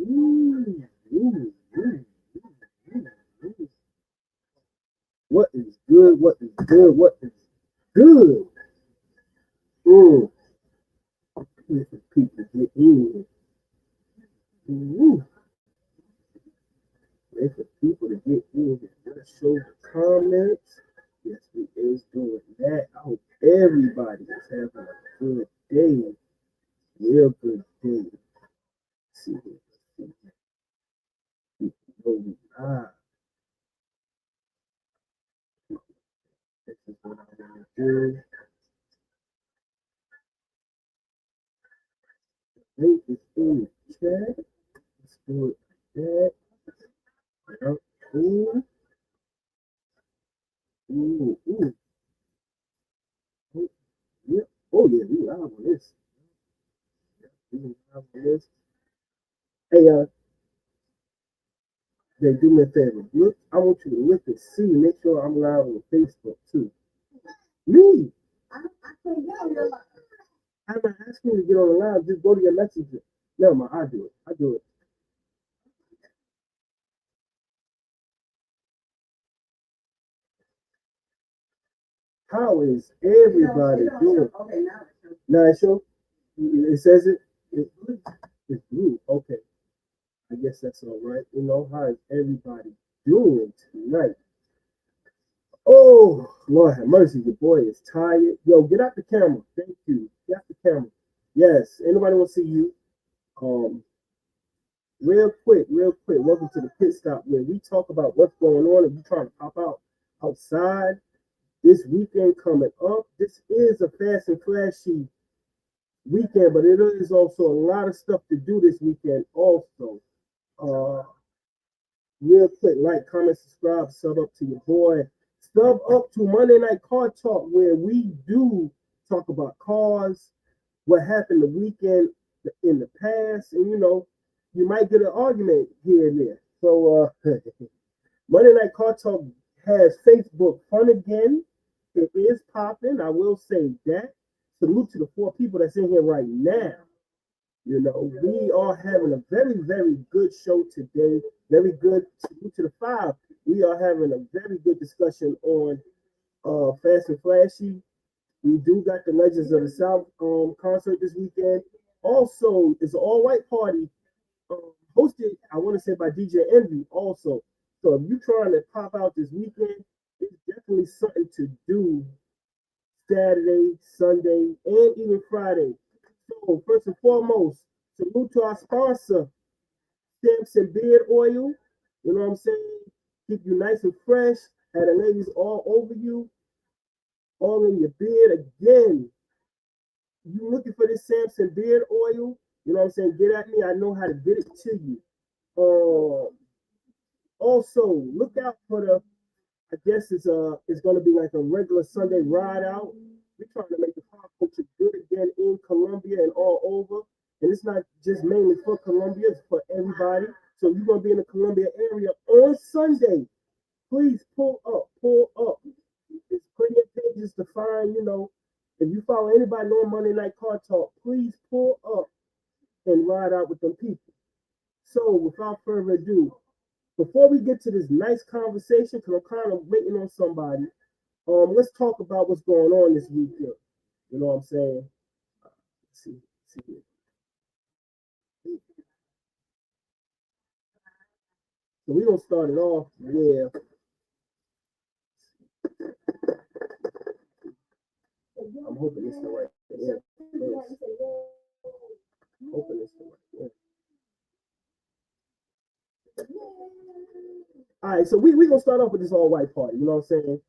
Ooh, ooh, ooh, ooh, ooh. What is good? What is good? What is good? Ooh, wait for people to get in. Ooh, wait for people to get in. Let's show the comments. Yes, we is doing that. I hope everybody is having a good day. Real good day. Let's see here. Let's see here. People know we live. This is what I want to do. Link is in the chat. Let's do it like that. Yep. Ooh, ooh, ooh. Oh, yeah. Oh, yeah. We live on this. We live on this. Hey, they do me a favor. Look, I want you to look and see. Make sure I'm live on Facebook too. Me. I'm not asking you to get on the line. Just go to your messenger. No, man, I do it. I do it. How is everybody doing? Now, show. It says it. It's blue. Okay. I guess that's all right. How is everybody doing tonight? Oh, Lord have mercy. Your boy is tired. Yo, get out the camera. Thank you. Get out the camera. Yes. Anybody want to see you? Um, real quick. Welcome to the pit stop where we talk about what's going on. If you're trying to pop out outside this weekend coming up, this is a fast and flashy weekend, but it is also a lot of stuff to do this weekend. Also, uh, real quick, like, comment, subscribe, sub up to your boy. Sub up to Monday Night Car Talk, where we do talk about cars, what happened the weekend in the past, and you might get an argument here and there. So, Monday Night Car Talk has Facebook fun again. It is popping. I will say that. Salute to the four people that's in here right now. We are having a very, very good show today. Very good. To the five. We are having a very good discussion on Fast and Flashy. We do got the Legends of the South concert this weekend. Also, it's an all-white party hosted, I want to say, by DJ Envy also. So if you're trying to pop out this weekend, it's definitely something to do Saturday, Sunday, and even Friday. So first and foremost, salute to our sponsor, Stamps and Beard Oil. You know what I'm saying? Keep you nice and fresh. Have the ladies all over you, all in your beard. Again, you looking for this Samson beard oil? You know what I'm saying? Get at me. I know how to get it to you. Also, look out for the. I guess it's gonna be like a regular Sunday ride out. We're trying to make the car culture good again in Columbia and all over. And it's not just mainly for Columbia; it's for everybody. So you're gonna be in the Columbia area on Sunday. Please pull up, pull up. There's plenty of pages to find. If you follow anybody on Monday Night Car Talk, please pull up and ride out with them people. So, without further ado, before we get to this nice conversation, because I'm kind of waiting on somebody, let's talk about what's going on this weekend. You know what I'm saying? Let's see. So we're gonna start it off with. I'm hoping it's the right. Yeah, hoping it's the right. Yeah. All right, so we gonna start off with this all white party. You know what I'm saying?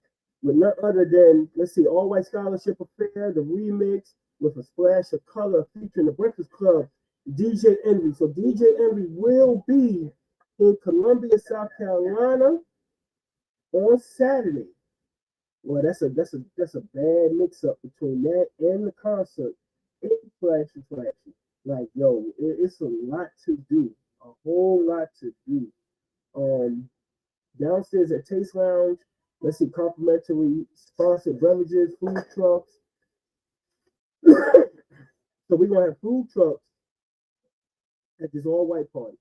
With none other than, let's see, All White Scholarship Affair, the remix with a splash of color featuring the Breakfast Club, DJ Envy. So DJ Envy will be in Columbia, South Carolina on Saturday. Well, that's a bad mix up between that and the concert. It's flashy. Like, yo, it's a lot to do, a whole lot to do. Um, Downstairs at Taste Lounge, let's see, complimentary sponsored beverages, food trucks. So we're gonna have food trucks at this all white party.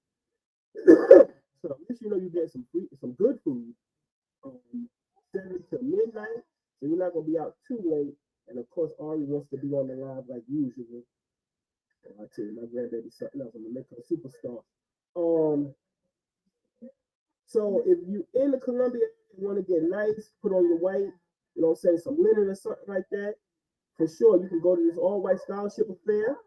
So at least you know you get some good food. 7 to midnight, so you're not gonna be out too late. And of course, Ari wants to be on the live like usual. I tell you, my grandbaby's something else. I'm gonna make her a superstar. Um, so if you in the Columbia, you want to get nice, put on your white, you know, what I'm saying some linen or something like that. For sure, you can go to this all-white scholarship affair.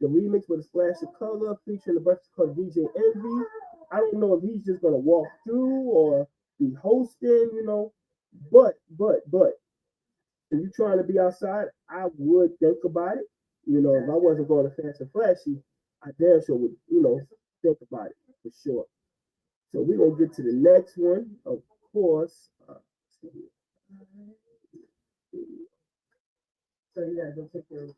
The remix with a splash of color, featuring the Breakfast Club DJ Envy. I don't know if he's just gonna walk through or be hosting, you know. But if you're trying to be outside, I would think about it. You know, if I wasn't going to Fast and Flashy, I damn sure would, you know, think about it for sure. So we're gonna get to the next one, of course. So you gotta go take your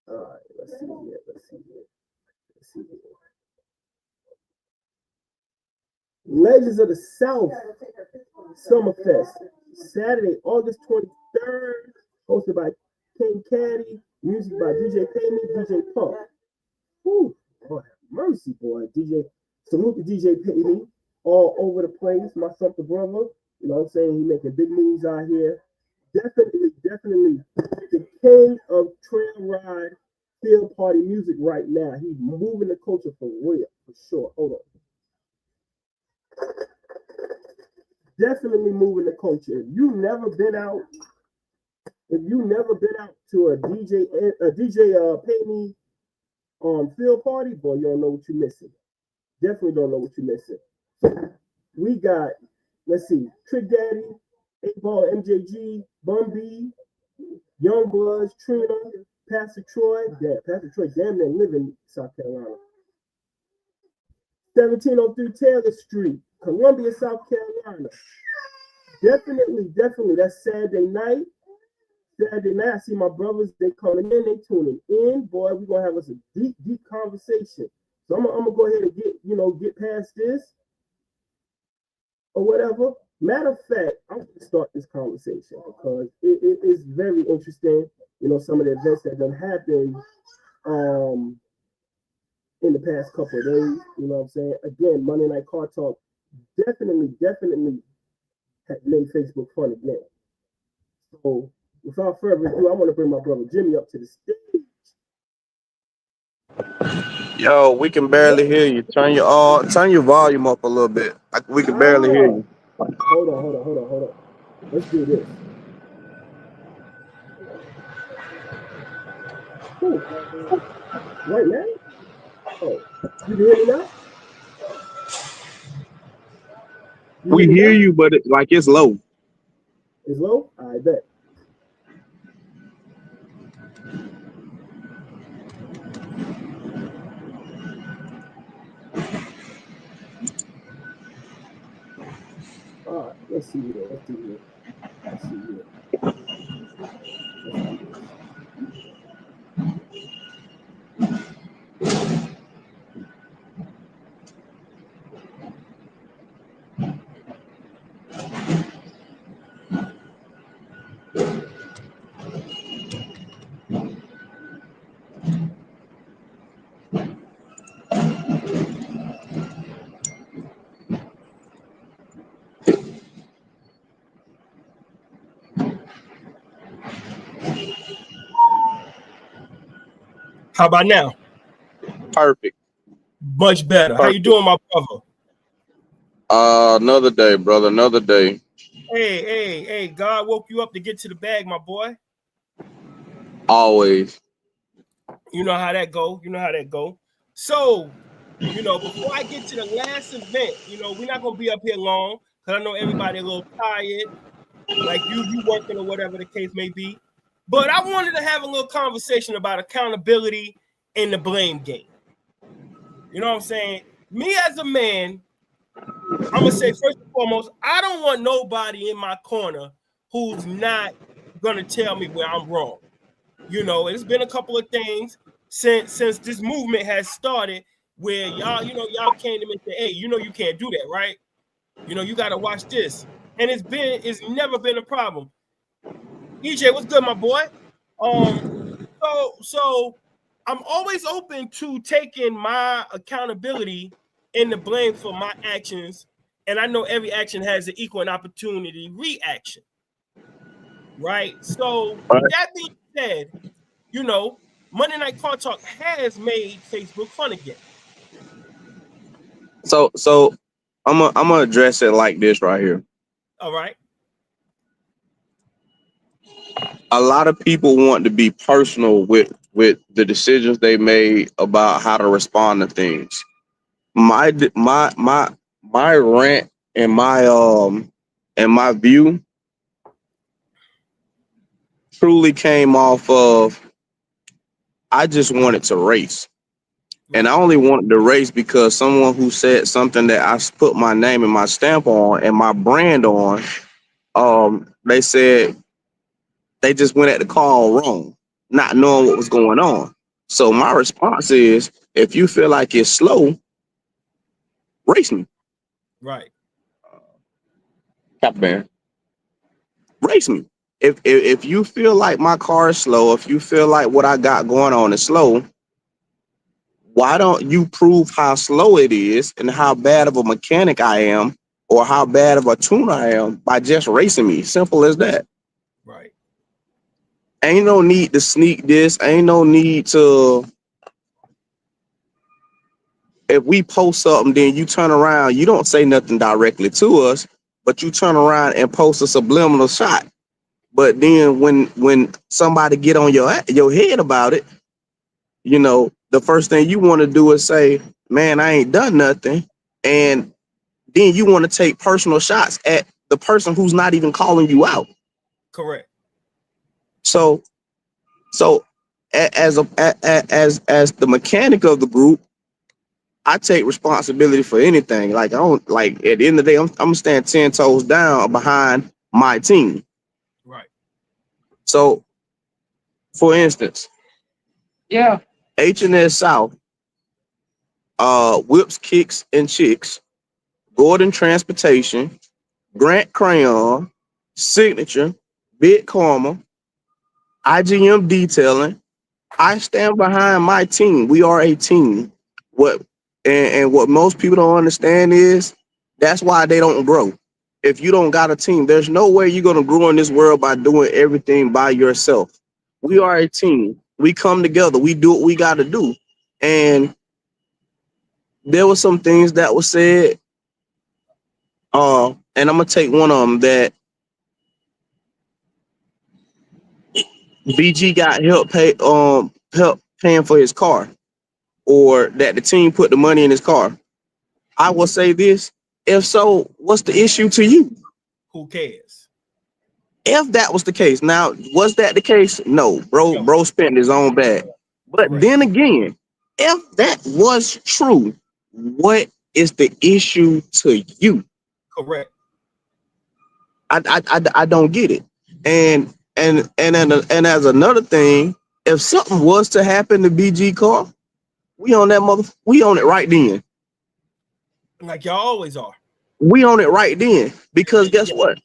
all right, let's see here. Legends of the South Summerfest, Saturday, August 23rd, hosted by King Caddy, music by DJ Payme, DJ Puff. Whew, Lord have mercy, boy. Salute to DJ Payme, all over the place. My something brother, you know what I'm saying? He making big moves out here. Definitely the king of trail ride field party music right now. He's moving the culture for real, for sure. Hold on. Definitely moving the culture. If you never been out to a DJ Payme field party, boy, you don't know what you're missing. Definitely don't know what you're missing. We got, let's see, Trick Daddy, 8 Ball, MJG, Bun B, Young Bloods, Trina, Pastor Troy. Yeah, Pastor Troy damn near live in South Carolina. 1703 Taylor Street, Columbia, South Carolina. Definitely. That's Saturday night. I see my brothers, they coming in, they tuning in. Boy, we're gonna have us a deep conversation. So I'm gonna go ahead and get past this or whatever. Matter of fact, I'm gonna start this conversation because it is very interesting. You know, some of the events that have happened in the past couple of days. You know what I'm saying? Again, Monday Night Car Talk definitely has made Facebook fun again. So without further ado, I want to bring my brother Jimmy up to the stage. Yo, we can barely hear you. Turn your volume up a little bit. We can barely hear you. Hold on. Let's do this. Cool. Right now? Oh, you can hear me now? We hear you, but it's low. It's low? I bet. All right, let's see here. Let's do this. How about now? Perfect. Much better. How you doing, my brother? Another day, brother. Another day. Hey. God woke you up to get to the bag, my boy. Always. You know how that go. So, before I get to the last event, we're not going to be up here long because I know everybody a little tired, like you working or whatever the case may be. But I wanted to have a little conversation about accountability in the blame game. You know what I'm saying? Me as a man, I'm going to say first and foremost, I don't want nobody in my corner who's not going to tell me where I'm wrong. It's been a couple of things since this movement has started where y'all came to me and said, hey, you can't do that, right? You got to watch this. And it's never been a problem. EJ, what's good, my boy? So I'm always open to taking my accountability and the blame for my actions. And I know every action has an equal and opportunity reaction. Right. So Right. with that being said, you know, Monday Night Car Talk has made Facebook fun again. So I'm gonna address it like this right here. All right. A lot of people want to be personal with the decisions they made about how to respond to things. My rant and my view truly came off of I just wanted to race. And I Right. only wanted to race because someone who said something that put my name and my stamp on and my brand on, they said they just went at the call wrong, not knowing what was going on. So my response is, if you feel like it's slow, race me, Right. Captain. Race me. If you feel like my car is slow, if you feel like what I got going on is slow, why don't you prove how slow it is and how bad of a mechanic I am or how bad of a tuner I am by just racing me? Simple as that. Right. Ain't no need to sneak this. Ain't no need to. If we post something, then you turn around. You don't say nothing directly to us, but you turn around and post a subliminal shot. But then when somebody get on your head about it, the first thing you want to do is say, "Man, I ain't done nothing," and then you want to take personal shots at the person who's not even calling you out. Correct. So so as the mechanic of the group, I take responsibility for anything. Like I don't like at the end of the day, I'm gonna stand 10 toes down behind my team. Right. So for instance, yeah, H&S South, Whips, Kicks, and Chicks, Gordon Transportation, Grant Crayon, Signature, Big Karma, IGM Detailing. I stand behind my team. We are a team. What and what most people don't understand is that's why they don't grow. If you don't got a team, there's no way you're gonna grow in this world by doing everything by yourself. We Correct. are a team. We come together. We do what we got to do. And there were some things that were said. And I'm gonna take one of them that BG got help paying for his car, or that the team put the money in his car. I will say this: if so, what's the issue to you? Who cares? If that was the case, now was that the case? No, No. bro spent his own bag. But Correct. then again, if that was true, what is the issue to you? Correct. I don't get it. And as another thing, if something was to happen to BG car, we own it right then. Like y'all always are. We own it right then. Because guess Yeah. what?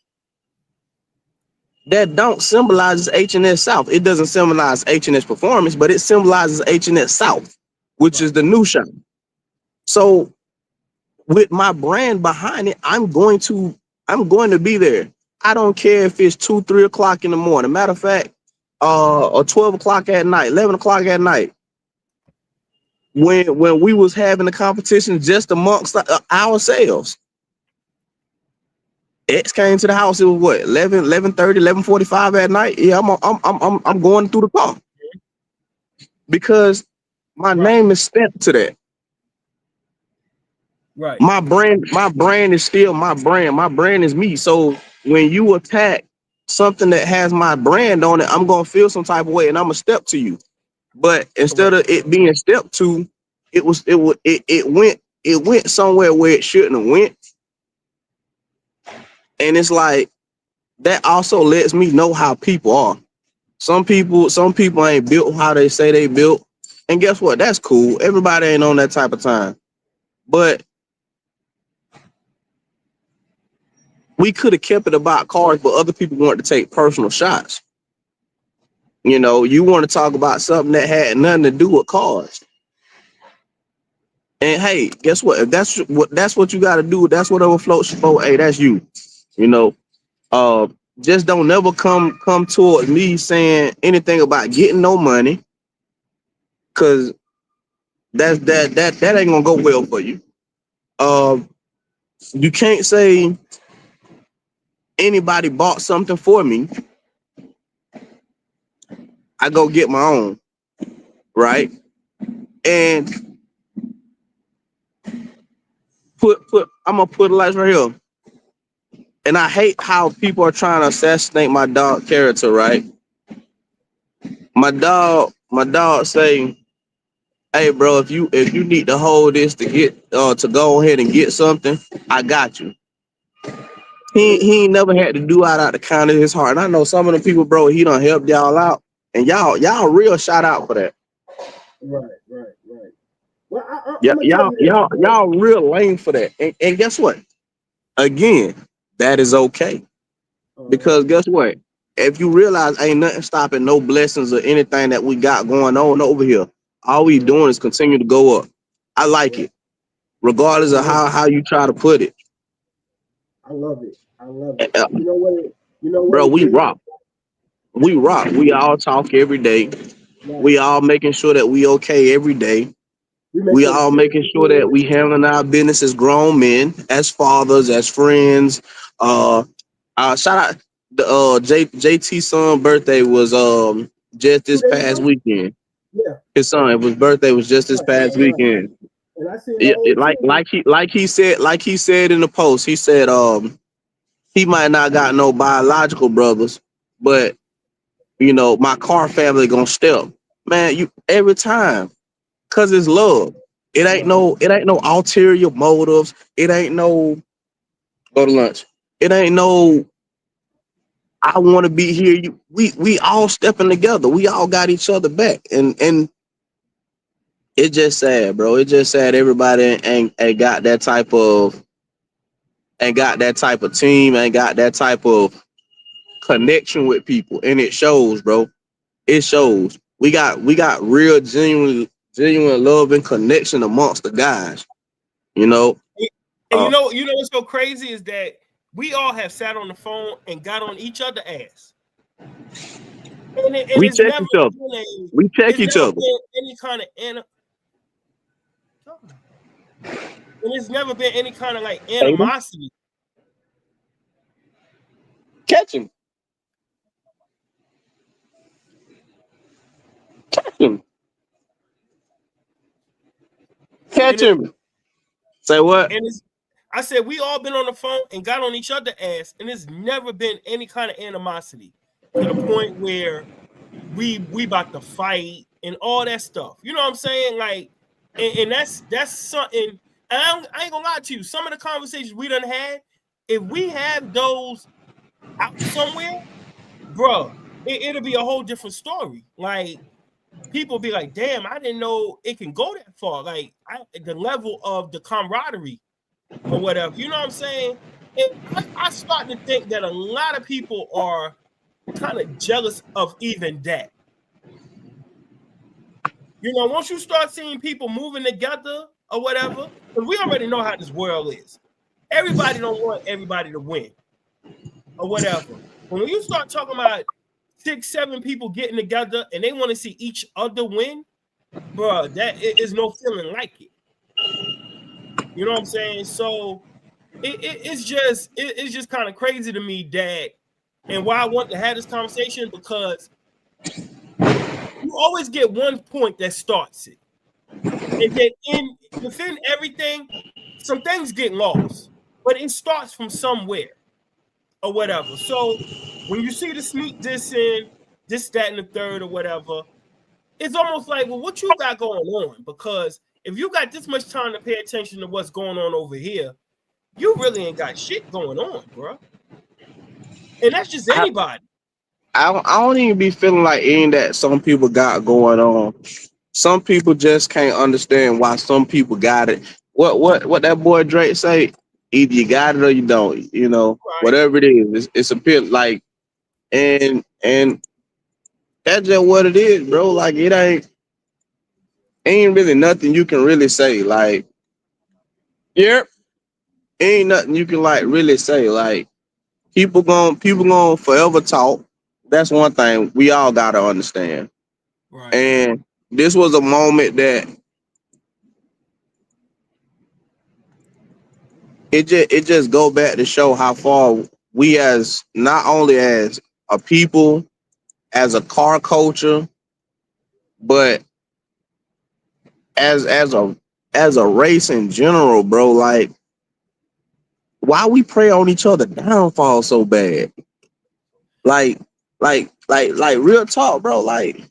That don't symbolizes H&S South. It doesn't symbolize H&S Performance, but it symbolizes H&S South, which is Right. the new shop. So with my brand behind it, I'm going to be there. I don't care if it's 2, 3 o'clock in the morning. Matter of fact, or 12 o'clock at night, 11 o'clock at night. When we was having the competition just amongst ourselves, X came to the house. It was what 11:30, 11:45 at night. Yeah, I'm going through the car because my Right. name is stamped to that. Right. My brand is still my brand. My brand is me. So when you attack something that has my brand on it, I'm gonna feel some type of way, and I'm gonna step to you. But instead Correct. of it being step to, it went somewhere where it shouldn't have went, and it's like that also lets me know how people are. Some people ain't built how they say they built, and guess what? That's cool. Everybody ain't on that type of time, but we could have kept it about cars, but other people wanted to take personal shots. You know, you want to talk about something that had nothing to do with cars. And hey, guess what? If that's what you got to do, that's whatever floats your boat. Hey, that's you. You know, uh, just don't never come towards me saying anything about getting no money, cause that ain't gonna go well for you. Uh, you can't say anybody bought something for me. I go get my own, right? And I'm gonna put a light right here. And I hate how people are trying to assassinate my dog character, right? My dog say, "Hey, bro, if you need to hold this to get to go ahead and get something, I got you." He ain't never had to do out the kind of his heart. And I know some of the people, bro, he done helped y'all out, and y'all real shout out for that. Right, right, right. Well, Yeah, I'm gonna tell y'all you this, y'all bro. y'all real lame for that. And guess what? Again, that is okay. Uh-huh. Because guess what? If you realize ain't nothing stopping no blessings or anything that we got going on over here, all we Uh-huh. doing is continue to go up. I like Yeah, it, regardless I of love it. how you try to put it. I love it. I love it. Uh, You know what it, you know what bro, it we is? rock. We rock. We all talk every day. Right. We all making sure that we okay every day. We make We sure the all kids making are sure that good. we handling our business as grown men, as fathers, as friends. Uh, shout out the JT son birthday was just Two this days past ago? weekend. Yeah. His son, his birthday was just this Right, past right, right. weekend. And I seen the whole Like team. like he said in the post, he said he might not got no biological brothers, but my car family gonna step. Man, you every time, cause it's love. Right. It ain't no ulterior motives. It ain't no go to lunch. It ain't no I want to be here. We all stepping together. We all got each other back, and it's just sad, bro. It's just sad everybody ain't got that type of team, ain't got that type of connection with people, and it shows, bro. It shows. We got real genuine love and connection amongst the guys. You know, And uh, you know what's so crazy is that we all have sat on the phone and got on each other ass, and we check each other. We check it's each never other. been any kind of and it's never been any kind of like Aiden, animosity. catch him, catch him, And catch it, him. Say what? and it's I said we all been on the phone and got on each other ass, and it's never been any kind of animosity to the point where we about to fight and all that stuff. You know what I'm saying? Like, and that's something. And I ain't gonna lie to you. Some of the conversations we done had, if we have those out somewhere, bro, it'll be a whole different story. Like people be like, "Damn, I didn't know it can go that far." Like the level of the camaraderie or whatever. You know what I'm saying? And I start to think that a lot of people are kind of jealous of even that. You know, once you start seeing people moving together or whatever, because we already know how this world is. Everybody don't want everybody to win or whatever. But when you start talking about 6, 7 people getting together and they want to see each other win, bro, that is no feeling like it. You know what I'm saying? So it's just kind of crazy to me that, and why I want to have this conversation, because you always get one point that starts it, and then in within everything, some things get lost, but it starts from somewhere or whatever. So when you see the sneak this in, this, that, and the third or whatever, it's almost like, well, what you got going on? Because if you got this much time to pay attention to what's going on over here, you really ain't got shit going on, bro. And that's just I, anybody. I don't even be feeling like any that some people got going on. Some people just can't understand why some people got it. What that boy Drake say? Either you got it or you don't. Right. Whatever it is, it's a bit like and That's just what it is, bro. Like it ain't really nothing you can really say. Like, yep, ain't nothing you can like really say. Like people going forever talk. That's one thing we all gotta understand. Right. And this was a moment that it just go back to show how far we as not only as a people, as a car culture, but as a race in general, bro. Like why we pray on each other downfall so bad? Like like real talk, bro. Like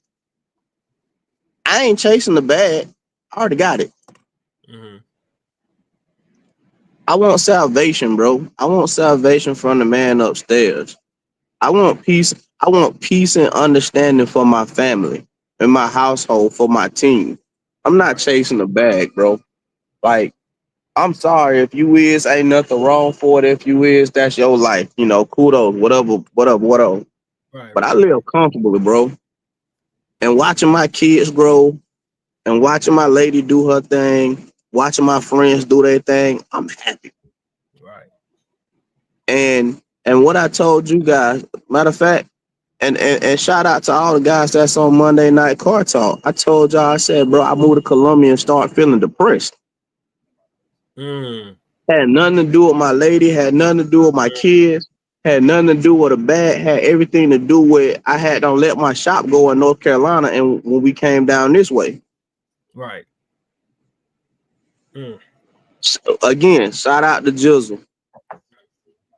I ain't chasing the bag. I already got it. Mm-hmm. I want salvation, bro. I want salvation from the man upstairs. I want peace. I want peace and understanding for my family and my household, for my team. I'm not Right. chasing the bag, bro. Like, I'm sorry if you is, ain't nothing wrong for it. If you is, that's your life. You know, kudos, whatever, whatever. Right. But I Right. Right. live comfortably, bro. And watching my kids grow and watching my lady do her thing, watching my friends do their thing, I'm happy. Right. And what I told you guys, matter of fact, and shout out to all the guys that's on Monday Night Car Talk. I told y'all, I said, bro, I moved to Columbia and started feeling depressed. Mm. Had nothing to do with my lady, had nothing to do with my kids, had nothing to do with a bag, had everything to do with I had to let my shop go in North Carolina and when we came down this way. Right. Mm. So, again, shout out to Jizzle.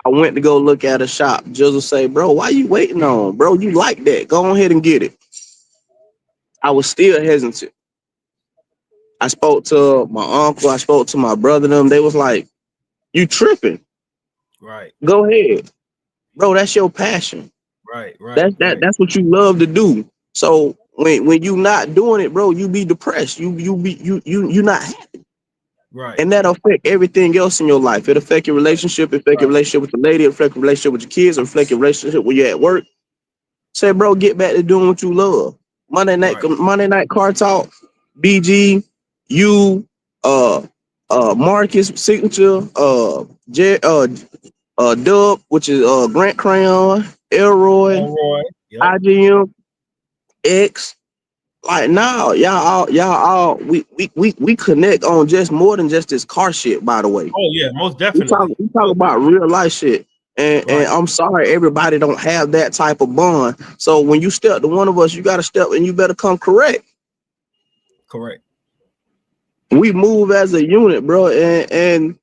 I went to go look at a shop. Jizzle say, bro, why you waiting on? Bro, you like that. Go ahead and get it. I was still hesitant. I spoke to my uncle, I spoke to my brother, them. They was like, you tripping. Right. Go ahead. Bro, that's your passion. Right. Right. That's that Right. that's what you love to do. So when you not doing it, bro, you be depressed. You not happy. Right. And that affect everything else in your life. It affect your Right. relationship, it affect your Right. relationship with the lady, it affect your relationship with your kids, it affect your relationship when you're at work. Say, bro, get back to doing what you love. Right. Monday night car talk, BG, you, uh, Marcus signature, Dub, which is Grant Crayon, Elroy, Roy. Yep. IGM, X. Like now, y'all all we connect on just more than just this car shit. By the way, Oh yeah, most definitely. we talk about real life shit. And Right. I'm sorry, everybody don't have that type of bond. So when you step to one of us, you got to step and you better come correct. Correct. We move as a unit, bro. And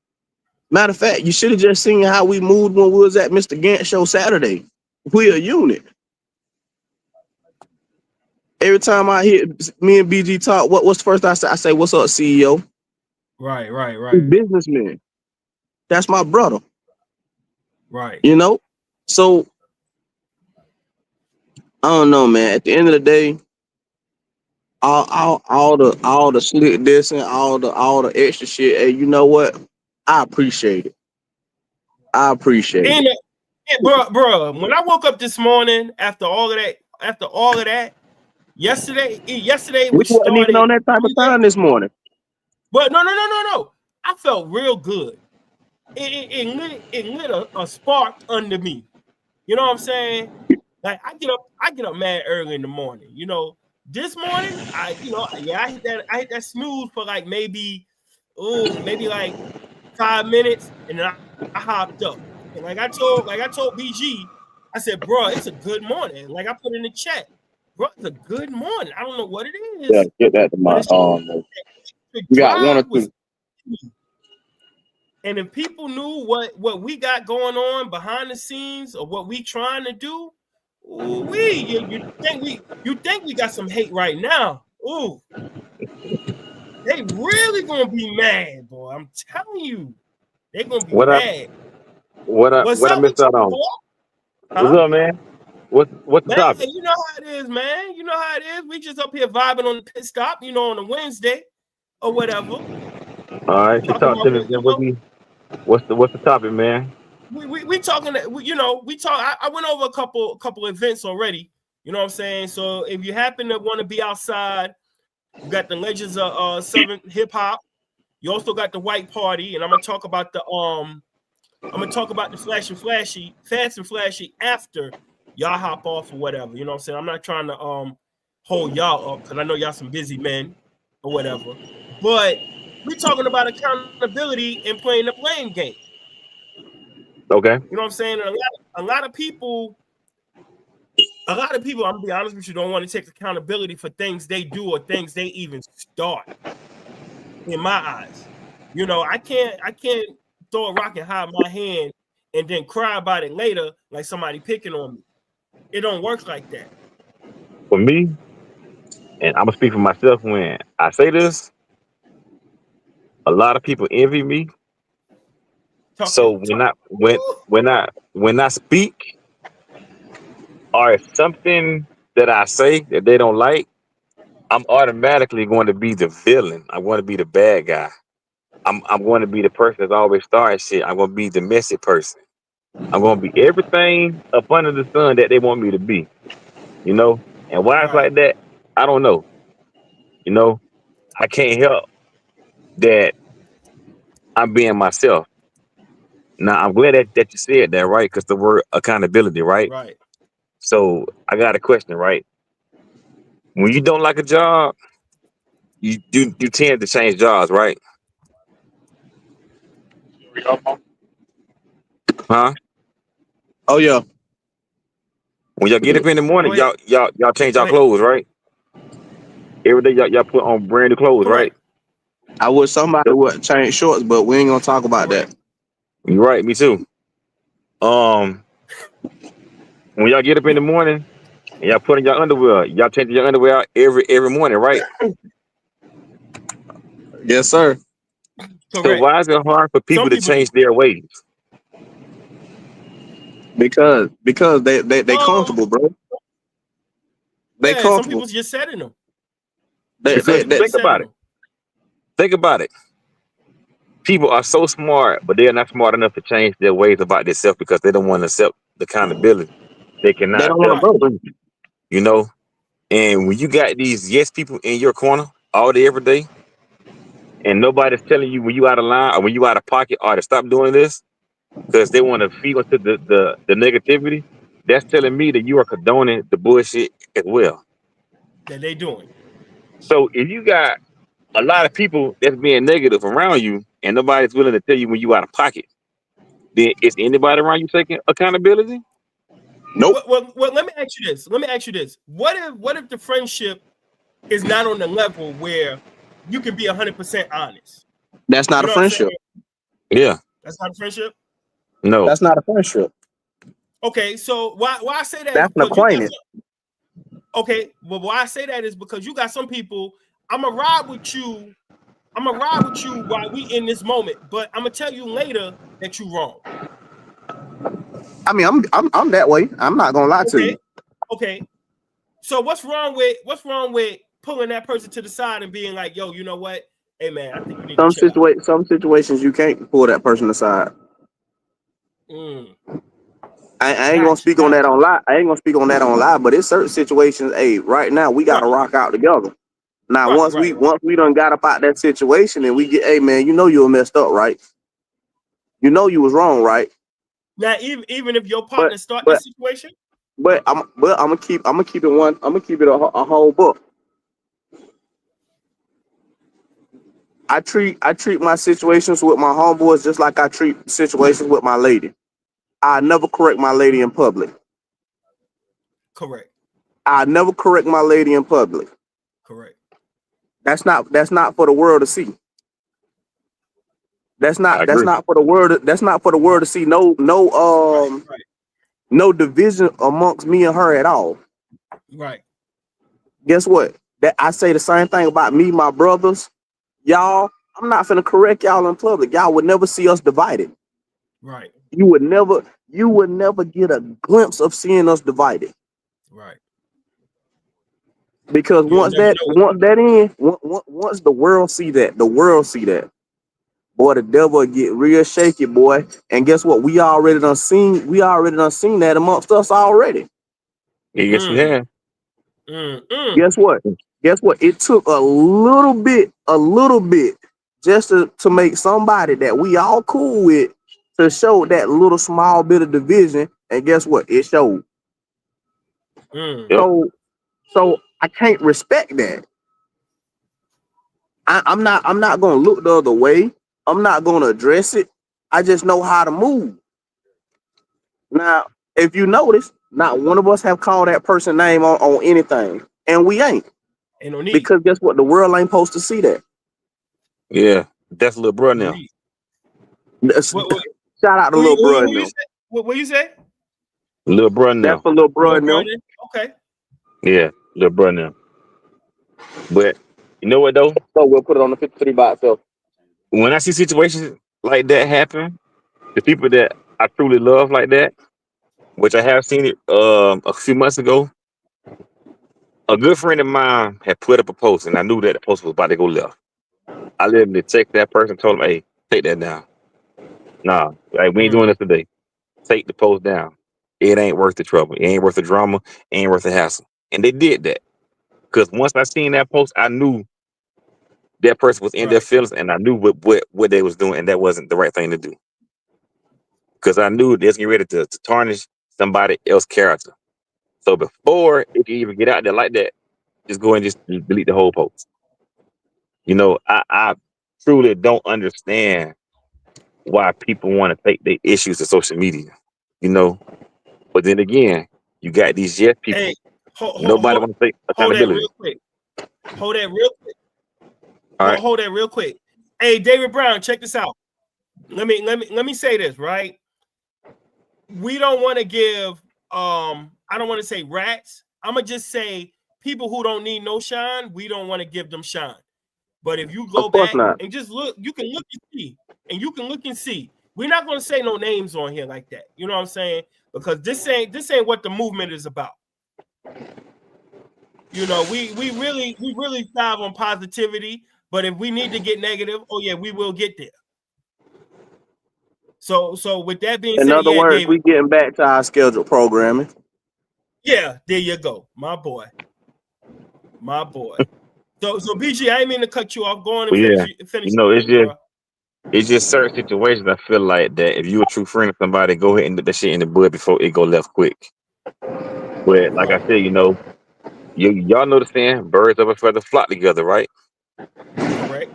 matter of fact, you should have just seen how we moved when we was at Mr. Gant show Saturday. We a unit. Every time I hear me and BG talk, what's the first I say? I say, "What's up, CEO?" Right. Right. We Right. businessman. That's my brother. Right. You know. So I don't know, man. At the end of the day, all the slick this and all the extra shit. Hey, you know what? I appreciate it. I appreciate And it. bro, when I woke up this morning after all of that, yesterday, We which wasn't even started on that type of Monday, time this morning. but no. I felt real good. It lit a spark under me. You know what I'm saying? Like I get up mad early in the morning. This morning I hit that snooze for like maybe like 5 minutes, and then I hopped up. And like I told BG, I said, bro, it's a good morning. Like I put in the chat, bro, it's a good morning. I don't know what it Yeah, is, get that to but my it's the you got one or drive was. two. And if people knew what we got going on behind the scenes or what we trying to do, you think we got some hate right now. Ooh, they really gonna be mad, boy. I'm telling you, they gonna be What I mad. What's what I up with missed out you, on? boy? What's Huh? up, man? What's the Man, topic? you know how it is, man. You know how it is. We just up here vibing on the pit stop, on a Wednesday or whatever. All right, so Talking talk about to me, man. What's the topic, man? we talking. We talk. I went over a couple events already. You know what I'm saying? So if you happen to want to be outside, you got the legends of Southern hip hop. You also got the white party, and I'm gonna talk about the fast and flashy after y'all hop off or whatever. You know what I'm saying? I'm not trying to hold y'all up because I know y'all some busy men or whatever. But we're talking about accountability and playing the blame game. Okay. You know what I'm saying? And a lot of people, I'm gonna be honest with you, don't want to take accountability for things they do or things they even start. In my eyes, you know, I can't throw a rock and hide my hand and then cry about it later like somebody picking on me. It don't work like that. For me, and I'm gonna speak for myself when I say this, a lot of people envy me. So when I speak, or if something that I say that they don't like, I'm automatically going to be the villain. I'm going to be the bad guy. I'm going to be the person that's always starting shit. I'm going to be the messy person. I'm going to be everything up under the sun that they want me to be. You know, and why it's Right, like that, I don't know. You know, I can't help that I'm being myself. Now I'm glad that you said that, right? Because the word accountability, right? right. So I got a question, right? When you don't like a job, you tend to change jobs, right? Huh? Oh yeah. When y'all get up in the Go morning, ahead. y'all change Go y'all ahead. clothes, right? Every day y'all put on brand new clothes, right? Correct. I wish somebody Yep. would change shorts, but we ain't gonna talk about Correct. that. You right, me too. Um, when y'all get up in the morning and y'all put on your underwear, y'all change your underwear out every morning, right? Yes, sir. So Correct. why is it hard for Some people to people do. change their ways? Because they comfortable, bro. They Yeah, some comfortable. people's just setting them. They Some they, Because people they think just setting about it. them. Think about it. People are so smart, but they're not smart enough to change their ways about themselves because they don't want to accept the accountability. They they cannot don't want to accept Right. grow. the truth, you know. And when you got these yes people in your corner all day, every day, and nobody's telling you when you out of line or when you out of pocket or to stop doing this because they want to feed into the negativity, that's telling me that you are condoning the bullshit as well. That they doing. So if you got a lot of people that's being negative around you and nobody's willing to tell you when you out of pocket, then is anybody around you taking accountability? Nope. Well, let me ask you this. Let me ask you this. What if the friendship is not on the level where you can be 100% honest? That's not You a know what I'm saying? friendship. Yeah. That's not a friendship. No. That's not a friendship. Okay, so why I say that is That's an because you got acquaintance. some. Okay, well, why I say that is because you got some people. I'm gonna ride with you. I'm gonna ride with you while we in this moment, but I'm gonna tell you later that you wrong. I mean, I'm that way. I'm not gonna lie to Okay, you. okay. So what's wrong with pulling that person to the side and being like, yo, you know what? Hey man, I think you need to chill out. Some situations you can't pull that person aside. Mm, I ain't gonna got you, speak on got that you. on live. I ain't gonna speak on that on live, but it's certain situations. Hey, right now we Right, gotta rock out together. Now, right, right, right. once we done got up out that situation and we get, hey man, you know you were messed up, right? You know you was wrong, right? Now, even if your But partner start that but situation, I'm gonna keep it one. I'm gonna keep it a whole book. I treat my situations with my homeboys just like I treat situations with my lady. I never correct my lady in public. correct, I never correct my lady in public. correct. That's not for the world to see. I That's agree. not for the world. That's not for the world Right, to see. right, right, No division amongst me and her at all. right, Guess what? That I say the same thing about me, my brothers, y'all. I'm not finna correct y'all in public. Y'all would never see us divided. right, You would never get a glimpse of seeing us divided. right. Because You'll never know it. once the world see that, boy, the devil will get real shaky, boy. And guess what? We already done seen that amongst us already. Yes, we Mm, have. Guess what? Guess what? It took a little bit, just to make somebody that we all cool with to show that little small bit of division. And guess what? It showed. Mm. Yep. So I can't respect that. I'm not gonna look the other way. I'm not gonna address it. I just know how to move. Now, if you notice, not one of us have called that person name on anything. And we ain't. Ain't no need. Because guess what? The world ain't supposed to see that. Yeah. That's little bro No now. need. That's- What, Shout out to little bro who and you them. say? What you say? Little bro That's now. for little bro Little and them. brother. Okay. Yeah. Little bro now. But you know what though? So we'll put it on the 53 by itself. When I see situations like that happen, the people that I truly love like that, which I have seen it a few months ago, a good friend of mine had put up a post, and I knew that the post was about to go left. I literally text that person, told him, "Hey, take that down. Nah, like, we ain't doing this today. Take the post down. It ain't worth the trouble. It ain't worth the drama. It ain't worth the hassle." And they did that because once I seen that post, I knew that person was in their Right. feelings, and I knew what they was doing, and that wasn't the right thing to do. Because I knew they was getting ready to tarnish somebody else's character. So before it can even get out there like that, just go and just delete the whole post. You know, I truly don't understand why people want to take their issues to social media. You know, but then again, you got these yes people. Hey, Nobody want to take hold that accountability. real quick. Hold that real quick. All right. Hold that real quick. Hey, David Brown, check this out. Let me say this, right? We don't want to give I don't want to say rats. I'm gonna just say people who don't need no shine, we don't want to give them shine. But if you go Of course back not. and just look, you can look and see, and you can look and see. We're not gonna say no names on here like that. You know what I'm saying? Because this ain't what the movement is about. You know, we really thrive on positivity, but if we need to get negative, oh yeah, we will get there. So with that being In said, other yeah, words, David. we getting back to our scheduled programming. Yeah, there you go, my boy. My boy. So BG, I ain't mean to cut you off. Go on and But yeah, finish you know, your thing, bro. it's just certain situations I feel like that if you're a true friend of somebody, go ahead and get that shit in the bud before it go left quick. But like I Right. said, you know, y'all know the saying, birds of a feather flock together, right? Correct.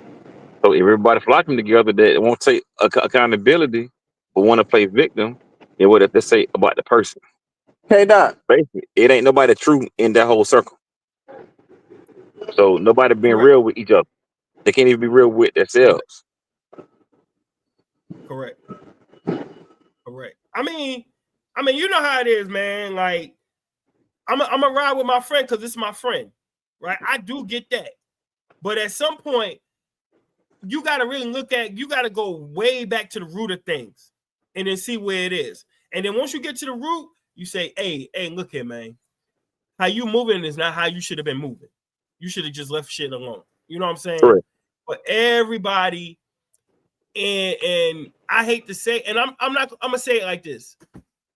So if everybody flocking together that won't take accountability but want to play victim, then what if they say about the person? Hey Doc. Basically, it ain't nobody true in that whole circle. So nobody being Correct. real with each other. They can't even be real with themselves. Correct. Correct. I mean, you know how it is, man. Like, I'm gonna ride with my friend because it's my friend, right? I do get that, but at some point, you got to really look at. You got to go way back to the root of things, and then see where it is. And then once you get to the root, you say, "Hey, look here, man. How you moving is not how you should have been moving. You should have just left shit alone." You know what I'm saying? Correct. But everybody, and I hate to say, and I'm gonna say it like this.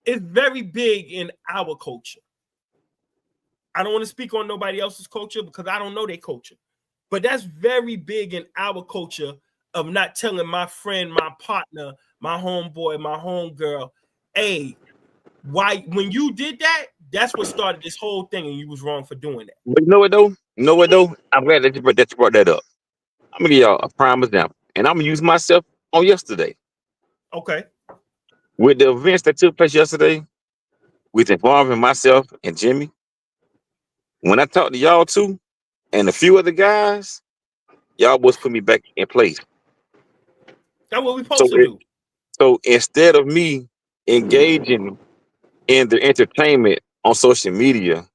It's very big in our culture. I don't want to speak on nobody else's culture because I don't know their culture. But that's very big in our culture of not telling my friend, my partner, my homeboy, my homegirl, hey, why when you did that, that's what started this whole thing, and you was wrong for doing that. But you know what though? You know what though? I'm glad that you brought that up. I'm gonna give y'all a prime example, and I'm gonna use myself on yesterday Okay. with the events that took place yesterday, with involving myself and Jimmy. When I talked to y'all too, and a few other guys, y'all was put me back in place. That's what we So supposed to do. so instead of me engaging in the entertainment on social media,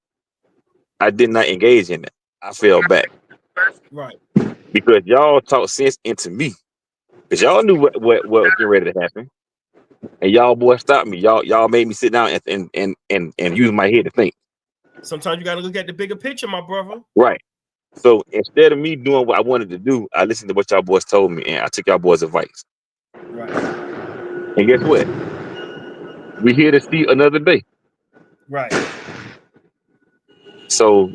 I did not engage in it. I fell back Right. because y'all talked sense into me. Because y'all knew what was getting ready to happen. And y'all boys stopped me. Y'all made me sit down and use my head to think. Sometimes you got to look at the bigger picture, my brother. Right. So instead of me doing what I wanted to do, I listened to what y'all boys told me and I took y'all boys' advice. Right. And guess what? We here to see another day. Right. So,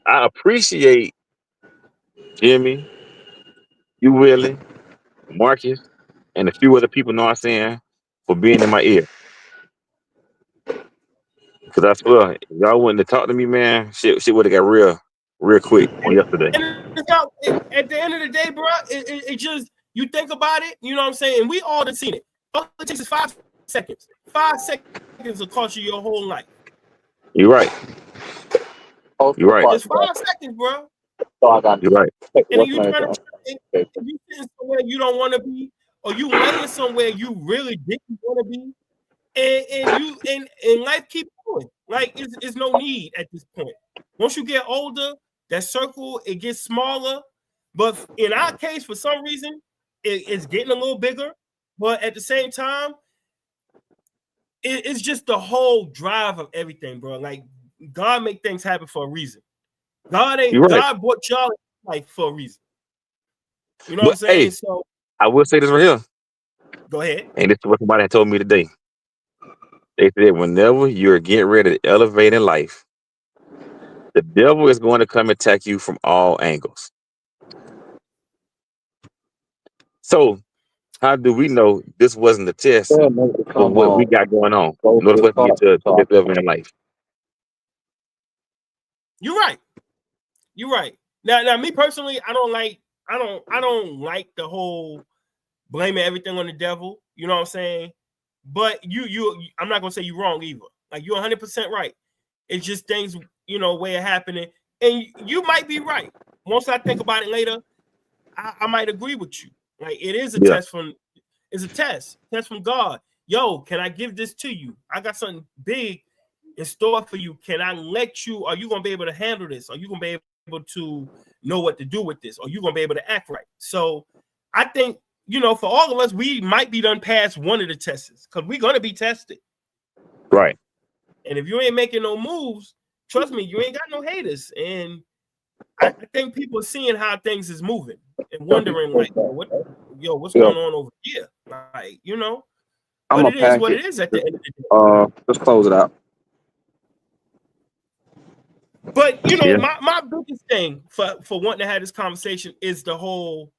I appreciate Jimmy, you Willie, Marcus, and a few other people, know what I'm saying, for being in my ear. Because I swear, if y'all wouldn't have talked to me, man, shit would have got real quick on yesterday. And at the end of the day, bro, it just, you think about it, you know what I'm saying? And we all done seen it. All it takes is 5 seconds. 5 seconds will cost you your whole life. You're right. You're right. Just 5 seconds, bro. You're right. And then you turn around and you sitting somewhere you don't want to be, or you laying somewhere you really didn't want to be, and life keep going. Like it's no need at this point. Once you get older, that circle it gets smaller. But in our case, for some reason, it's getting a little bigger. But at the same time, it's just the whole drive of everything, bro. Like God make things happen for a reason. God brought y'all in life for a reason. You know what I'm saying? Hey, So I will say this right here. go ahead. And this is what somebody had told me today. They said whenever you're getting ready to elevate in life, the devil is going to come attack you from all angles. So how do we know this wasn't a test of what we got going on in order for us to get to this level in life? You're right. You're right. Now, me personally, I don't like the whole blaming everything on the devil. You know what I'm saying? But I'm not gonna say you're wrong either. Like you're 100% right. It's just things, way of happening, and you might be right. Once I think about it later, I might agree with you. Like it is a test from God. Yo, can I give this to you? I got something big in store for you. Can I let you? Are you gonna be able to handle this? Are you gonna be able to know what to do with this? Are you gonna be able to act right? So I think, for all of us, we might be done past one of the tests because we're gonna be tested. Right. And if you ain't making no moves, trust me, you ain't got no haters. And I think people are seeing how things is moving and wondering, like, what's going on over here? Like, I'm but a it is what packet. it is at the end of the day. Let's close it out. But Yeah. my biggest thing for wanting to have this conversation is the whole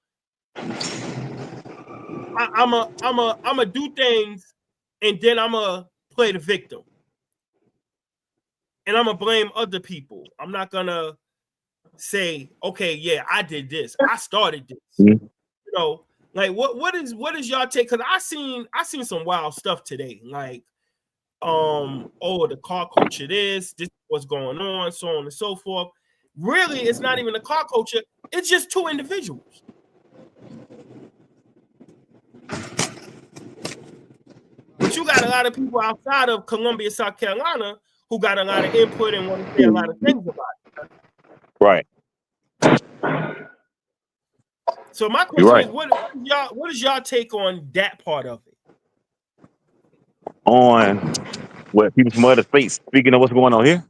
I'm a do things and then I'm a play the victim. And I'm gonna blame other people. I'm not gonna say, okay, yeah, I did this. I started this. Mm-hmm. Like what is y'all take? Because I seen some wild stuff today. Like, the car culture, this what's going on, so on and so forth. Really, it's not even the car culture, it's just two individuals. But you got a lot of people outside of Columbia, South Carolina, who got a lot of input and want to say a lot of things about it. Right. So my question is, what is y'all take on that part of it? On what people from other states, speaking of what's going on here?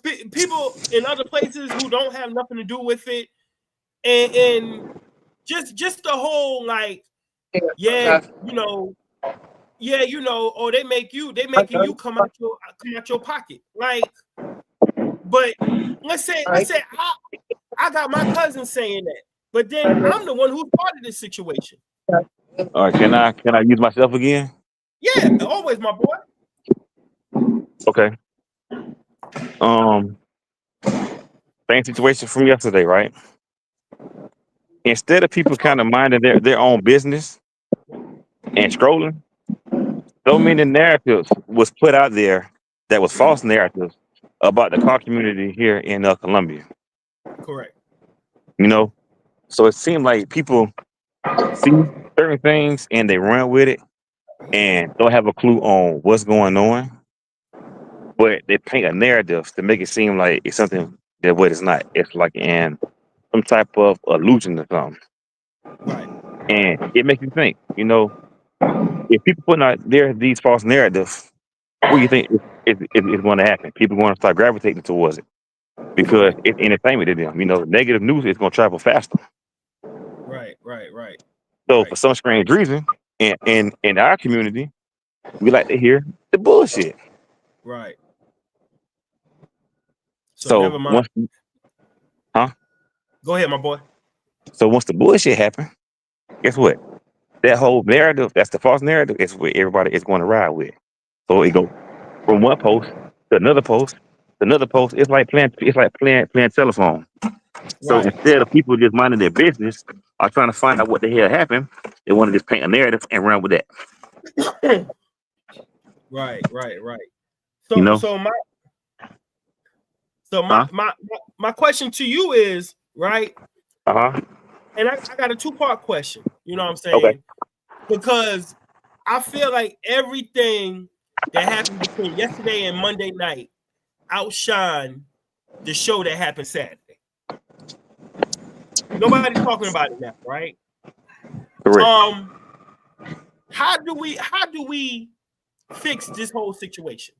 People in other places who don't have nothing to do with it, and just the whole like, or they making you come out your pocket, like. But let's say I got my cousin saying that, but then I'm the one who started this situation. All right, can I use myself again? Yeah, always, my boy. Okay. Same situation from yesterday, right? Instead of people kind of minding their own business and scrolling, so many narratives was put out there that was false narratives about the car community here in Columbia. Correct. So it seemed like people see certain things and they run with it and don't have a clue on what's going on, but they paint a narrative to make it seem like it's something that what it's not. It's like some type of illusion or something. Right. And it makes you think, if people putting out there these false narratives, what do you think is going to happen? People going to start gravitating towards it because it's entertainment to them. Negative news is going to travel faster. Right. So for some strange reason, in our community, we like to hear the bullshit. Right. So never mind. Huh? Go ahead, my boy. So once the bullshit happened, guess what? That whole narrative, that's the false narrative, is what everybody is going to ride with. So it go from one post to another post to another post. It's like playing telephone. So Right. instead of people just minding their business or trying to find out what the hell happened, they want to just paint a narrative and run with that. Right. You know? So Huh? my question to you is, right? Uh-huh. And I got a 2-part question. You know what I'm Okay. saying? Because I feel like everything that happened between yesterday and Monday night outshined the show that happened Saturday. Nobody's talking about it now, right? Correct. How do we fix this whole situation?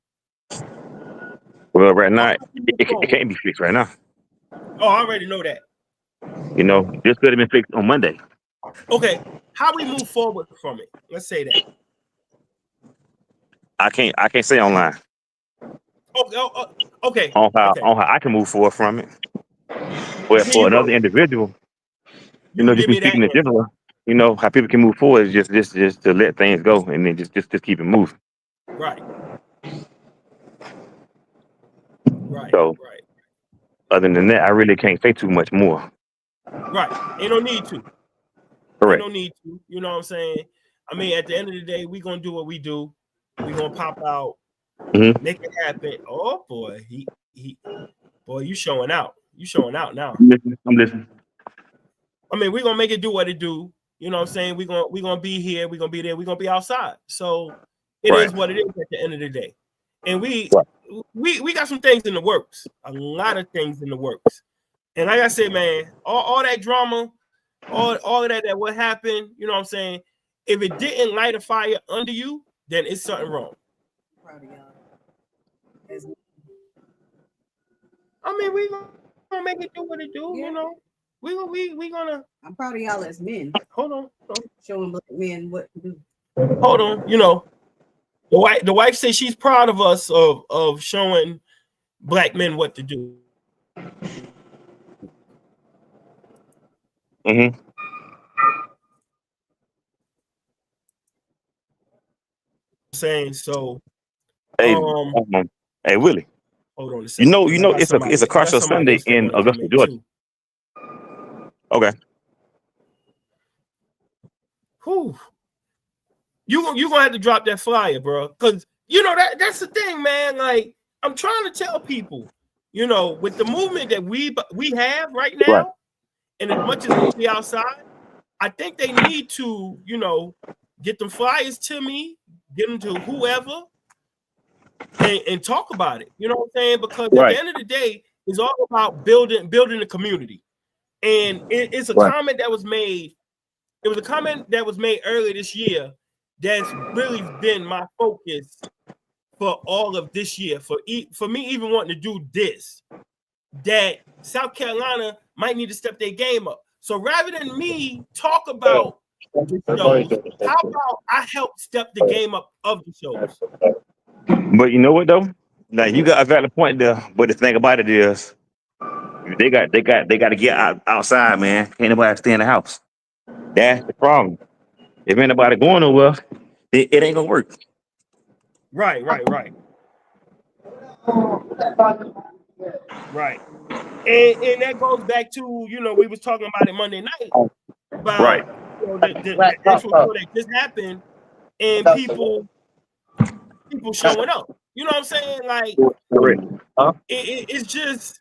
Well, right now, it can't be fixed right now. Oh, I already know that. You know, this could have been fixed on Monday. Okay, how we move forward from it? Let's say that. I can't say online Okay. on how I can move forward from it. But Here for you another go. individual, You you know, can just give be me that speaking in answer. general, you know, how people can move forward is just to let things go and then just keep it moving. Right. So other than that, I really can't say too much more. Right. Ain't no need to. Correct. Ain't no need to. You know what I'm saying? I mean, at the end of the day, we're gonna do what we do. We're gonna pop out, make it happen. Oh boy, boy, you showing out. You showing out now. I'm listening. I mean, we're gonna make it do what it do. You know what I'm saying? We're gonna be here, we're gonna be there, we're gonna be outside. So it is what it is at the end of the day. And we got some things in the works, a lot of things in the works. And like I said, man, all that drama, all of that what happened, you know what I'm saying? If it didn't light a fire under you, then it's something wrong. Proud of y'all. I mean, we gonna make it do what it do, you know. We gonna. I'm proud of y'all as men. Hold on. Showing black men what to do. Hold on, you know. The wife says she's proud of us of showing black men what to do. Saying so. Hey, hey Willie. Hold on a second. You know, it's a car show Sunday in Augusta, Georgia. Okay. Whew. You gonna have to drop that flyer, bro, because you know that's the thing, man. Like I'm trying to tell people, you know, with the movement that we have right now, and as much as we be outside, I think they need to, you know, get them flyers to me, get them to whoever, and talk about it. You know what I'm saying? Because at the end of the day, it's all about building the community. And it's a comment that was made. It was a comment that was made earlier this year that's really been my focus for all of this year. For me even wanting to do this, that South Carolina might need to step their game up. So rather than me talk about the shows, how about I help step the game up of the shows? But you know what though? Now you got a valid point there. But the thing about it is, they got to get outside, man. Can't nobody stay in the house. That's the problem. If ain't nobody going nowhere, it ain't gonna work. Right. And that goes back to, you know, we was talking about it Monday night about you know, the actual show that just happened and people showing up. You know what I'm saying? Like it's just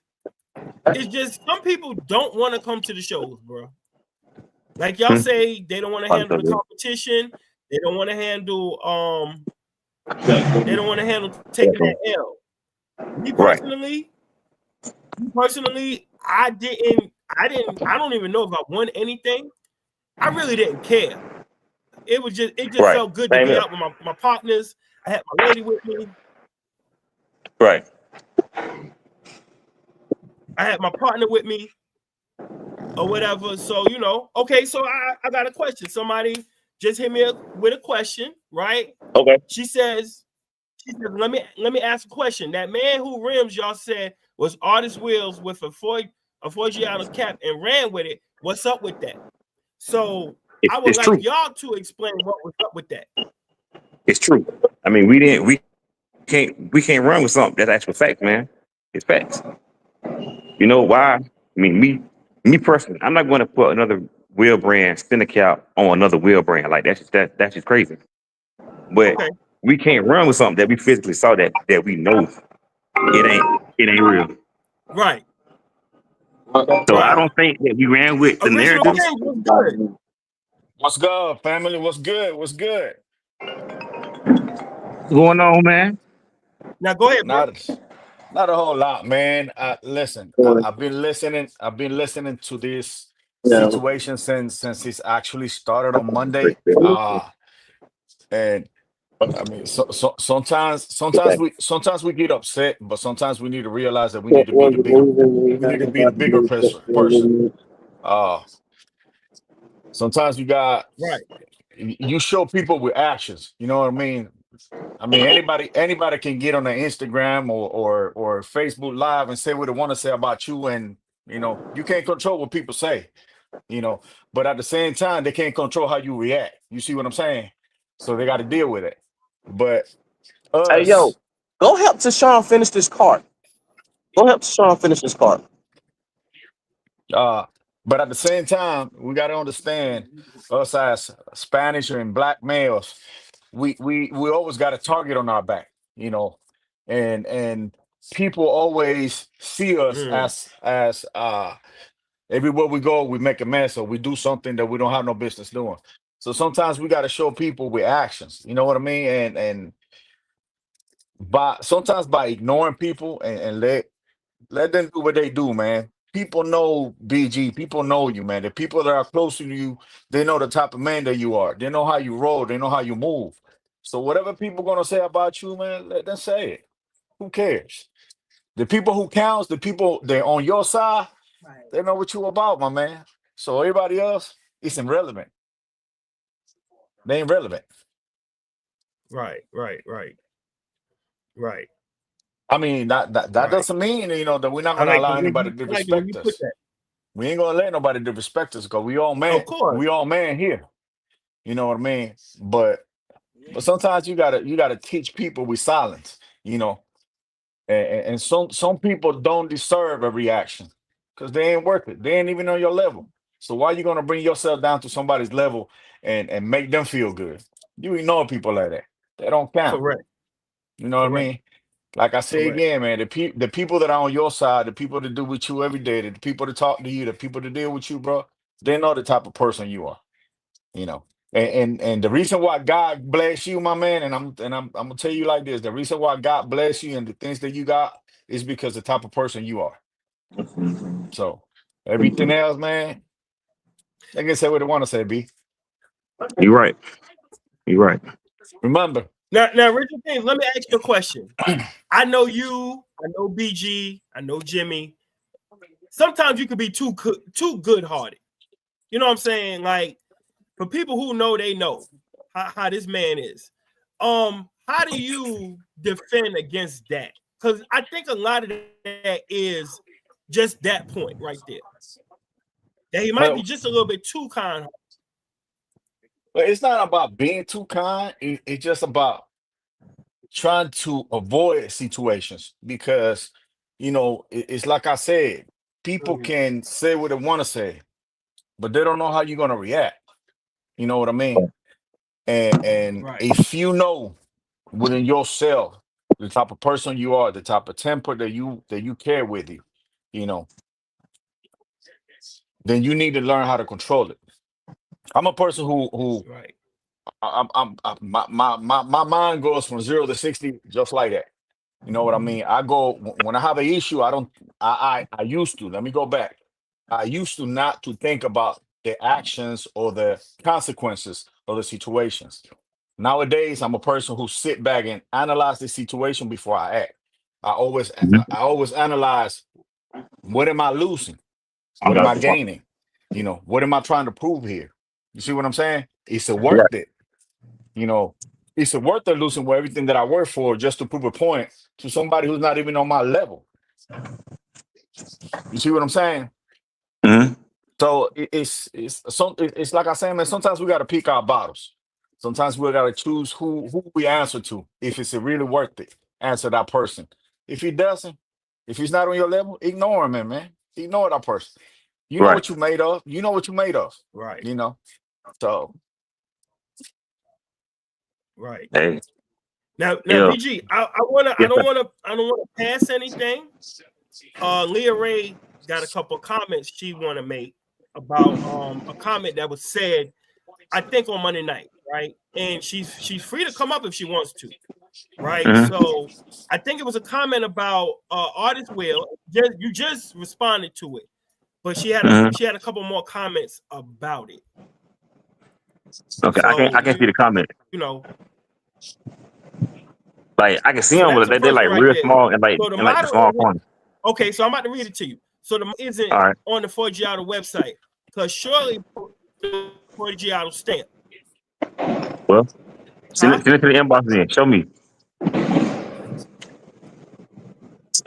some people don't want to come to the shows, bro. Like y'all say, they don't want to handle the competition. They don't want to handle taking that L. Me personally, I don't even know if I won anything. I really didn't care. It just felt good to be out with my partners. I had my lady with me. Right. I had my partner with me or whatever. So, you know, okay, so I got a question. Somebody just hit me up with a question, right? Okay. She says, let me ask a question. That man who rims, y'all said, was Artist Wheels with a Forgiano's cap and ran with it. What's up with that? So I would It's like true. y'all to explain what was up with that. It's true. I mean, we can't run with something that's actual fact, man. It's facts. You know why? I mean, me personally, I'm not going to put another wheel brand Cinecal on another wheel brand. Like that's just crazy. But Okay. we can't run with something that we physically saw that we know it ain't real. Right. So I Right. don't think that we ran with the Original narratives. King was good. What's good, family? What's good? What's good? What's going on, man? Now go ahead, bro. Not a whole lot, man. Listen, I've been listening. I've been listening to this situation since it's actually started on Monday. And I mean, sometimes we get upset, but sometimes we need to realize that we need to be the bigger person. Uh, Sometimes Right. you show people with actions. You know what I mean? I mean, anybody can get on the Instagram or Facebook Live and say what they want to say about you, and you can't control what people say. You know, but at the same time, they can't control how you react. You see what I'm saying? So they got to deal with it. But Hey, yo, us, go help Tashawn finish this cart. Go help Tashawn finish this cart. uh, but at the same time, we got to understand us as Spanish and black males. We always got a target on our back. You know, and people always see us Mm, as everywhere we go, we make a mess or we do something that we don't have no business doing. So sometimes we got to show people with actions. You know what I mean? And by sometimes by ignoring people and let them do what they do, man. People know BG. People know you, man. The people that are close to you, they know the type of man that you are. They know how you roll. They know how you move. So whatever people gonna say about you, man, let them say it. Who cares? The people who counts, the people they're on your side, Right. they know what you about, my man. So everybody else, it's irrelevant. They ain't relevant. right. Right. Right. Right. I mean, that Right. doesn't mean that we're not I gonna like the allow way anybody you to I like the way disrespect you put us. that. We ain't gonna let nobody disrespect us because we all Of man. course. We all man here. You know what I mean? But sometimes you gotta teach people with silence. You know, and some people don't deserve a reaction because they ain't worth it. They ain't even on your level. So why you gonna bring yourself down to somebody's level and make them feel good? You ignore people like that. They don't count. Correct. You know what I Correct. mean? Like I say Correct. again, man, the people that are on your side, the people that do with you every day, the people that talk to you, the people that deal with you, bro, they know the type of person you are. You know. And the reason why God bless you, my man, and I'm gonna tell you like this: the reason why God bless you and the things that you got is because the type of person you are. So everything else, man, they can say what they want to say. B. You're right. You're right. Remember, Now, Richard King, let me ask you a question. I know you, I know BG, I know Jimmy. Sometimes you could be too good hearted. You know what I'm saying? Like for people who know, they know how this man is. How do you defend against that? Because I think a lot of that is just that point right there. That he might be well, just a little bit too kind. but it's not about being too kind. It's just about trying to avoid situations because it's like I said, people can say what they want to say, but they don't know how you're gonna react. You know what I mean? And Right. if you know within yourself the type of person you are, the type of temper that you carry with you, you know, then you need to learn how to control it. I'm a person who Right. my mind goes from 0 to 60 just like that. You know what I mean? I go when I have an issue. I don't. I used to. Let me go back. I used to not to think about the actions or the consequences of the situations. Nowadays, I'm a person who sit back and analyze the situation before I act. I always analyze what am I losing? What am I gaining? What am I trying to prove here? You see what I'm saying? Is it Right. worth it? You know, is it worth it losing everything that I work for just to prove a point to somebody who's not even on my level? You see what I'm saying? Mhm. So it's like I say, man. Sometimes we got to pick our battles. Sometimes we got to choose who we answer to. If it's really worth it, answer that person. If he doesn't, if he's not on your level, ignore him, man. Ignore that person. You know Right. what you made of. You know what you made of. Right. You know. So Right. Hey, Now, yeah. BG, I Yes, sir. don't wanna pass anything. Leah Ray got a couple of comments she want to make about a comment that was said, I think on Monday night, right? And she's free to come up if she wants to, right? Mhm. So I think it was a comment about artist Will. You just responded to it, but she had Mhm. a couple more comments about it. Okay, So I can see the comment. you know, Like I can see so them, that's but the they're first like one right real there. small and So the like the model small is corner. okay. So I'm about to read it to you. So the isn't All right. on the Forgiato website because surely the Forgiato stamp, Well, huh? send it to the inbox then. Show me.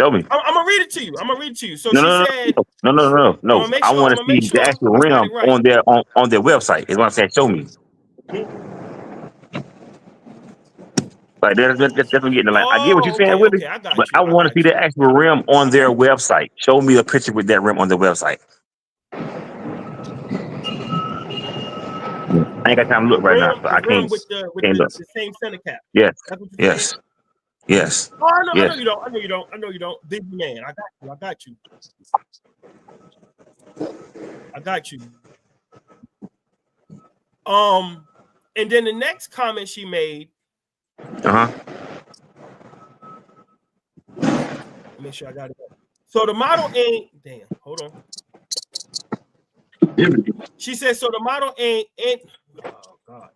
Show me. I'm gonna read it to you. I'm gonna read it to you. So No, she no, said, no, no, no, no, I'm no. gonna make I sure. want to see the actual I got rim it right. on their website. Is what I'm saying. Show me. Like that's what I'm getting. Like I get what you're Oh, saying, okay, Willie, okay. I but got I you. I want to see got the you. actual rim on their website. Show me a picture with that rim on their website. I ain't got time to look right now, so The I rim can't with can't look. the same center cap. Yes, That's what you're saying. yes, yes, Oh, I know yes. you don't. I know you don't. I know you don't. Big man. I got you. I got you. I got you. And then the next comment she made. Uh huh. Make sure I got it. So the model ain't. Damn. Hold on. She said so. The model ain't. Oh God.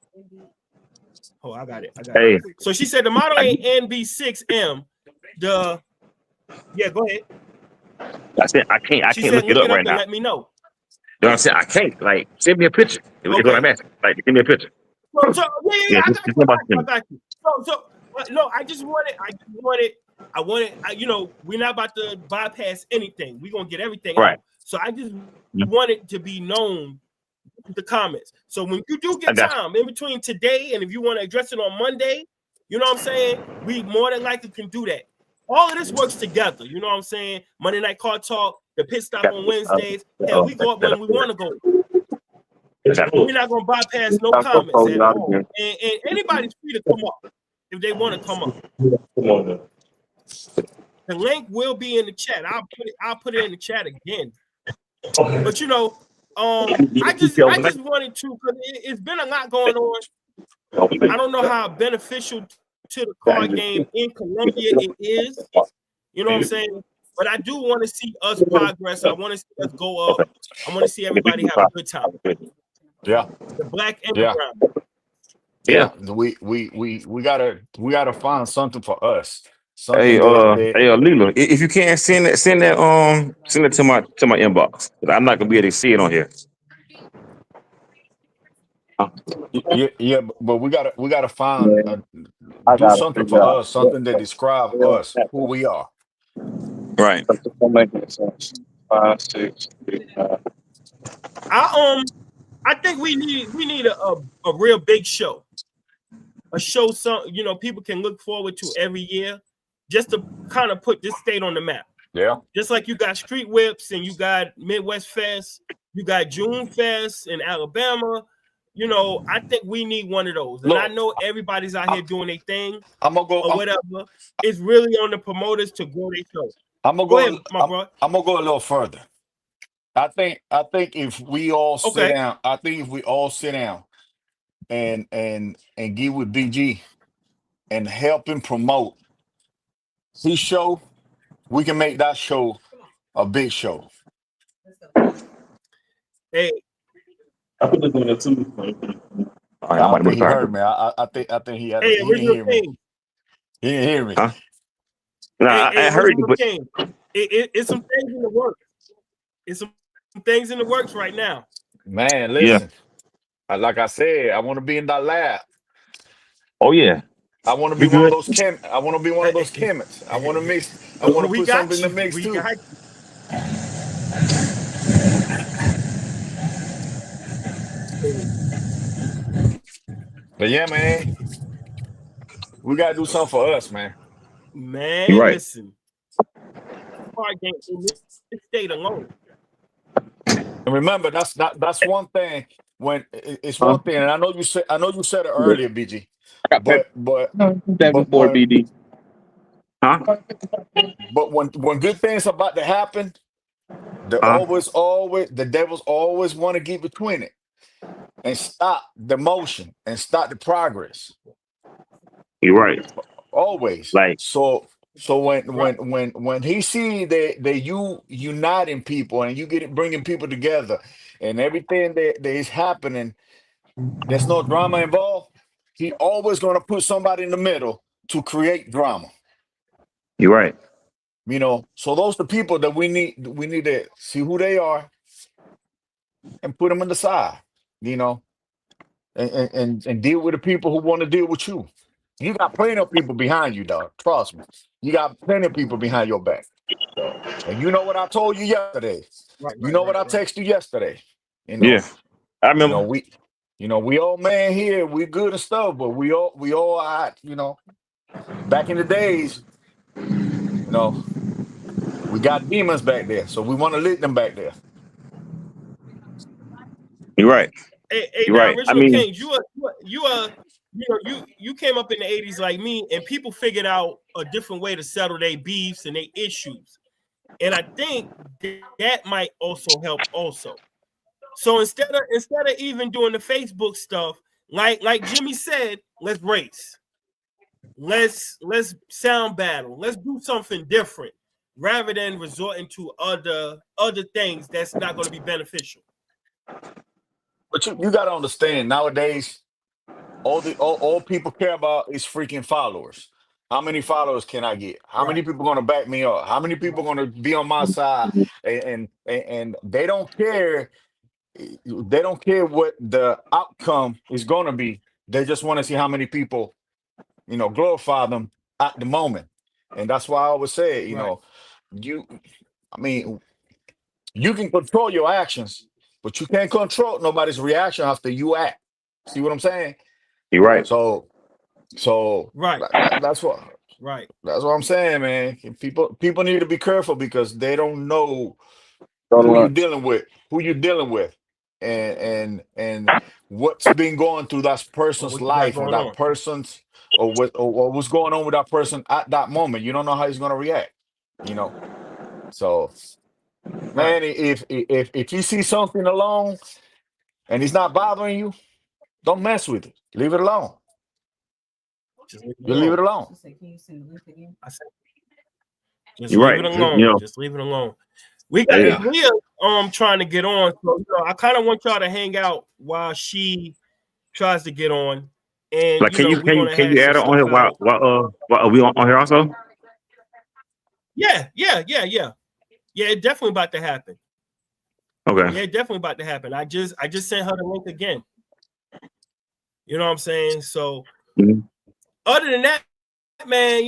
Oh, I got it. I got it. Hey, So she said the model I, ain't NB6M. The Yeah. Go ahead. I said I She can't said look it look up it up right and now. let me know. You know what I'm saying? I can't. Like, send me a picture. Is what I'm Okay. asking. Like, send me a picture. So yeah, Yeah, I got just you. inbox I me. got you. So no, I wanted. We're not about to bypass anything. We're gonna get everything Right. out. So I just Mhm. wanted to be known with the comments. So when you do I get got time in between today and if you want to address it on Monday, you know what I'm saying? We more than likely can do that. All of this works together. You know what I'm saying? Monday Night Car Talk, the pit stop on Wednesdays. Hell, we go up when we want to go. We're not gonna bypass no comments at all. And anybody's free to come up if they want to come up. The link will be in the chat. I'll put it in the chat again. But I just wanted to because it's been a lot going on. I don't know how beneficial to the card game in Colombia it is. You know what I'm saying? But I do want to see us progress. I want to see us go up. I want to see everybody have a good time. yeah, The black and the yeah, brown. Yeah. yeah. We gotta find something for us. Something that Lila, if you can send it to my inbox. 'Cause I'm not gonna be able to see it on here. yeah, yeah, but we gotta find do something for us, something that describes us, who we are. Right. I think we need a real big show. A show people can look forward to every year just to kind of put this state on the map. Yeah. Just like you got Street Whips and you got Midwest Fest, you got June Fest in Alabama. I think we need one of those. And I Look, know everybody's out here doing their thing I'm gonna go. or whatever. It's really on the promoters to grow their show. I'm gonna Go go. ahead, my bro. I'm gonna go a little further. I think if we all sit Okay. down, and get with BG and help him promote his show, we can make that show a big show. Hey, I put this on there too. All right, I'm I about to move think the he car. heard me. I think hey, he didn't Original hear me. King. He didn't hear me. Huh? Nah, Hey, I heard you, Original but King. It's some things in the works. It's some things in the works right now. Man, yeah. listen. Like I said, I want to be in that lab. Oh yeah. I want to be We one of good? those I want to be one of those chemists. I want to mix. I want to We put something got in the you. mix We too. got you. But yeah, man, we gotta do something for us, man. You're Man, right. listen. Card game in this state alone. And remember, that's one thing. When it's Huh? one thing, and I know you said it earlier, BG. I got pepper. But but That but before BD. Huh? when good things about to happen, Huh? the devils always want to get between it and stop the motion and stop the progress. You're right. Always. Like, So Right. when he see that you uniting people and you get bringing people together and everything that is happening, there's no drama involved. He always gonna put somebody in the middle to create drama. you're right. So those the people that we need to see who they are and put them on the side. You know, and deal with the people who want to deal with you. You got plenty of people behind you, dog. Trust me. You got plenty of people behind your back. So, and you know what I told you yesterday. Right, You right, know what right, I right. texted you yesterday. You Yeah. know, I you know remember. we, we old man here. We good and stuff, but we all out. Back in the days, you know, we got demons back there, so we want to let them back there. You're right. Hey, You're now right. I original mean, Kings, you came up in the 80s like me, and people figured out a different way to settle their beefs and their issues. And I think that might also help also. So instead of even doing the Facebook stuff, like Jimmy said, let's race. Let's sound battle. Let's do something different rather than resorting to other things that's not going to be beneficial. But you got to understand nowadays, all people care about is freaking followers. How many followers can I get? How Right, many people going to back me up? How many people going to be on my side? And they don't care. They don't care what the outcome is going to be. They just want to see how many people, glorify them at the moment. And that's why I always say, right. you. I mean, you can control your actions, but you can't control nobody's reaction after you act. See what I'm saying? you're right. So So Right, that's what right. I'm saying, man. People need to be careful because they don't know Don't lunch. who you're dealing with, and what's been going through that Or person's what you got life or going that on. person's or what's going on with that person at that moment. You don't know how he's gonna react. You know. So Right. man, if you see something alone and it's not bothering you, don't mess with it. Leave it alone. Just leave it You leave it alone. alone. She said, "Can you send the link again?" I said, just You're leave right. it You alone. know, Just leave it alone. We got hey, Yeah. Leah trying to get on. So I kind of want y'all to hang out while she tries to get on. And like, can you we're can you gonna can hash you some add her on here stuff out. while are we on here also? Yeah, yeah, yeah, yeah. Yeah, it's definitely about to happen. Okay. Yeah, definitely about to happen. I just sent her the link again. You know what I'm saying? So Mhm. other than that, man,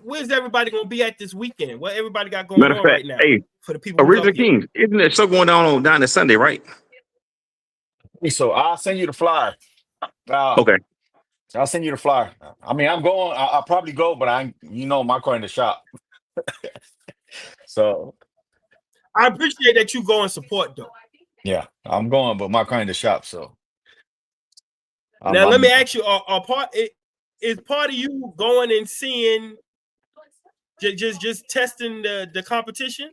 where's everybody gonna be at this weekend? What everybody got going Matter of on fact, right now hey, for the people who's up Original here? Kings, isn't it so going down this Sunday, right? So I'll send you the flyer. Uh, Okay. I'll send you the flyer. I mean, I'm going. I'll probably go, but my car in the shop. So I appreciate that you go and support though. yeah, I'm going, but my car in the shop. So I'm, Now let me I'm ask you: is part of you going and seeing just testing the competition?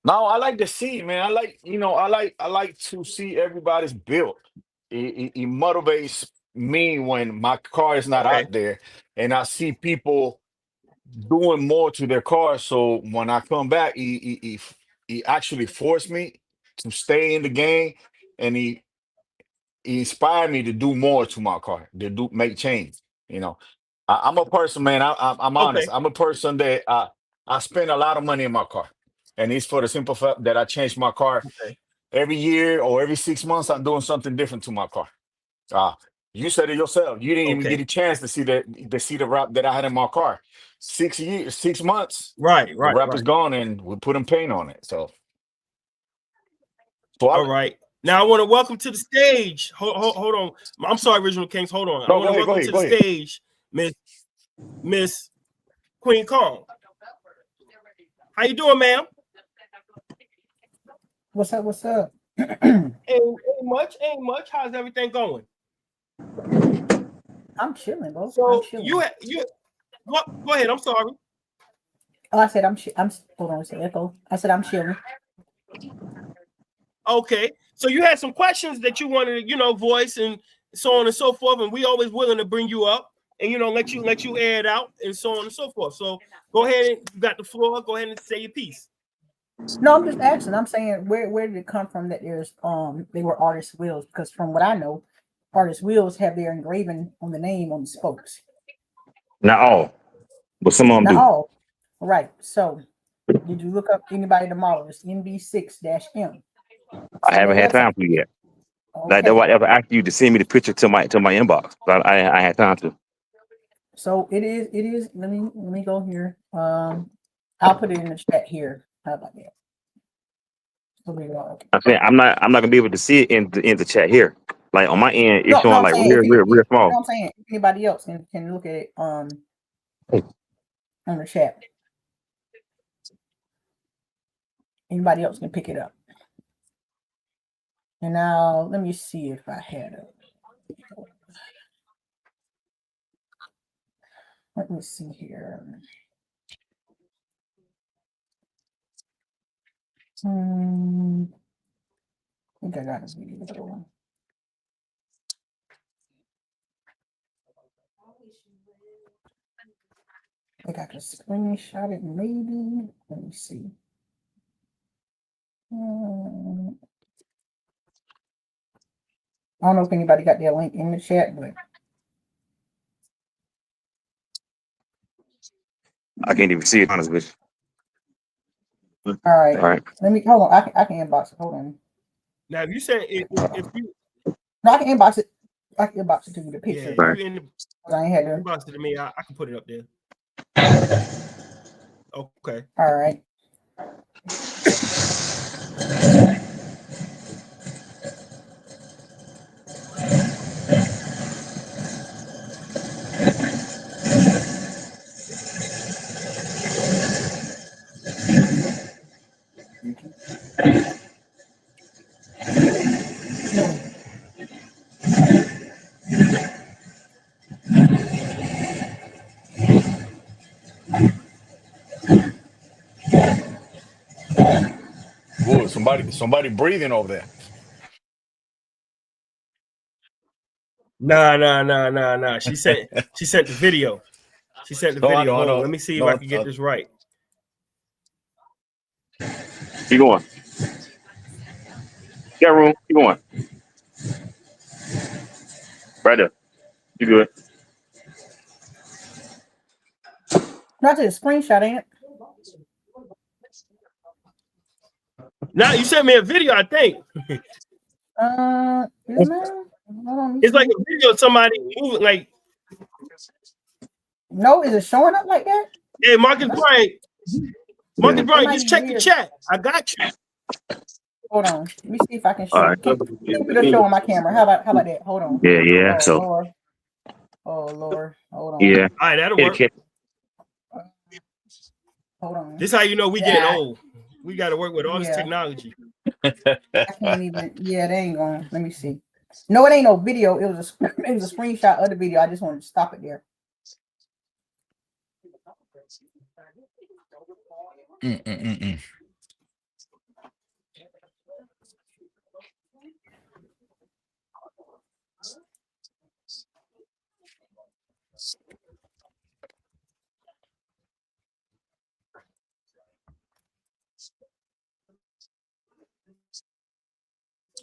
no, I like to see, man. I like to see everybody's built. It motivates me when my car is not Okay, out there, and I see people doing more to their car. So when I come back, he actually forced me to stay in the game, and he inspired me to do more to my car, to do make change. You know, I'm a person, man. I'm honest. okay, I'm a person that I spend a lot of money in my car, and it's for the simple fact that I change my car okay. every year or every 6 months. I'm doing something different to my car. Uh, You said it yourself. You didn't even Okay. get a chance to see the wrap that I had in my car. 6 years, 6 months. Right. The wrap is gone, and we put paint on it. So All right. Now I want to welcome to the stage. Hold on. I'm sorry, Original Kings. Hold on. No, I want to welcome to the stage Miss Queen Kong. How you doing, ma'am? What's up? What's up? Ain't much. How's everything going? I'm chilling, bro. So I'm chilling. you what? Go ahead. I'm sorry. Oh, I said I'm hold on, say echo. I said I'm chilling. Okay. So you had some questions that you wanted to, voice and so on and so forth, and we always willing to bring you up and let you air it out and so on and so forth. So go ahead and you got the floor. Go ahead and say your piece. No, I'm just asking. I'm saying where did it come from that there's they were artist wheels? Because from what I know, artist wheels have their engraving on the name on the spokes. Not all, but some of them Not do. all. Right. So did you look up anybody to model? It's NB6-M. I haven't had time to yet. Like that's why I ever asked you to send me the picture to my inbox. But I had time to. So it is. Let me go here. I'll put it in the chat here. How about that? Okay. I'm saying I'm not gonna be able to see it in the chat here. Like on my end, it's No, showing I'm like saying real small. I'm saying if anybody else can look at it on the chat. Anybody else can pick it up. And now let me see if I had it. Let me see here. I think I got a video. I think I can screenshot it maybe. Let me see. I don't know if anybody got their link in the chat, but I can't even see it, honest with you. all right. All right. Let me hold on. I can inbox it. Hold on. Now, if you say if you no, I can inbox it. I can inbox it to you the picture. Yeah, if you I ain't had to inbox it to me. I can put it up there. Okay. All right. Whoa, somebody breathing over there. Nah. She sent the video. She sent the video. Hold on. Let me see if I can get this right. Keep going. Got room. Keep going. Right there. You good? Not to the screenshot, ain't it? Now you sent me a video, I think. It's like a video of somebody moving like. No, is it showing up like that? Hey, Marcus Bryant, just check the chat. I got you. Hold on. Let me see if I can show. Right. It'll show on my camera. How about that? Hold on. Yeah. Oh Lord. Hold on. Yeah. All right, that'll work. Hold on. This is how you know we getting old. We got to work with all this technology. I can't even. Yeah, they ain't going. Let me see. No, it ain't no video. It was a screenshot of the video. I just wanted to stop it there.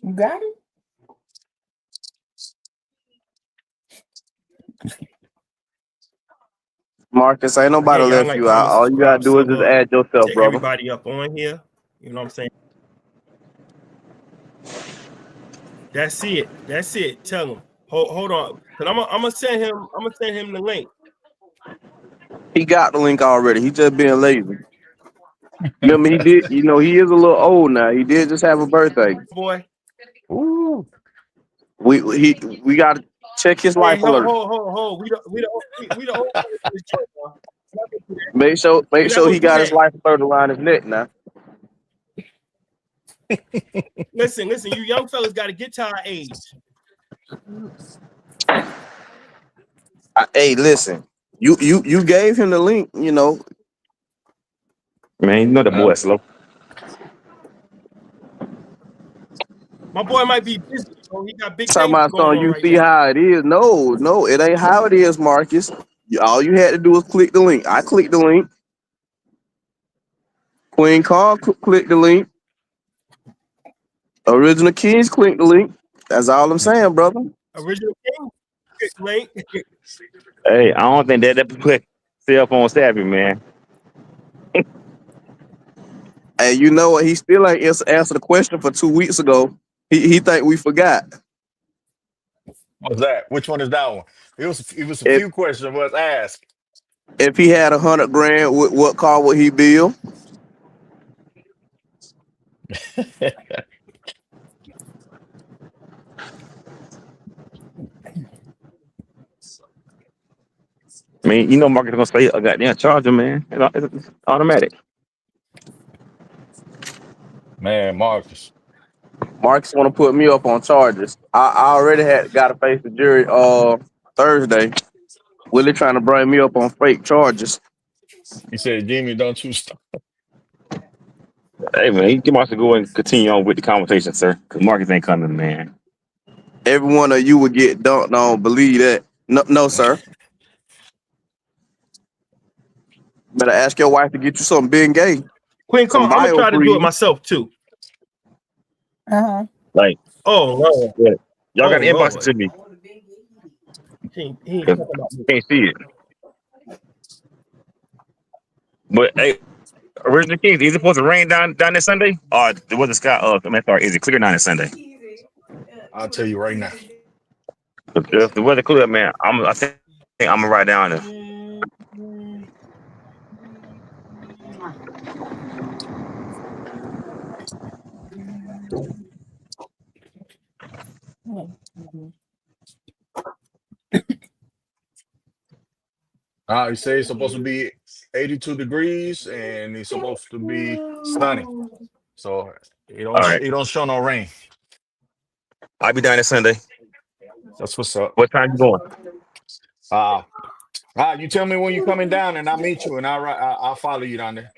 You got it? Marcus, ain't nobody left you out. All you gotta do is just add yourself, to brother. Everybody up on here. You know what I'm saying? That's it. Tell them. Hold on, cause I'm gonna send him. I'm gonna send him the link. He got the link already. He just being lazy. Remember, he did. You know, he is a little old now. He did just have a birthday. Boy, Ooh. We got to check his hey, life alert. hold. We the old fellas in this joint, bro. We're not gonna do that. Make We're not sure gonna he do got his that. life alert around his neck now. Listen. You young fellas got to get to our age. Hey, listen. You gave him the link. You know, Man, you know the boy slow. My boy might be busy. So he got big talking things about going something. on You right see now. how it is? No, it ain't how it is, Marcus. All you had to do was click the link. I clicked the link. Queen Carl clicked the link. Original Kings clicked the link. That's all I'm saying, brother. Original King link. Hey, I don't think that put cell phone savvy, man. Hey, you know what? He still ain't answer the question for 2 weeks ago. He think we forgot. What's that? Which one is that one? It was a If few questions was asked. if he had 100 grand, what car would he build? I mean, you know, Marcus gonna say a goddamn charger, man. It's automatic. Man, Marcus. Marcus want to put me up on charges. I already got to face the jury Thursday. Willie trying to bring me up on fake charges. He said, Jimmy, don't you stop. Hey, man, you must go and continue on with the conversation, sir. Because Marcus ain't coming, man. Every one of you would get dunked on. Believe that? No, sir. Better ask your wife to get you some Ben Gay, Queen Carl, some I'm gonna bio try to do it freeze. myself too. Like, Oh Lord. yeah, y'all Oh got to inbox it Lord. to me. He ain't 'Cause talking about me. I can't see it. But hey, Original Kings, is it supposed to rain down this Sunday? Or was the sky I mean, sorry, is it clear down this Sunday? I'll tell you right now. If the weather clear, man, I think I'm gonna ride down there. He said it's supposed to be 82 degrees and it's supposed to be sunny. So All right, it don't show no rain. I'll be down this Sunday. That's what's up. What time you going? Uh you tell me when you're coming down and I'll meet you and I'll follow you down there.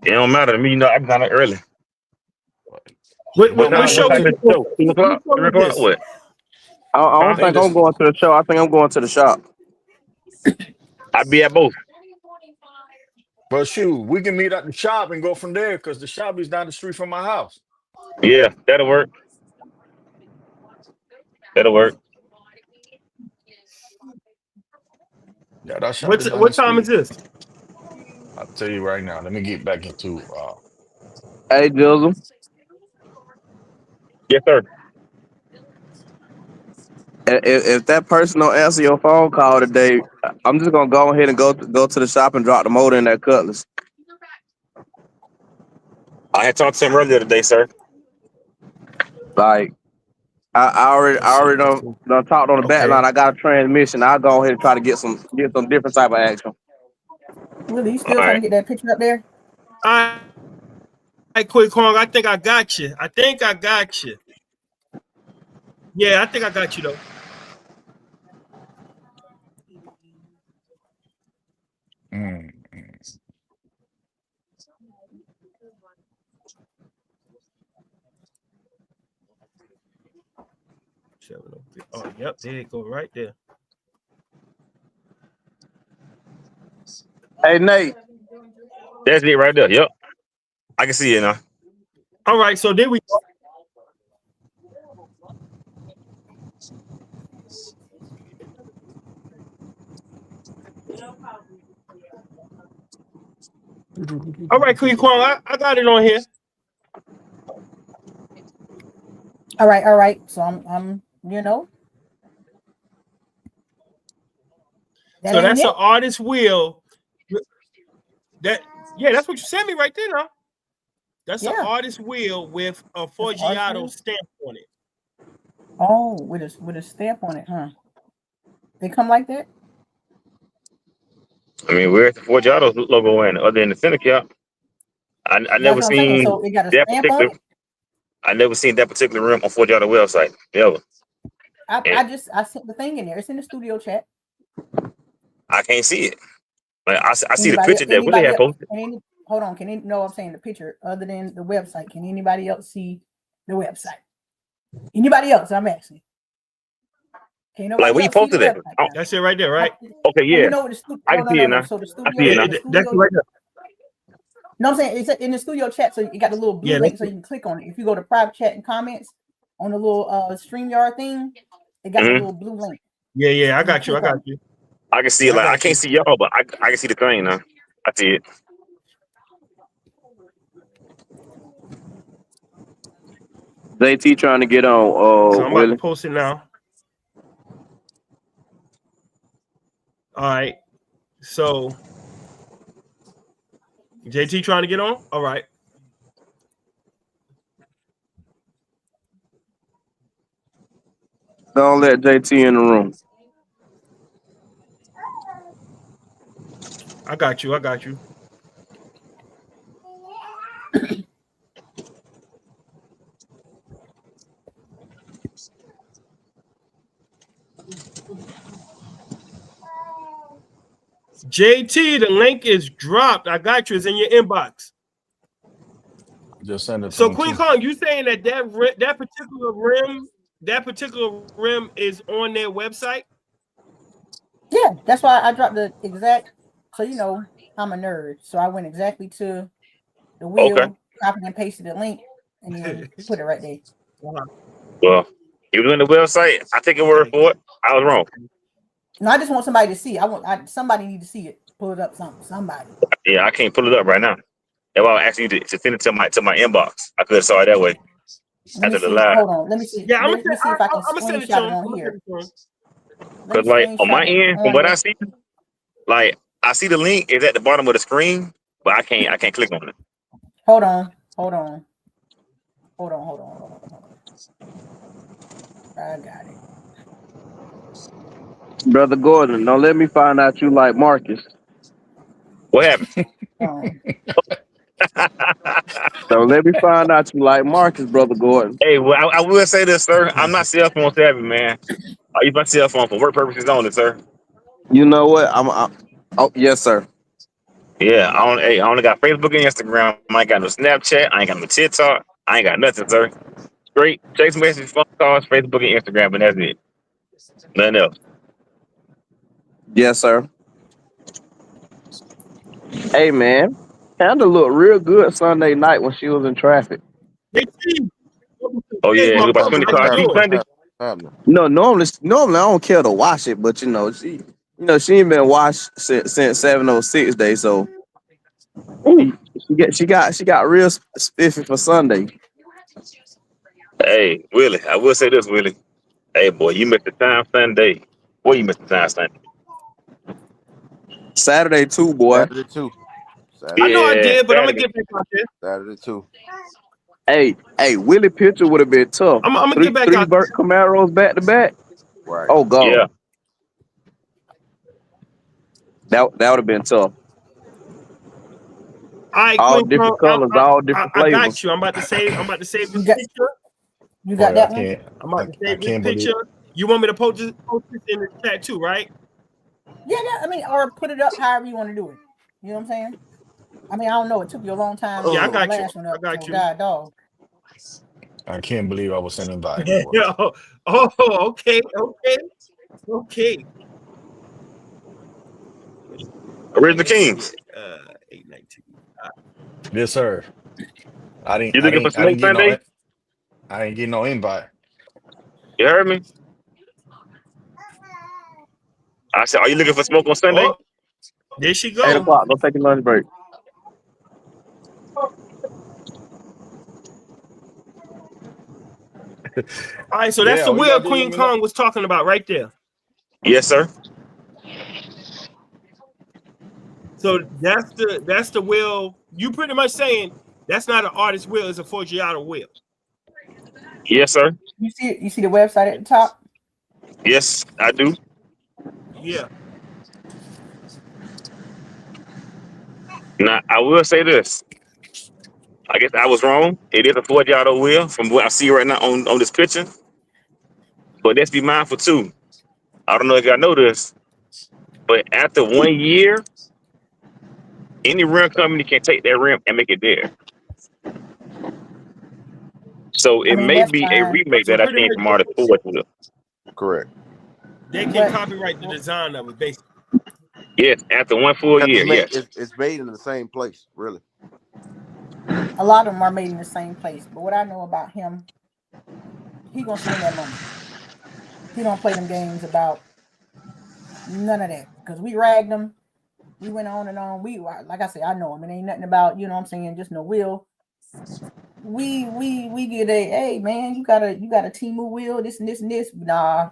It don't matter to me. You know, I'm down there early. But What What show time we? is the show? 2 o'clock? What show 3 o'clock? is this? What? I Huh? don't they think I'm just going to the show. I think I'm going to the shop. I'll be at both. but shoot, we can meet at the shop and go from there because the shop is down the street from my house. Yeah, that'll work. That'll work. Yeah, that shop is down the What time is street. this? I'll tell you right now. Let me get back into Hey, Jizzle, Yes, sir. if that person don't answer your phone call today, I'm just gonna go ahead and go to the shop and drop the motor in that Cutlass. I had talked to him earlier today, sir. Like I Let's see. already done talked on the back Okay. line. I got a transmission. I'll go ahead and try to get some different type of action. Willie, you All still trying right. to get that picture up there? All right, Quick Kong. I think I got you. Yeah, I think I got you though. mm, 703. Oh, yep. There you go. Right there. Hey, Nate. That's it right there. Yep. I can see it now. All right. So there we go. All right, Queen Kong. I got it on here. All right. So I'm So ain't that's it? an artist wheel. That's what you sent me right there now. That's an artist wheel with a Forgiato stamp on it. Oh, with a stamp on it, huh? They come like that? I mean, where's the Forgiato logo in other than the center cap? I That's never what I'm saying. seen So it got a that stamp on particular. it. I never seen that particular rim on Forgiato website. Never. I sent the thing in there. It's in the studio chat. I can't see it. Like I see the Anybody picture that Willie had else? posted. Hold on. I'm saying the picture other than the website. Can anybody else see the website? Anybody else? I'm asking. Can nobody Like, where you else see the posted it? website? That's it right there, right? Okay, yeah, You know what the studio? I can see it now. So the I see it studio, now. That's it right there. No, I'm saying it's in the studio chat. So you got the little blue Yeah, link, so you can click on it. If you go to private chat and comments on the little StreamYard thing, it got the little blue link. Yeah, I got you. I can see it. Like I can't see y'all, but I can see the thing now. I see it. JT trying to get on. So I'm about to Willie. post it now. All right. So JT trying to get on? All right. Don't let JT in the room. I got you. JT, the link is dropped. I got you. It's in your inbox. Just send it to So him, Queen too. Kong, you saying that particular rim is on their website? Yeah, that's why I dropped the exact. So you know, I'm a nerd, so I went exactly to the wheel, copied and pasted the link, and then put it right there. Well, you was on the website. I take your word for it. I was wrong. No, I just want somebody to see. Somebody need to see it. Pull it up, somebody. Yeah, I can't pull it up right now. That's why I'm asking you to send it to my inbox. I could have saw it that way. After the live. Hold on. Let me see. Yeah, let me see if I can send it to screenshot it him. on here. Because like on my end, from what I see, like I see the link is at the bottom of the screen, but I can't click on it. Hold on. I got it. Brother Gordon, don't let me find out you like Marcus. What happened? Don't let me find out you like Marcus, Brother Gordon. Hey, well, I will say this, sir. I'm not cell phone savvy, man. I use my cell phone for work purposes only, sir. You know what? Oh, yes, sir. Yeah, I only got Facebook and Instagram. I ain't got no Snapchat. I ain't got no TikTok. I ain't got nothing, sir. Straight text messages, phone calls, Facebook and Instagram, and that's it. Nothing else. Yes, sir. Hey, man. Kinda looked real good Sunday night when she was in traffic. Oh yeah, we about 20 cars Sunday. No, normally I don't care to watch it, but she ain't been washed since 706 day, so she got real spiffy for Sunday. Hey, Willie, I will say this, Willie. Hey, boy, you missed the time Sunday. Boy, you missed the time Sunday. Saturday too, boy. Saturday too. I know I Yeah, did, but I'm gonna Saturday. get back out there. Saturday too. Hey, Willie picture would have been tough. I'm gonna get back Three out there. Burt Camaros back to back. Right. Oh God, Yeah. that would have been tough. All right, All Queen different Kong, colors, all different I flavors. got you. I'm about to save this got- picture. You got that one? I'm about to save this believe- picture. You want me to post this in the chat too, right? Yeah, I mean, or put it up however you want to do it. You know what I'm saying? I mean, I don't know. It took you a long time. Yeah, I to put the got you. last one up, I got so you. God, dog. I can't believe I was sent an invite. boy. Okay. Original Kings. 819. Yes, sir. I You looking for smoke Sunday? didn't get no invite. You heard me? I said, are you looking for smoke on Sunday? Oh, there she 8 go. o'clock. Go take a lunch break. All right, so that's Yeah, the all you wheel gotta do is let Queen me know. Kong was talking about right there. Yes, sir. So that's the will. You pretty much saying that's not an artist will, it's a Forgiato will. Yes, sir. You see the website at the top? Yes, I do. Yeah. Now, I will say this. I guess I was wrong. It is a Forgiato wheel from what I see right now on this picture. But let's be mindful too. I don't know if y'all know this, but after 1 year, any rim company can take that rim and make it there. So I it mean, may that's be a fine. remake So that I pretty seen much from Artist Forge wheel. Correct. they can But copyright the design of it basically. Yes, after one full Because year. Yes. it's made in the same place, really. a lot of them are made in the same place. But what I know about him, he gonna spend that money. He don't play them games about none of that. Because we ragged him. We went on and on. We like I said, I know him. It ain't nothing about, you know what I'm saying, just no will. We get a, hey man, you got a Timu wheel, this and this and this. Nah.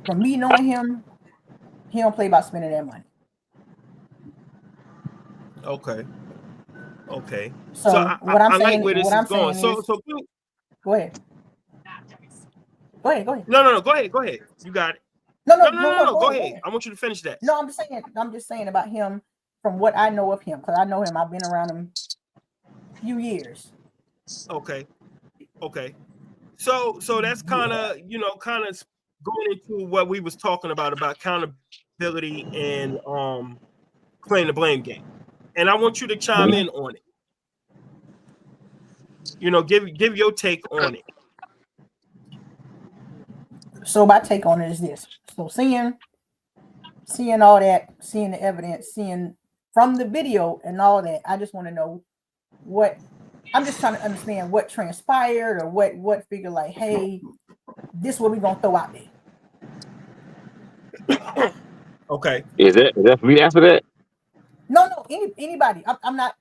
From me knowing him, he don't play about spending that money. Okay. Okay. So So what I'm like saying, where this is going. is, go ahead. Go ahead. No. Go ahead. Go ahead. You got it. No, No. Go go ahead. ahead. I want you to finish that. No, I'm just saying about him from what I know of him, because I know him. I've been around him a few years. Okay. Okay. So that's kind of kind of going into what we was talking about accountability and playing the blame game. And I want you to chime in on it. Give your take on it. So my take on it is this. So seeing all that, seeing the evidence, seeing from the video and all that, I just want to know what, I'm just trying to understand what transpired or what figure like, hey, this is what we're gonna throw out there. Okay. Is that for me to answer that? No, anybody. I'm not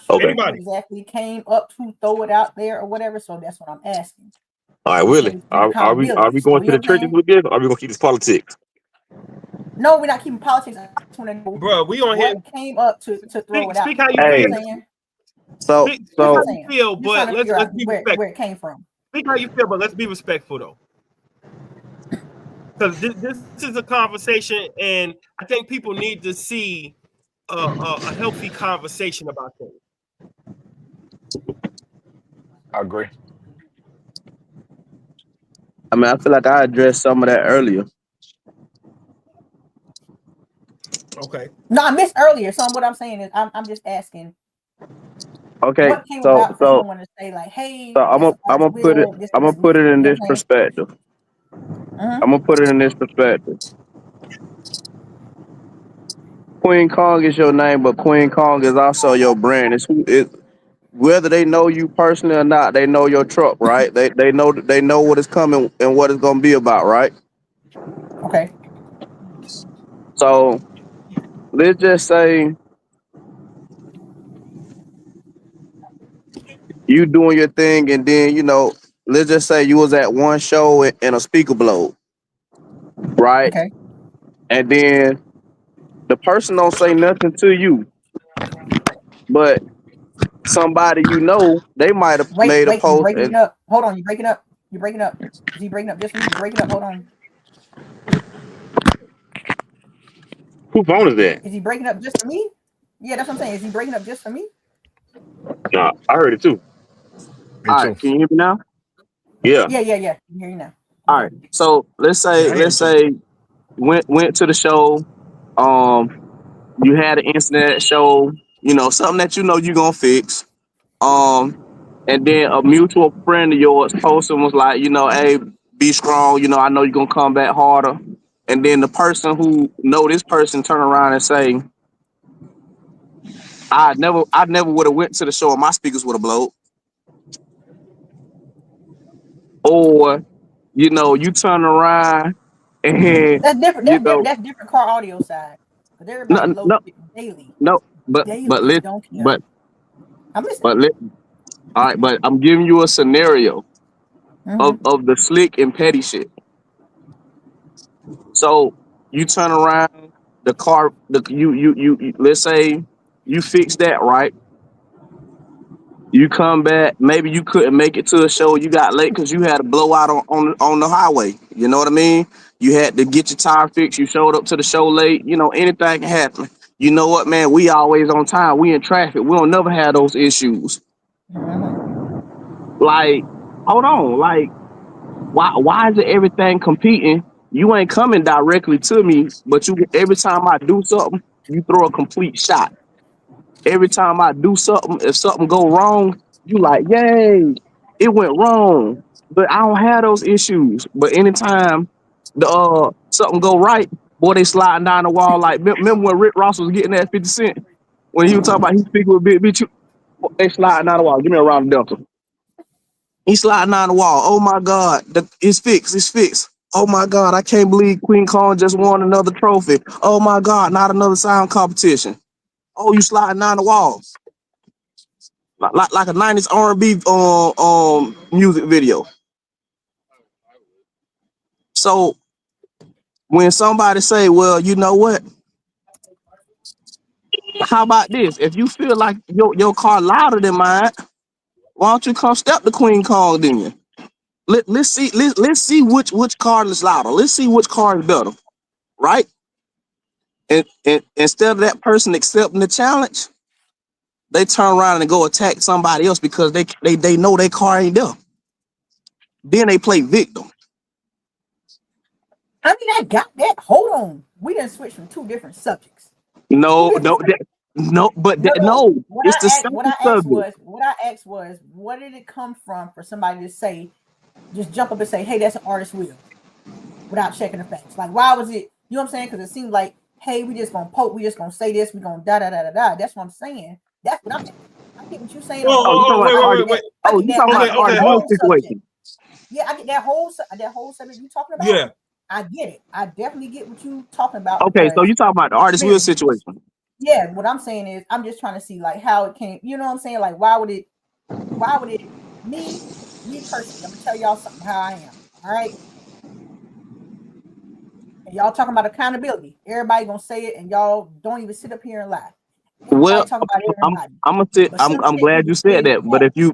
sure Okay. who Anybody. exactly came up to throw it out there or whatever. So that's what I'm asking. All right, You Willie. say for Are accountability. we So going you to know the what I'm trenches saying? with this, or are we gonna keep this politics? No, we're not keeping politics. I just want to know Bro, we on here. what came up to throw it out Speak how there. you You know Hey, what feel. I'm saying? So Speak That's how what I'm so you saying. feel, Just trying but to let's figure out be where respectful. it came from. Speak how you feel, but let's be respectful though. Because this is a conversation, and I think people need to see a healthy conversation about things. I agree. I mean, I feel like I addressed some of that earlier. Okay. No, I missed earlier. So what I'm saying is I'm just asking Okay, what came so about for so someone to say like, hey, so this I'm artist gonna put it will, this I'm and this gonna and put this. it in You know this what I'm saying? perspective. Mm-hmm. I'm gonna put it in this perspective. Queen Kong is your name, but Queen Kong is also your brand. It's who it, whether they know you personally or not, they know your truck, right? They know what is coming and what it's gonna be about, right? Okay. So let's just say you doing your thing, and then let's just say you was at one show and a speaker blowed, right? Okay. And then the person don't say nothing to you, but somebody they might have made a Wait, you post breaking and up. Hold on, you breaking up. You breaking up. Is he breaking up just for me? You breaking up. Hold on. whose phone is that? Is he breaking up just for me? Yeah, that's what I'm saying. Is he breaking up just for me? Nah, I heard it too. Me all too. right, can you hear me now? Yeah. Yeah. I can hear you now. All Okay. right. So Yeah, I hear him let's too. say went to the show. You had an incident at the show. Something that you're gonna fix. Um, and then a mutual friend of yours posted was like, hey, be strong. I know you're gonna come back harder. And then the person who know this person turn around and say, I never would have went to the show and my speakers would have blown. Or, you turn around and That's different. you know, That's different car audio side. Because everybody no, blows no, it daily. no, but Daily. let Don't care. but I'm listening. but let all right, but I'm giving you a scenario Mm-hmm. of the slick and petty shit. So you turn around. the car, let's say you fix that, right? You come back, maybe you couldn't make it to a show, you got late because you had a blowout on the highway. You know what I mean? You had to get your tire fixed, you showed up to the show late, anything can happen. You know what, man? We always on time. We in traffic. We don't never have those issues. Mm-hmm. Like, hold on, like why is it everything competing? You ain't coming directly to me, but you every time I do something, you throw a complete shot. Every time I do something, if something go wrong, you like, yay, it went wrong. But I don't have those issues. But anytime the something go right, boy, they sliding down the wall. Like, remember when Rick Ross was getting that 50 Cent? When he was talking about he speaking with Big Bitch, they sliding down the wall. Give me a round of Delta. He sliding down the wall. Oh my God, it's fixed. It's fixed. Oh my God, I can't believe Queen Kong just won another trophy. Oh my God, not another sound competition. Oh, you sliding down the wall like a '90s R&B music video. So when somebody say, "Well, you know what? How about this? If you feel like your car louder than mine, why don't you come step to Queen Kong then? Let's see which car is louder. Let's see which car is better, right? And instead of that person accepting the challenge, they turn around and go attack somebody else because they know their car ain't there. Then they play victim. I mean, I got that. Hold on. We didn't switch from two different subjects. Two No, different no, subjects. no, but No, no. no, it's the same What I asked subject. was, what did it come from for somebody to say, just jump up and say, hey, that's an artist will, without checking the facts? Like, why was it? You know what I'm saying? Because it seemed like, hey, we just gonna poke, we just gonna say this, we gonna da da da da da. That's what I'm saying. That's what I'm. I get what you're saying on the Oh, you whole. talking about the artist? Wait. I Oh, get you that talking about whole the Okay. artist will subject. situation? Yeah, I get that whole subject you talking about. Yeah. I get it. I definitely get what you talking about Okay, so because you talking about the artist will clearly, situation? yeah. What I'm saying is, I'm just trying to see like how it came. You know what I'm saying? Like, why would it? Me personally, I'm gonna tell y'all something how I am. All right, and y'all talking about accountability. Everybody gonna say it, and y'all don't even sit up here and lie. Everybody Well, talking about I'm everybody, I'm gonna say but I'm some I'm shit need glad to you stay said in the that. But back. Some if you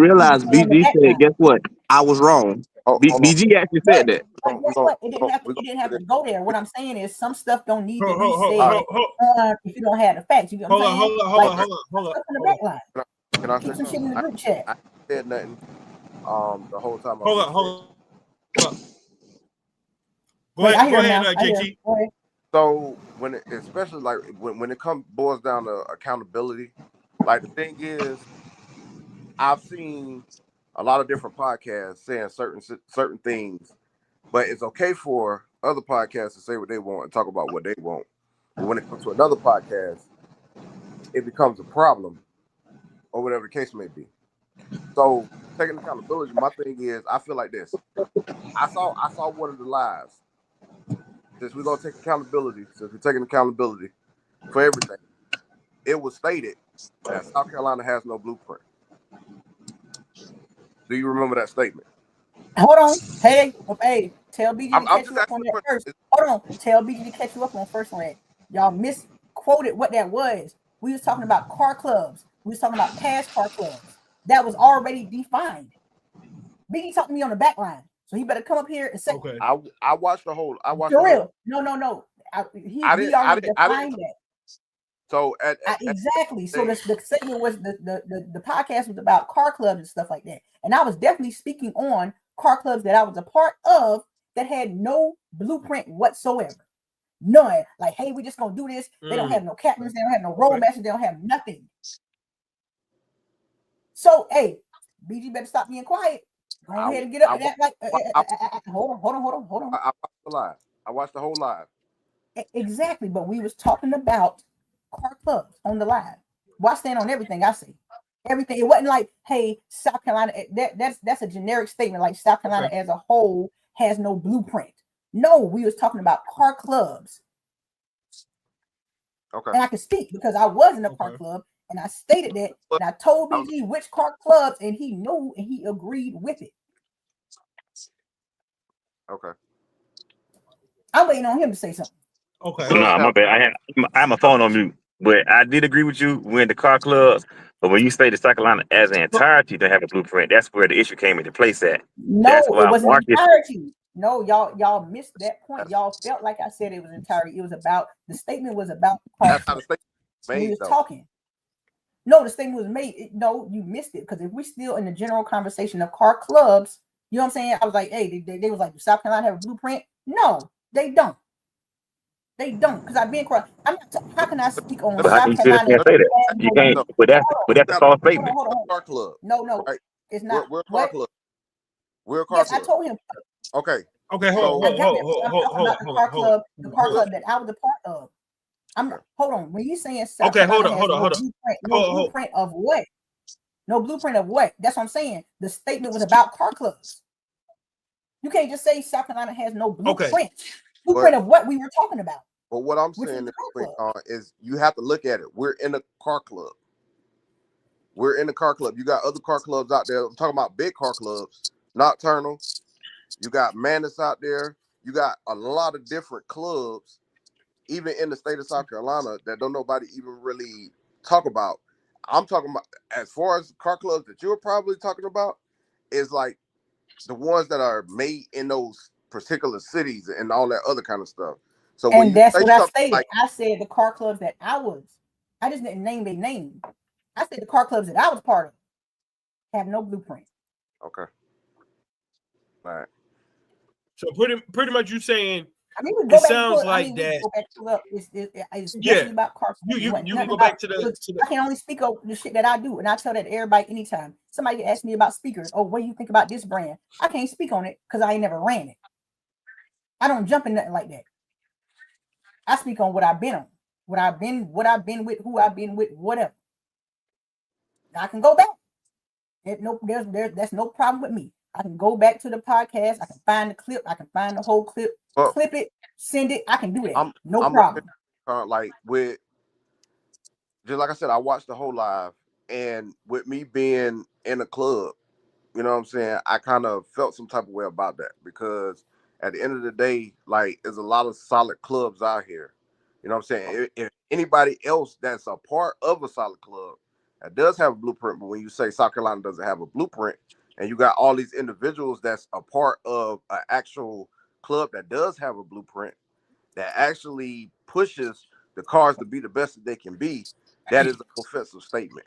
shit need to realize stay on the BG back said, line. guess what? I was wrong. Hold on. BG actually said But that. We're guess gonna what? It didn't have to. we're It gonna didn't have do to this. go there. What I'm saying is, some stuff don't need to be All right. said if you don't have the facts. You get what I'm saying? Like Okay. some stuff in the back line. Can can I say Keep some shit something? in the I group chat. said nothing. The whole time I've Hold been on. saying. Go Wait, ahead. I Go hear him ahead, now. I hear him. JT. Go ahead. So especially like when it comes boils down to accountability, like the thing is, I've seen a lot of different podcasts saying certain things, but it's okay for other podcasts to say what they want and talk about what they want. But when it comes to another podcast, it becomes a problem or whatever the case may be. So taking accountability, my thing is, I feel like this. I saw one of the lives. Since we're gonna take accountability, since we're taking accountability for everything, it was stated that South Carolina has no blueprint. Do you remember that statement? Hold on. Hey, tell BG to I'm catch you just up asking on the that question. first. Hold on. Tell BG to catch you up on first on that. Y'all misquoted what that was. We was talking about car clubs. We was talking about past car clubs. That was already defined. BG talking to me on the back line. So he better come up here and say Okay. I watched the whole. I watched the for whole. real. No. I We didn't. I already didn't. I defined didn't. that. So Exactly. So they, the segment was the podcast was about car clubs and stuff like that. And I was definitely speaking on car clubs that I was a part of that had no blueprint whatsoever. None. Like, hey, we just gonna do this. They don't have no captains, they don't have no road masters, they don't have nothing. So hey, BG better stop being quiet. Go ahead and get up I, and act like hold on. I watched the live. I watched the whole live. Exactly, but we was talking about car clubs on the live. Well, I stand on everything I say. Everything. It wasn't like, hey, South Carolina. That's a generic statement. Like South Carolina as a whole has no blueprint. No, we was talking about car clubs, Okay. and I can speak because I was in a car club, and I stated that, and I told BG which car clubs, and he knew and he agreed with it. Okay. I'm waiting on him to say something. Okay. Girls Nah, my have bad. I had my phone on mute, but I did agree with you when the car clubs. But when you say the South Carolina as an entirety to have a blueprint, that's where the issue came into place at. That's No, it why wasn't Marcus. entirety. No, y'all missed that point. that's, Y'all felt like I said it was entirety. It was about the statement was about car that's how the clubs. state When we made was though. talking. No, the statement was made. No, you missed it. Because if we still in the general conversation of car clubs, you know what I'm saying? I was like, hey, they was like, does South Carolina have a blueprint? No, they don't. They don't. Because I've been across. How can I speak on Let me But how South can you sit up Carolina? here and say that? Has You no can't. so blue- But that's we a got false hold statement. on, hold on, a hold on. car club, No, right? it's We're not. we're a car What? club. We're a car Yes, I club. told him. Okay. Okay. So I got that. But I'm talking about the car look, club that I was a part of. okay. Hold on. When you saying South Okay. Hold Carolina on. has Hold on. no Hold on. blueprint, Hold. blueprint of what? No blueprint of what? That's what I'm saying. The statement was about car clubs. You can't just say South Carolina has no Okay. blueprint. But Blueprint of what we were talking about, what I'm which was saying the car club. is you have to look at it. We're in a car club. We're in a car club. You got other car clubs out there. I'm talking about big car clubs, Nocturnal. You got Manus out there. You got a lot of different clubs, even in the state of South Carolina, that don't nobody even really talk about. I'm talking about as far as car clubs that you're probably talking about, is like the ones that are made in those particular cities and all that other kind of stuff. So when And you that's say what I something stated. like, I said the car clubs that I just didn't name their name. I said the car clubs that I was part of have no blueprint. okay, all right, So pretty much you saying I mean, we it go back and sounds pull. I like mean, we can that. go back to up. It's Yeah. definitely about car clubs. You It you wasn't can go nothing back to about. the I can only speak of the shit that I do, and I tell that to everybody anytime somebody asks me about speakers. Oh, what do you think about this brand? I can't speak on it because I ain't never ran it. I don't jump in nothing like that. I speak on what I've been on, what I've been with, who I've been with, whatever. I can go back. That's no problem with me. I can go back to the podcast. I can find the clip. I can find the whole clip, well, clip it, send it. I can do that. I'm No I'm problem. like with just like I said, I watched the whole live, and with me being in a club, you know what I'm saying, I kind of felt some type of way about that because at the end of the day, like there's a lot of solid clubs out here. You know what I'm saying? If anybody else that's a part of a solid club that does have a blueprint, but when you say South Carolina doesn't have a blueprint, and you got all these individuals that's a part of an actual club that does have a blueprint that actually pushes the cars to be the best that they can be, that is an offensive statement.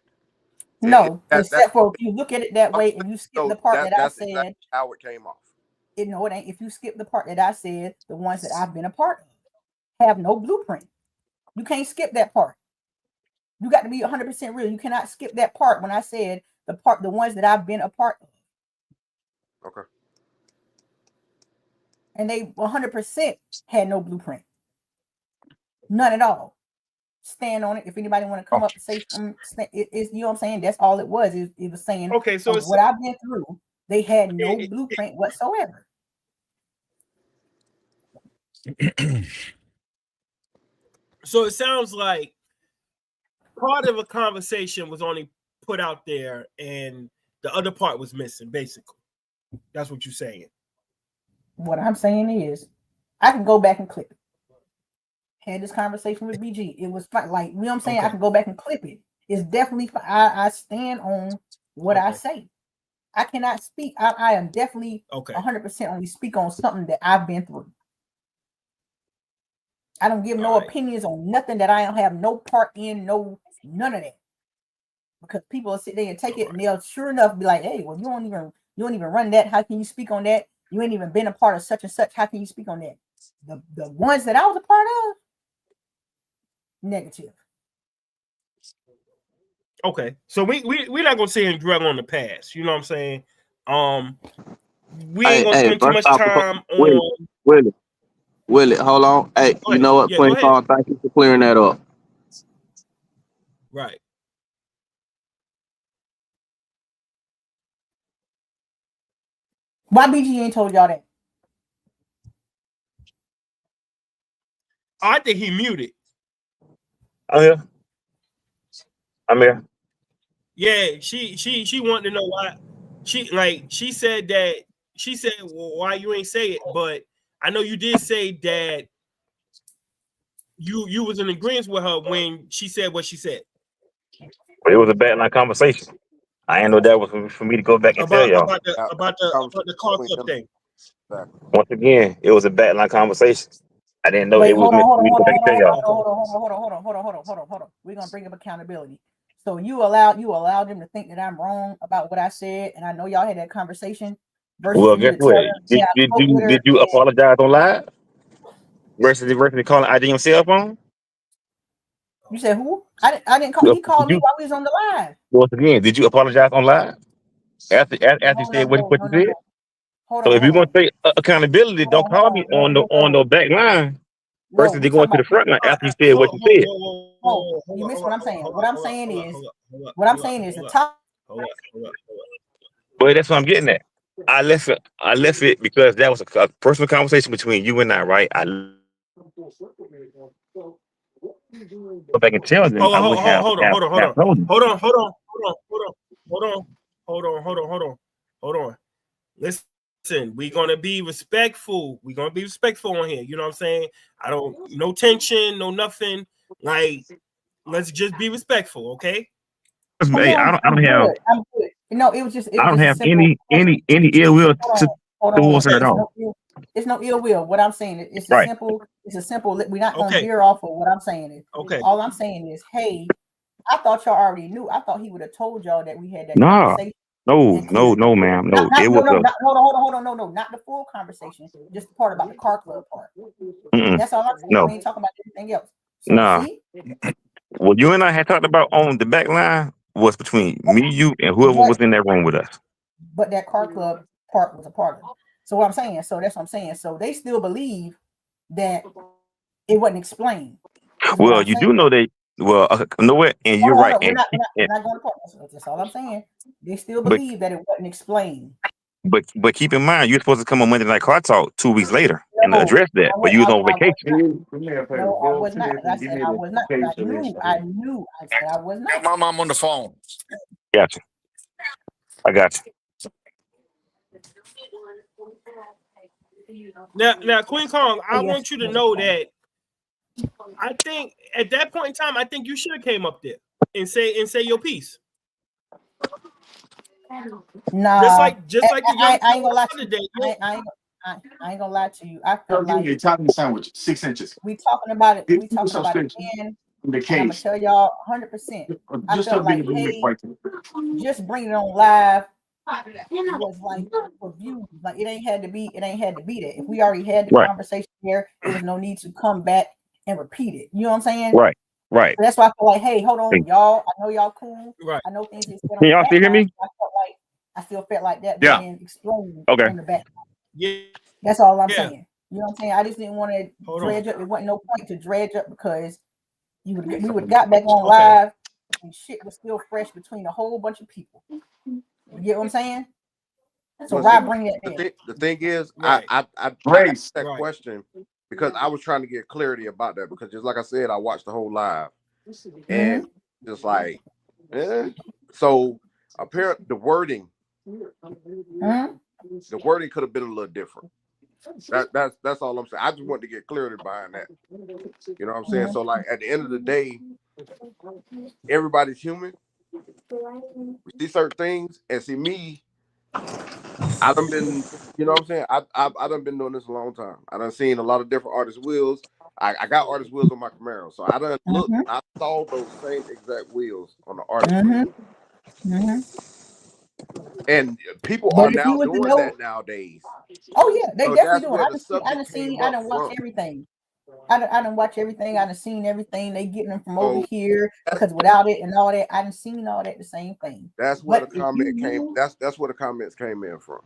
No, That's except for if you look at it that way, if you skip the so part that I that's said, exactly how it came off. it ain't. If you skip the part that I said, the ones that I've been a part of have no blueprint. You can't skip that part. You got to be 100% real. You cannot skip that part when I said the ones that I've been a part of. Okay. And they 100% had no blueprint. None at all. Stand on it. If anybody want to come up and say something, you know what I'm saying? That's all it was. It was saying Okay, so it's what I've been through. They had no it- blueprint whatsoever. so it sounds like part of a conversation was only put out there and the other part was missing, basically. That's what you're saying. What I'm saying is, I can go back and clip it. Had this conversation with BG. It was fine. Like, you know what I'm saying? Okay. I can go back and clip it. It's definitely fine. I stand on what I Okay. say. I cannot speak. I am definitely Okay. 100% only speak on something that I've been through. I don't give no All right. opinions on nothing that I don't have no part in, none of that. Because people will sit there and take it, and they'll sure enough be like, "Hey, well, you don't even run that. How can you speak on that? You ain't even been a part of such and such. How can you speak on that?" The ones that I was a part of, negative. Okay. So we're not gonna sit here and dwell on the past. You know what I'm saying? We ain't gonna spend too First much off, time Willie, on. Willie, Willie, hold on. Hey, Go you ahead. know what, Yeah, go Queen ahead. Paul? Thank you for clearing that up. Right. Why BG ain't told y'all that? I think he muted. I'm here. I'm here. Yeah, she wanted to know why. She said that well, why you ain't say it, but I know you did say that you was in agreement with her when she said what she said But it was a bad line conversation. I ain't know that was for me to go back and tell about y'all. the car Between club them, thing. exactly. Once again, it was a bad line conversation. I didn't know it Wait, was hold on, meant hold for on, me to hold go on, back and tell hold on, y'all. hold on, hold on, hold on, hold on, hold on, hold on, hold on. We're gonna bring up accountability. So you allowed them to think that I'm wrong about what I said, and I know y'all had that conversation. Versus Well, for you guess to what? tell them, yeah, I spoke with her, Did you and apologize on live versus calling IDM cell phone? you said who? I didn't call. Did He called me you while we was on the live. once again? Did you apologize on live after you No, no, said no, what no, you no, said? no. Hold So on, if hold you're gonna on, say accountability, hold don't on, hold call on. me No, no, on no, the back line no. versus We they going talking to about the front line after you said what Hold you hold said. hold no. hold You hold missed hold what I'm hold saying. hold What up I'm hold up saying hold up is, hold up hold up what I'm hold up saying is the hold up top. hold up hold up hold up. But that's what I'm getting at. I left it because that was a personal conversation between you and I, right? I go back and tell them Oh, I would have told them. hold on, hold on, hold on, hold on, hold on, hold on, hold on, hold on, hold on. Listen, we're gonna be respectful. We're gonna be respectful on here. You know what I'm saying? I don't no tension, no nothing. Like, let's just be respectful, okay? Come Hey, on, I I'm don't have good. I'm good. No, it I was don't just a have simple question. any ill will Hold on, hold on, hold towards on. her at all. It's no ill will. What I'm saying is Right. it's a simple. We're not gonna Okay, veer off of what I'm saying is. okay. All I'm saying is, hey, I thought y'all already knew. I thought he would have told y'all that we had that Nah. conversation No, and no, cleared it no, up. ma'am. Not, No. not, It no, was no, a not, hold on, no, not the full conversation. Just the part about the car club part. mm-mm, That's all I'm saying. We no. ain't talking about anything else. So Nah. see, What you and I had talked about on the back line was between me, you, and whoever but was in that room with us. that car club part was a part of it. So what I'm saying, so that's what I'm saying. So they still believe that it wasn't explained, is what Well, I'm you saying. do know they well, know what? And you're Hold right. on. We're not going to part. That's all I'm saying. They still But believe that it wasn't explained. but keep in mind, you're supposed to come on Monday Night Car Talk 2 weeks later and No, address that. But you was on I was vacation. not. Give me a No, favor. I Go was not. upstairs I and give said me I the was not. case I of this. knew. I knew. I said I was not. Got my mom on the phone. Gotcha. I got you. Now, Queen Kong, Oh I yes, want you to yes, that's know fine. that I think at that point in time, I think you should have came up there and say your piece. Nah, Just like the young I ain't fella gonna lie the to other you. day. I ain't gonna lie to you. I Girl, felt give me like a Italian sandwich, 6 inches. we talking about it. Give We me talking some about it sticks again, in the and I'm gonna case. tell y'all 100%. I Just tell felt me to like, bring it hey, right there. just bringing it on live was like for views. Like it ain't had to be. It ain't had to be that. If we already had the Right, conversation there, it was no need to come back and repeat it. You know what I'm saying? right, right. So that's why I feel like, hey, hold Hey, on, y'all. I know y'all cool. Right. I know things get said on can the y'all back still hear line. me? I still felt like that Yeah. being explained Okay. on the back. Yeah. That's all I'm Yeah. saying. You know what I'm saying? I just didn't want to Hold on. dredge up. It wasn't no point to dredge up because we would got back on Okay. live and shit was still fresh between a whole bunch of people. You get what I'm saying? So Well, why see, bring that there? the thing is, Right. I asked Grace. that Right. question because I was trying to get clarity about that because just like I said, I watched the whole live Mm-hmm. and just like, so apparently Mm-hmm. the wording could have been a little different. That's all I'm saying. I just wanted to get clarity behind that. You know what I'm saying? So like at the end of the day, everybody's human. We see certain things and see me. I done been, you know what I'm saying? I done been doing this a long time. I done seen a lot of different artist wheels. I got artist wheels on my Camaro. So Mm-hmm. I saw those same exact wheels on the artist Mm-hmm. wheel. Mm-hmm. And people But are if now you was to doing know, that nowadays. oh yeah, they So definitely that's doing. where the I subject done came seen, I up done watched from. everything. I done watch everything. I done seen everything. They getting them from over So here that's because without it and all that, I done seen all that the same thing. that's where the But if you comment came. knew, That's where the comments came in from.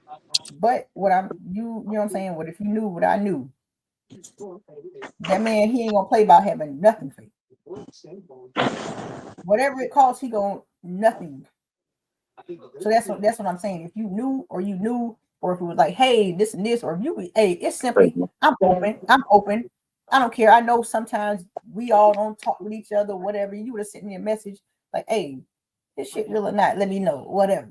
but what I'm you know what I'm saying? What if you knew what I knew? That man, he ain't gonna play about having nothing for you. Whatever it costs, he gonna nothing. So that's what I'm saying. If you knew or you knew, or if it was like, hey, this and this, or if you hey, it's simply I'm open. I'm open. I don't care. I know sometimes we all don't talk with each other, whatever. You would have sent me a message like, hey, this shit real or not, let me know. Whatever.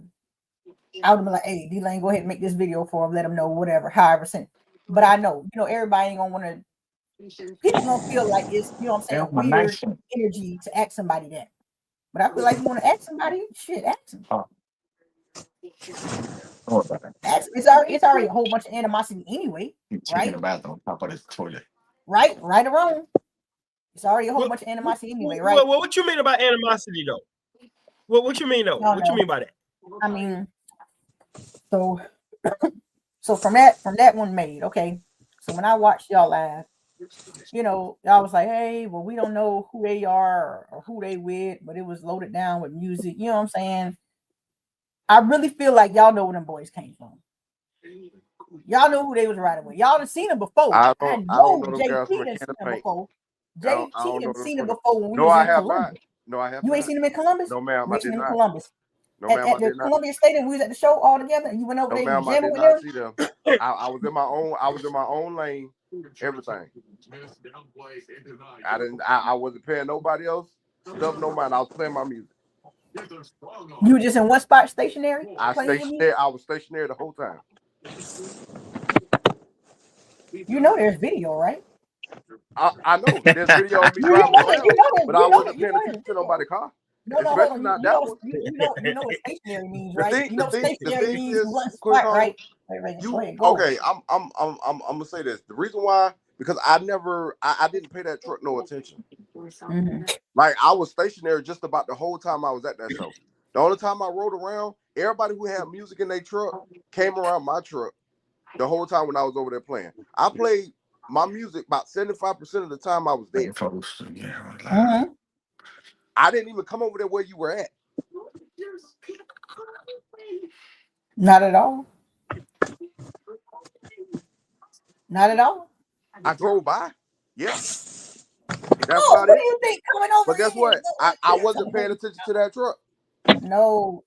I would have been like, hey, D-Lane, go ahead and make this video for him, let him know, whatever, however sent. But I know, everybody ain't gonna want to people gonna feel like it's, you know what I'm saying, weird energy to ask somebody that. But I feel like you want to ask somebody, shit, ask them. It's already a whole bunch of animosity anyway, right? Right or wrong. It's already a whole bunch of animosity anyway, right? Well, what you mean about animosity though? What you mean though? No, what you mean by that? I mean, so from that one made, okay. So when I watched y'all live, you know, y'all was like, hey, well, we don't know who they are or who they with, but it was loaded down with music. You know what I'm saying? I really feel like y'all know where them boys came from. Y'all know who they was riding with. Y'all done seen them before. I I don't know know them JT guys from a done can seen of them paint. before. I don't JT know done them seen them from. before when we No, was I in have not. Columbus. No, I have You not. ain't seen them in Columbus? No, ma'am, You I ain't seen did them in not. Columbus. No, ma'am, I At the did not. Columbia Stadium, we was at the show all together, and you went over No, there, ma'am, you I jamming did with not them. see them. I was in my own. I was in my own lane. Everything. I wasn't paying nobody else stuff. No mind. I was playing my music. You were just in one spot, stationary, I playing your music. I was stationary the whole time. You know, there's video, right? I know there's video of me You driving know that. around, but I wasn't You paying know there's attention to video. nobody's car, No, hold especially on. not that one. You know what stationary means, The right? thing, You the know thing, the stationary thing means is, one quick spot, on right? Wait, go you. ahead, go. Okay, I'm gonna say this. The reason why, because I didn't pay that truck no attention. Mm-hmm. Like I was stationary just about the whole time I was at that show. The only time I rode around, everybody who had music in their truck came around my truck the whole time when I was over there playing. I played my music about 75% of the time I was there. Mm-hmm. I didn't even come over there where you were at. Not at all. Not at all. I drove by. Yeah, that's Oh, about what do it. you think coming over But guess here? what? I wasn't paying attention to that truck. No,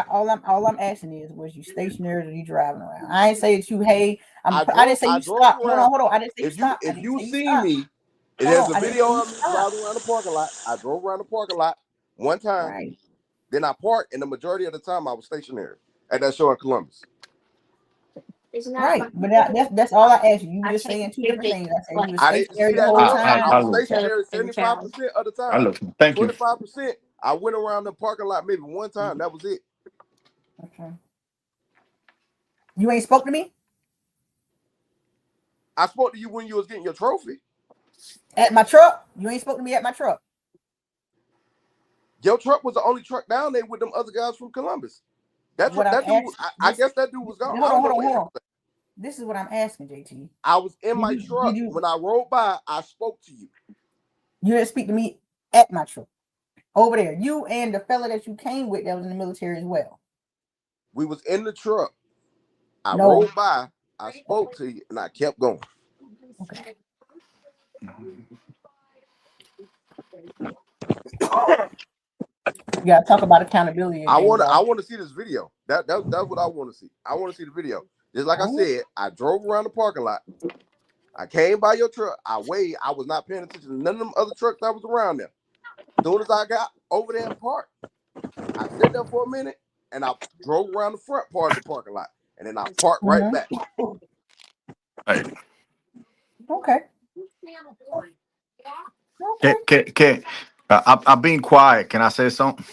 all I'm asking is, was you stationary or you driving around? I ain't say that you. Hey, I didn't say you drove stop. around. Hold on. I didn't say you stop. I If didn't you say you see stop. me, Hold there's on. a I didn't say video you of me stop. driving around the parking lot. I drove around the parking lot one time, Right. then I parked, and the majority of the time I was stationary at that show in Columbus. Right, but that's all I asked you. You were just saying two different things. I said you were I didn't stationary see the that whole truck. time. I was stationary 75% of the time. Thank you. 25%, I went around the parking lot maybe one time. That was it. Okay. You ain't spoke to me I spoke to you when you was getting your trophy. at my truck. You ain't spoke to me at my truck. Your truck was the only truck down there with them other guys from Columbus. That What I'm dude, asking, I guess that dude was gone. I hold don't know where he on. was at. This is what I'm asking, JT. I was in my Did truck you when I rode by. I spoke to you. you didn't speak to me at my truck over there? You and the fella that you came with that was in the military as well. We was in the truck. I No. rode by. I spoke to you, and I kept going. Okay. You gotta talk about accountability I again, y'all. want to see this video. That's what I want to see. I want to see the video. Just like I said, I drove around the parking lot. I came by your truck. I waved. I was not paying attention to none of them other trucks that was around there. As soon as I got over there and parked, I sat there for a minute and I drove around the front part of the parking lot, and then I parked right back. Hey. Okay. I'm being quiet. Can I say something?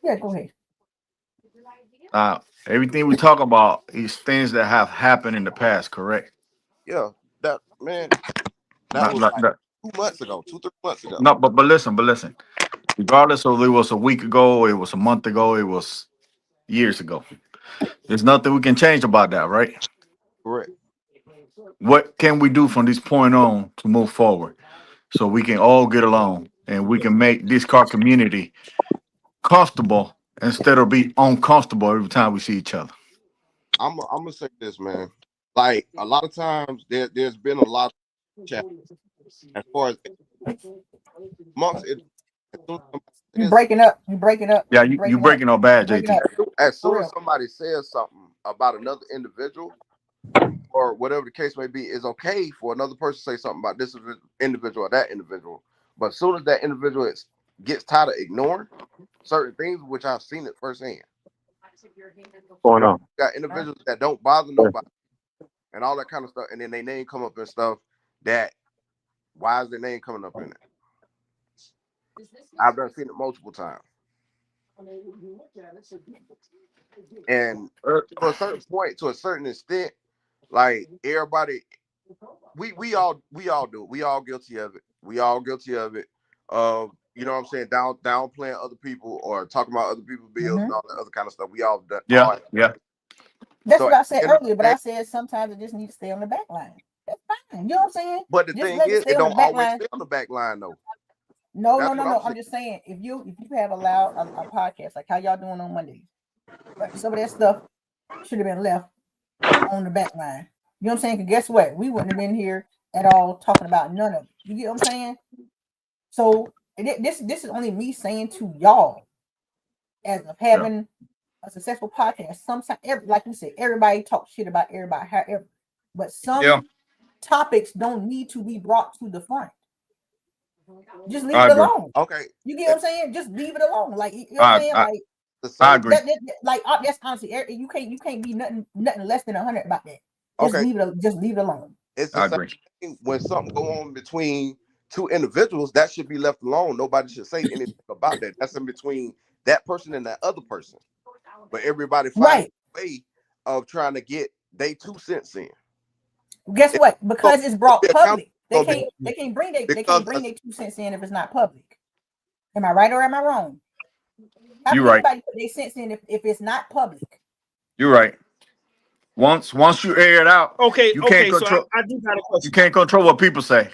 Yeah, go ahead. Everything we talk about is things that have happened in the past, correct? Yeah, that man, that Not, was not, like not, 2 months ago, 2-3 months ago. no, but listen. Regardless of it was a week ago, it was a month ago, it was years ago. There's nothing we can change about that, right? Correct. What can we do from this point on to move forward so we can all get along and we can make this car community comfortable instead of be uncomfortable every time we see each other? I'm gonna say this, man. Like a lot of times, there's been a lot of chat as far as amongst it. As soon as somebody You says breaking up. You breaking up. Yeah, You you breaking up. breaking up bad, You breaking JT. up. as For soon as real. somebody says something about another individual or whatever the case may be, it's okay for another person to say something about this individual or that individual. But as soon as that individual gets tired of ignoring certain things, which I've seen it firsthand. Going Right? on. You got individuals that don't bother nobody and all that kind of stuff, and then they name come up and stuff that Why is their name coming up in it? I've done seen it multiple times. And to a certain point, to a certain extent, like everybody, we all do it. We all guilty of it. We all guilty of it. You know what I'm saying? Downplaying other people or talking about other people's bills and all that other kind of stuff. We all done. Yeah, yeah. That's So what at I said the end of earlier, the but I day, said sometimes it just needs to stay on the back line. That's fine. You know what I'm saying? but the Just thing let it is, stay it on the don't back always line. stay on the back line though. No, That's what I'm I'm saying. just saying if you have allowed a podcast like how y'all doing on Mondays, right? Some of that stuff should have been left on the back line. You know what I'm saying? Because guess what? We wouldn't have been here at all talking about none of it. You get what I'm saying? So this is only me saying to y'all as of having a successful podcast. Sometimes, like you said, everybody talks shit about everybody, however, but some topics don't need to be brought to the front. Just leave I it agree. alone. Okay. You get what I'm saying? Just leave it alone. Like you know what I I'm saying? I, Like The I same. agree. like that's honestly you can't be nothing less than 100 about that. Just Okay. leave it alone. It's the I same agree. thing when something go on between two individuals. That should be left alone. Nobody should say anything about that. That's in between that person and that other person. But everybody finds Right. a way of trying to get they 2 cents in. Guess It's what? gonna Because it's be brought accountable. public. They Gonna be can't bring because 2 cents in if it's not public. Am I right or am I wrong? How You're can right. anybody put their cents in if it's not public? You're right. Once you air it out, Okay, you can't okay. So control. I do got a You question. can't control what people say.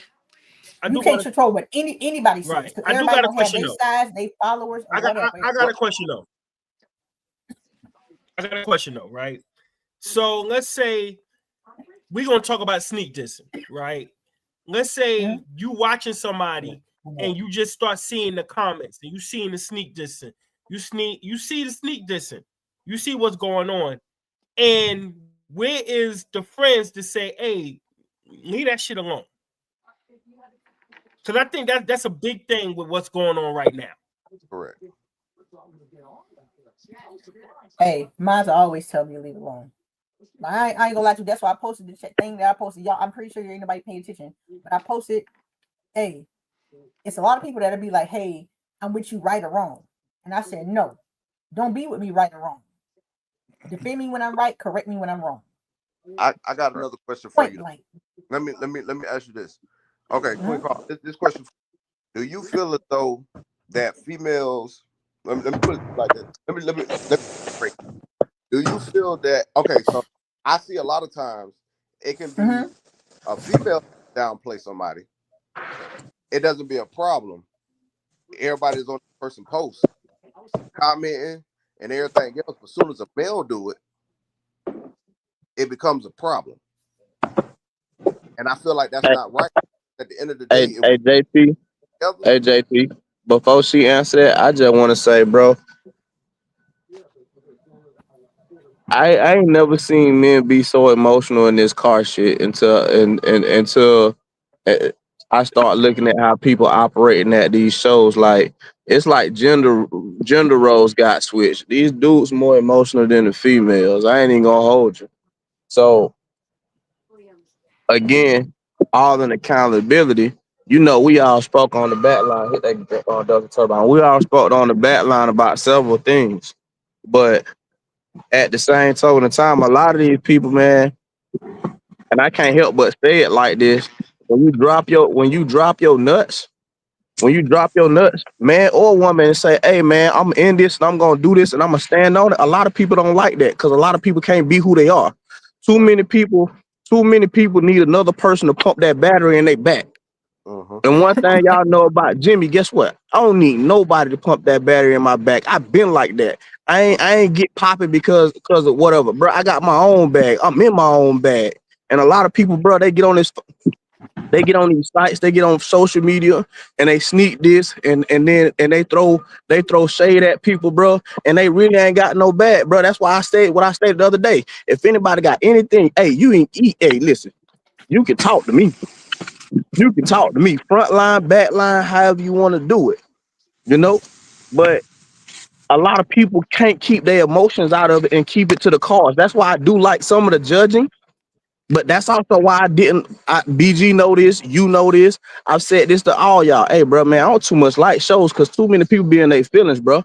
I You do got can't a control what anybody says right. because I do everybody got a gonna have question their though. size, their followers, or whatever. I got a question though. I got a question though, right? So let's say we're gonna talk about sneak dissing, right? Let's say you watching somebody and you just start seeing the comments and you seeing the sneak dissing. You see the sneak dissing. You see what's going on. And where is the friends to say, hey, leave that shit alone? Because I think that's a big thing with what's going on right now. correct. Hey, mine's always tell me to leave it alone. I ain't gonna lie to you. That's why I posted the thing that I posted. Y'all, I'm pretty sure you ain't nobody paying attention, but I posted, hey, it's a lot of people that'll be like, hey, I'm with you right or wrong. And I said, no, don't be with me right or wrong. Defend me when I'm right, correct me when I'm wrong. I got another question for Point you. blank. Let me ask you this. Okay, Queen Carl, this question. Do you feel as though that females let me put it like this. Let me break. Do you feel that okay, so I see a lot of times it can be a female downplay somebody. It doesn't be a problem. Everybody's on the person post, commenting and everything else. But as soon as a male do it, it becomes a problem. And I feel like that's Hey, not right. At the end of the day, hey, if hey, JT, we're together, hey, JT. Before she answer that, I just want to say, bro, I ain't never seen men be so emotional in this car shit until uh, I start looking at how people operating at these shows. Like it's like gender roles got switched. These dudes more emotional than the females. I ain't even gonna hold you. So again, all in accountability. You know, we all spoke on the back line. Hit that Delta turbine. We all spoke on the back line about several things, but at the same token of time, a lot of these people, man, and I can't help but say it like this: when you drop your nuts, man or woman, and say, "Hey, man, I'm in this and I'm gonna do this and I'm gonna stand on it." A lot of people don't like that because a lot of people can't be who they are. Too many people, too many people need another person to pump that battery in their back. And one thing y'all know about Jimmy, guess what? I don't need nobody to pump that battery in my back. I've been like that. I ain't get popping because of whatever, bro. I got my own bag. I'm in my own bag. And a lot of people, bro, they get on these sites, they get on social media, and they sneak this, and they throw shade at people, bro. And they really ain't got no bag, bro. That's why I said what I stated the other day. If anybody got anything, hey, you ain't eat. Hey, listen, you can talk to me. You can talk to me, front line, back line, however you want to do it, you know. But a lot of people can't keep their emotions out of it and keep it to the cause. That's why I do like some of the judging. But that's also why I didn't. BG know this. You know this. I've said this to all y'all. Hey, bro, man, I don't too much like shows because too many people be in their feelings, bro.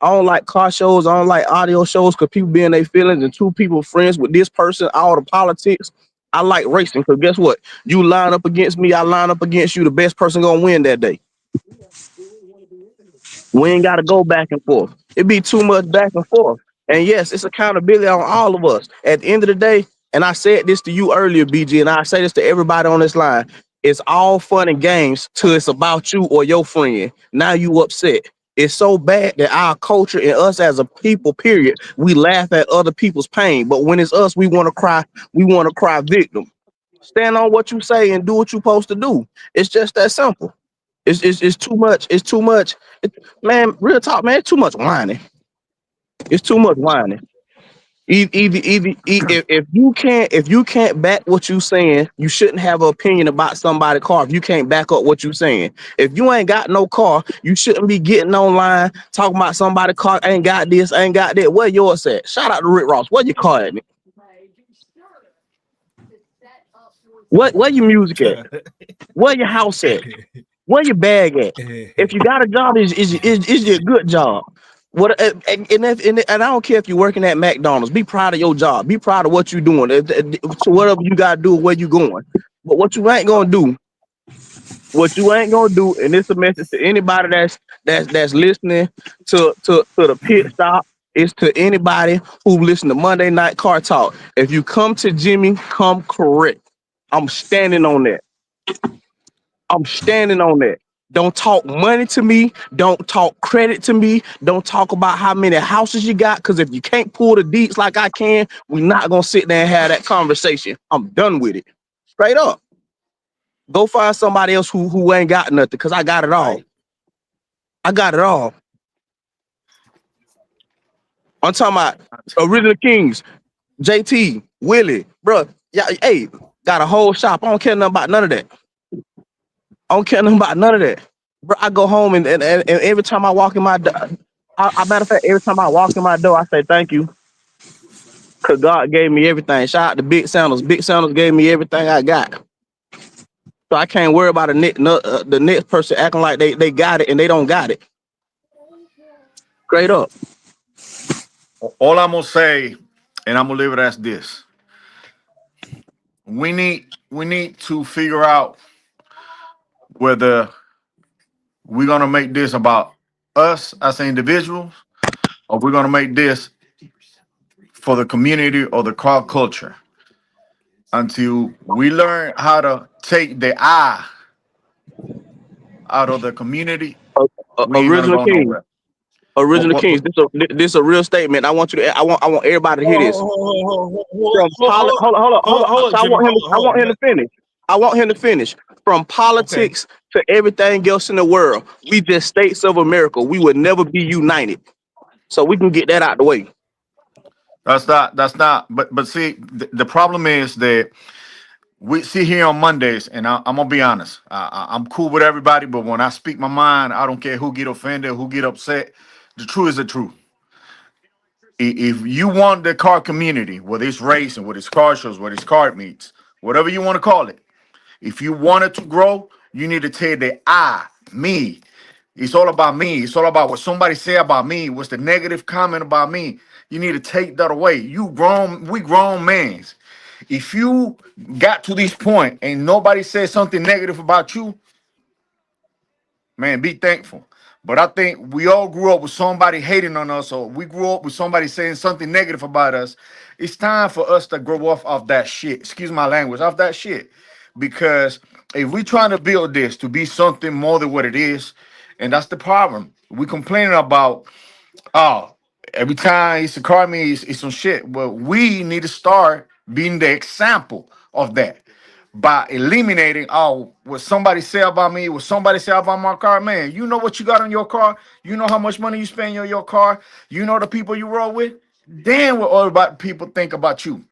I don't like car shows. I don't like audio shows because people be in their feelings and two people friends with this person. All the politics. I like racing because guess what? You line up against me. I line up against you. The best person gonna win that day. We ain't got to go back and forth. It be too much back and forth. And yes, it's accountability on all of us. At the end of the day, and I said this to you earlier, BG, and I say this to everybody on this line. It's all fun and games till it's about you or your friend. Now you upset. It's so bad that our culture and us as a people, period, we laugh at other people's pain. But when it's us, we want to cry. We want to cry victim. Stand on what you say and do what you're supposed to do. It's just that simple. It's too much. It's too much. Man, real talk, man. It's too much whining. It's too much whining. If you can't back what you saying, you shouldn't have an opinion about somebody's car. If you can't back up what you saying, if you ain't got no car, you shouldn't be getting online talking about somebody's car ain't got this, ain't got that. Where yours at? Shout out to Rick Ross. Where your car at? Where your music at? Where your house at? Where your bag at? If you got a job, is it a good job? What and I don't care if you're working at McDonald's. Be proud of your job. Be proud of what you're doing. So whatever you gotta do, where you going. But what you ain't gonna do, and this a message to anybody that's listening to the pit stop. Is to anybody who listen to Monday Night Car Talk. If you come to Jimmy, come correct. I'm standing on that. I'm standing on that. Don't talk money to me. Don't talk credit to me. Don't talk about how many houses you got. Because if you can't pull the deets like I can, we're not gonna sit there and have that conversation. I'm done with it. Straight up. Go find somebody else who ain't got nothing. Because I got it all. I got it all. I'm talking about Original Kings, JT, Willie, bro. Yeah, hey, got a whole shop. I don't care nothing about none of that. I don't care nothing about none of that. Bro, I go home and every time I walk in my door, matter of fact, every time I walk in my door, I say thank you. Cause God gave me everything. Shout out to Big Sandals. Big Sandals gave me everything I got. So I can't worry about the next person acting like they got it and they don't got it. Straight up. All I'm gonna say, and I'm gonna leave it as this: we need to figure out whether we're gonna make this about us as individuals, or we're gonna make this for the community or the car culture. Until we learn how to take the I out of the community, we ain't gonna Original go King. nowhere. What, Original what, Kings. what, This a real statement. I want you to. I want everybody to hear this. From hold on. So Jimmy. I want him Let, to finish. I want him to finish. From okay. politics to everything else in the world, we just states of America. We would never be united. So we can get that out the way. that's not. But see, the problem is that we see here on Mondays, and I'm gonna be honest. I'm cool with everybody, but when I speak my mind, I don't care who get offended, who get upset. The truth is the truth. If you want the car community, whether it's racing, whether it's car shows, whether it's car meets, whatever you want to call it, if you want it to grow, you need to take the I, me. It's all about me. It's all about what somebody say about me. What's the negative comment about me? You need to take that away. We grown men. If you got to this point and nobody says something negative about you, man, be thankful. But I think we all grew up with somebody hating on us, or we grew up with somebody saying something negative about us. It's time for us to grow off that shit. Excuse my language, off that shit. Because if we trying to build this to be something more than what it is, and that's the problem. We complaining about, oh, every time it's a car me, it's some shit. Well, we need to start being the example of that by eliminating, oh, what somebody say about me, what somebody say about my car. Man, you know what you got on your car, you know how much money you spend on your car, you know the people you roll with. Then what all about people think about you.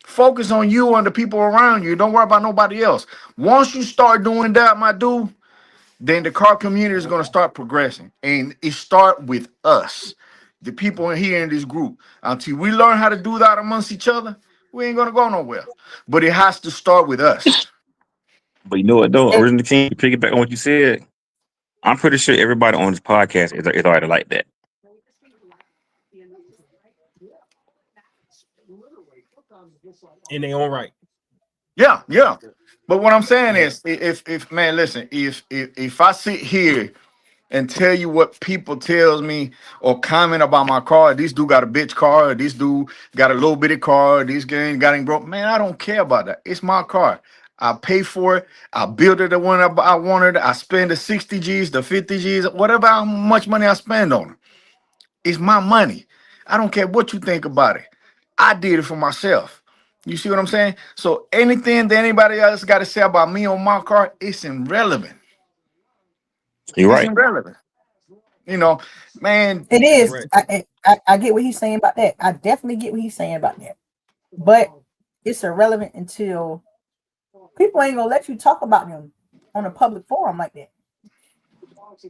Focus on you and the people around you. Don't worry about nobody else. Once you start doing that, my dude, then the car community is going to start progressing, and it start with us, the people in here in this group. Until we learn how to do that amongst each other, we ain't gonna go nowhere. But it has to start with us. But you know what though? And Original team, to piggyback on what you said, I'm pretty sure everybody on this podcast is already like that. in their own right. Yeah, yeah. But what I'm saying Yeah. is, if man, listen, if I sit here and tell you what people tells me or comment about my car, this dude got a bitch car, this dude got a little bitty car, this guy got it broke. Man, I don't care about that. It's my car. I pay for it. I build it the one I wanted. I spend the 60 G's, the 50 G's, whatever how much money I spend on it. It's my money. I don't care what you think about it. I did it for myself. You see what I'm saying? So anything that anybody else got to say about me on my car, it's irrelevant. You're It's right. irrelevant. You know, man. it is. Correct. I get what he's saying about that. I definitely get what he's saying about that. But it's irrelevant until people ain't gonna let you talk about them on a public forum like that.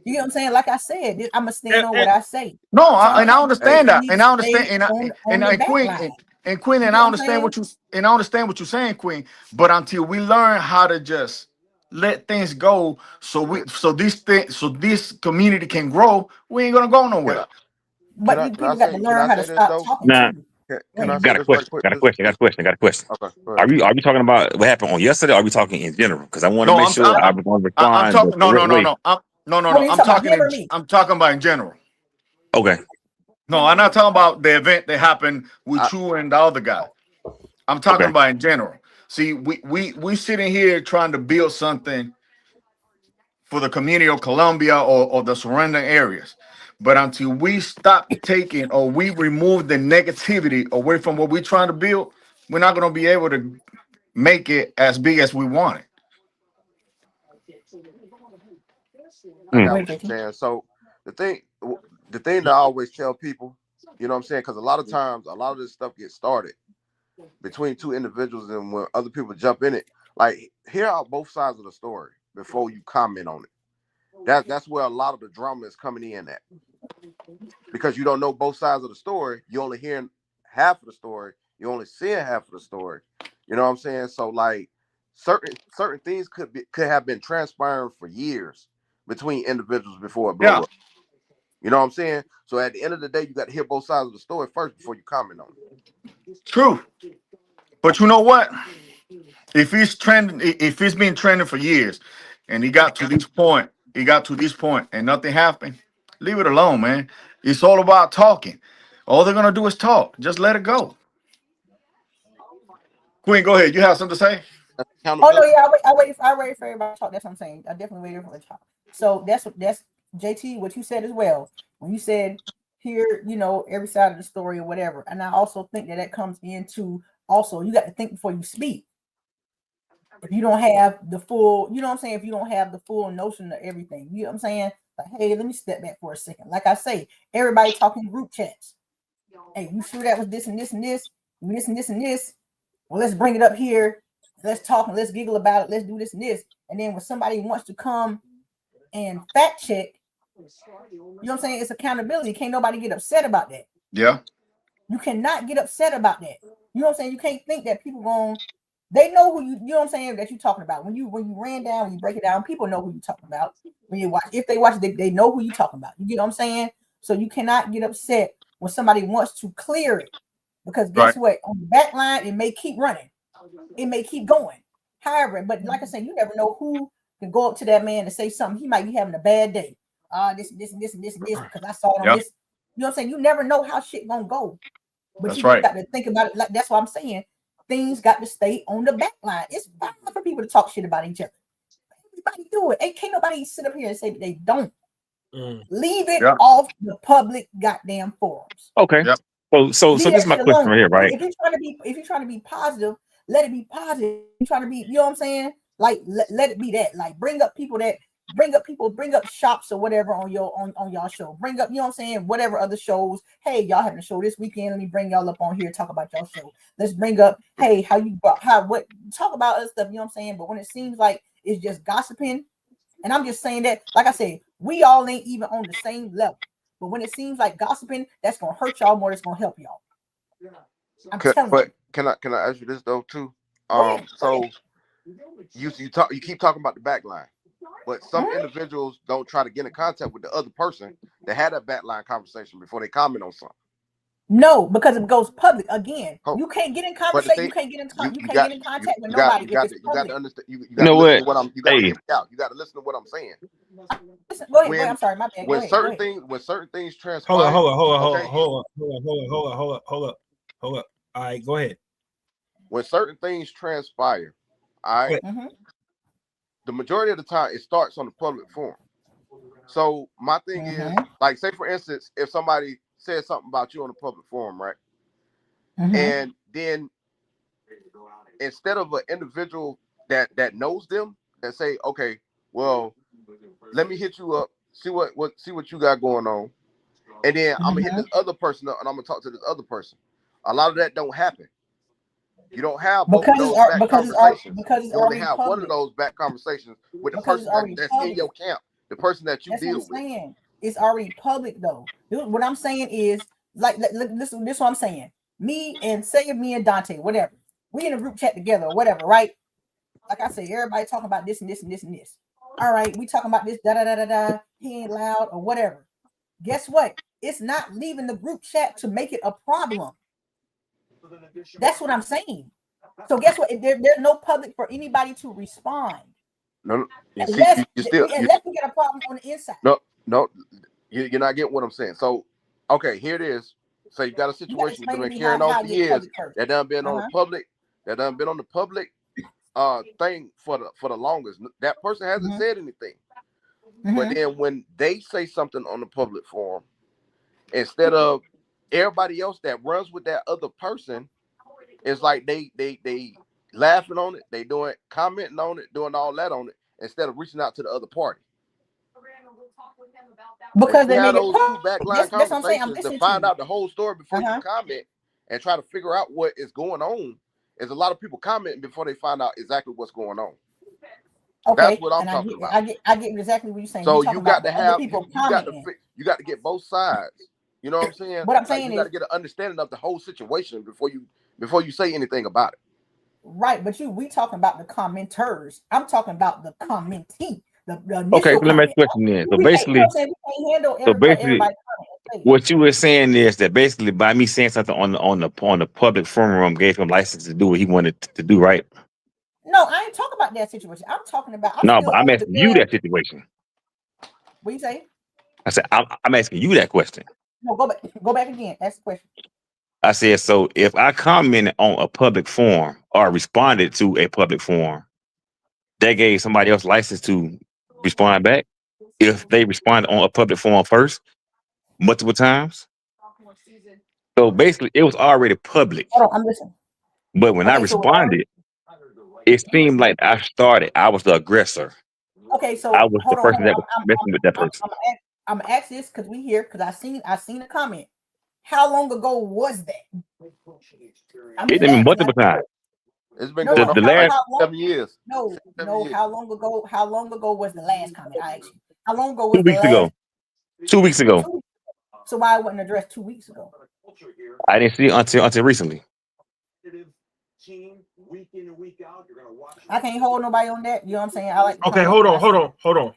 You get what I'm saying? Like I said, I'm gonna stand on what I say. No, Some and I people Hey, understand that, need and to I understand, stay on the and back Queen, line. and Queen, You and get I what I'm understand saying? what you, and I understand what you're saying, Queen. But until we learn how to just let things go, so this community can grow, we ain't gonna go can I nowhere. can But I you can I people got to say can I learn how to say this stop though? talking Now, too. Can I Right. say got a this right question. quick? Got a question. Got a question. Got a question. Okay, go ahead. Are we talking about what happened on yesterday? Or are we talking in general? Because I want to No, make sure I was going to I'm respond the talking. No, no, correct no, way. no. No. What are you I'm talking about? talking Him in. or me? I'm talking about in general. Okay. No, I'm not talking about the event that happened I, with you and the other guy. I'm talking Okay. about in general. See, we sitting here trying to build something for the community of Columbia or the surrounding areas. But until we stop taking or we remove the negativity away from what we're trying to build, we're not going to be able to make it as big as we want it. I Mm. got Wait, what you're JT. saying. So the thing the thing that I always tell people, you know what I'm saying? Because a lot of times a lot of this stuff gets started between two individuals, and when other people jump in it, like hear out both sides of the story before you comment on it. That's where a lot of the drama is coming in at. Because you don't know both sides of the story. You only hearing half of the story. You only seeing half of the story. You know what I'm saying? So like certain things could have been transpiring for years between individuals before it blow Yeah, up. You know what I'm saying? So at the end of the day, you got to hear both sides of the story first before you comment on it. true. But you know what? If he's trending, if it's been trending for years, and he got to this point, and nothing happened, leave it alone, man. It's all about talking. All they're gonna do is talk. Just let it go. Queen, go ahead. You have something to say? That's Oh no, accountability. yeah, I wait for everybody to talk. That's what I'm saying. I definitely waited for the talk. So that's JT. What you said as well. When you said here, every side of the story or whatever, and I also think that comes into also you got to think before you speak. If you don't have the full, you know what I'm saying. If you don't have the full notion of everything, you know what I'm saying. Like, hey, let me step back for a second. Like I say, everybody talking group chats. Hey, you sure that was this and this and this, this and this and this? Well, let's bring it up here. Let's talk and let's giggle about it. Let's do this and this. And then when somebody wants to come and fact check, you know what I'm saying? It's accountability. Can't nobody get upset about that. Yeah. You cannot get upset about that. You know what I'm saying? You can't think that people they know who you know what I'm saying, that you're talking about. When you ran down, when you break it down, people know who you're talking about. When you watch, if they watch it, they know who you're talking about. You get what I'm saying? So you cannot get upset when somebody wants to clear it. Because guess Right. what? On the back line, it may keep running. It may keep going. However, but like I said, you never know who can go up to that man and say something. He might be having a bad day. This and this and this and this and this because I saw it on Yeah. this. You know what I'm saying? You never know how shit gonna go. But That's you just right. got to think about it. Like that's what I'm saying. Things got to stay on the back line. It's fine for people to talk shit about each other. Everybody do it. Ain't can't nobody sit up here and say that they don't. Leave it Yeah. off the public goddamn forums. Okay. Yeah. So Leave this is that my shit question alone. right here, right? If you're trying to be positive, let it be positive. If you're trying to be, you know what I'm saying? Like let it be that. Like bring up people, bring up shops or whatever on y'all show. Bring up, you know what I'm saying, whatever other shows. Hey, y'all having a show this weekend. Let me bring y'all up on here, talk about y'all show. Let's bring up, hey, what talk about other stuff, you know what I'm saying? But when it seems like it's just gossiping, and I'm just saying that, like I said, we all ain't even on the same level. But when it seems like gossiping, that's gonna hurt y'all more, it's gonna help y'all. I'm Can, telling you. can I ask you this though too? Go ahead. So you keep talking about the back line, but some individuals don't try to get in contact with the other person that had that back line conversation before they comment on something. No, because it goes public again. Oh, You can't get in but the conversation. thing, You can't get in you get in contact with nobody if it's you got public. to understand. You You got to know listen what? to what I'm. You got to Hey, hear me out. You got to listen to what I'm saying. Listen, go ahead. When I'm sorry, my bad. Go when ahead. certain things transpire. Hold on. Okay. Hold up. All right, go ahead. When certain things transpire, all right. Mm-hmm. The majority of the time, it starts on the public forum. So my thing is, like, say for instance, if somebody says something about you on the public forum, right, and then instead of an individual that knows them, that say, okay, well, let me hit you up, see what you got going on, and then I'm gonna hit this other person up, and I'm gonna talk to this other person. A lot of that don't happen. You don't have both of those back conversations. You only have one of those back conversations with the person that's in your camp, the person that you deal with. Saying. It's already public though. What I'm saying is, like, this is what I'm saying. Me and Dante, whatever. We in a group chat together or whatever, right? Like I said, everybody talking about this and this and this and this. All right, we talking about this, da da da da da. He ain't loud or whatever. Guess what? It's not leaving the group chat to make it a problem. That's what I'm saying. So guess what? There's no public for anybody to respond. No, unless we get a problem on the inside. No, you're not getting what I'm saying. So, okay, here it is. So you got a situation you've been carrying on for years that done been on the public, thing for the longest. That person hasn't said anything. But then when they say something on the public forum, instead of everybody else that runs with that other person, it's like they laughing on it, they doing commenting on it, doing all that on it, instead of reaching out to the other party. Because they had made those two backline conversations to find out the whole story before you comment and try to figure out what is going on. There's a lot of people commenting before they find out exactly what's going on. Okay, that's what I'm talking about. I get exactly what you're saying. So you got to have you got to get both sides. You know what I'm saying? What I'm saying you got to get an understanding of the whole situation before you say anything about it. Right, but we talking about the commenters. I'm talking about the commentee. Okay, so let me ask you a question then. So basically, what you were saying is that basically by me saying something on the public forum gave him license to do what he wanted to do, right? No, I ain't talking about that situation. I'm talking about. But I'm asking you that situation. What you say? I said I'm asking you that question. No, go back again. Ask the question. I said, so if I commented on a public forum or responded to a public forum, that gave somebody else license to respond back if they responded on a public forum first, multiple times. So basically, it was already public. Hold on, I'm listening. But when I responded, it seemed like I was the aggressor. Okay, so I was the person that was messing with that person. I'm gonna ask this because we here because I seen a comment. How long ago was that? It been multiple times. It's been going on the last 7 years. No. How long ago? How long ago was the last comment? I asked you. How long ago was 2 weeks ago. 2 weeks ago. So why it wasn't addressed 2 weeks ago? I didn't see it until recently. I can't hold nobody on that. You know what I'm saying? I like. Okay, hold on. So hold on.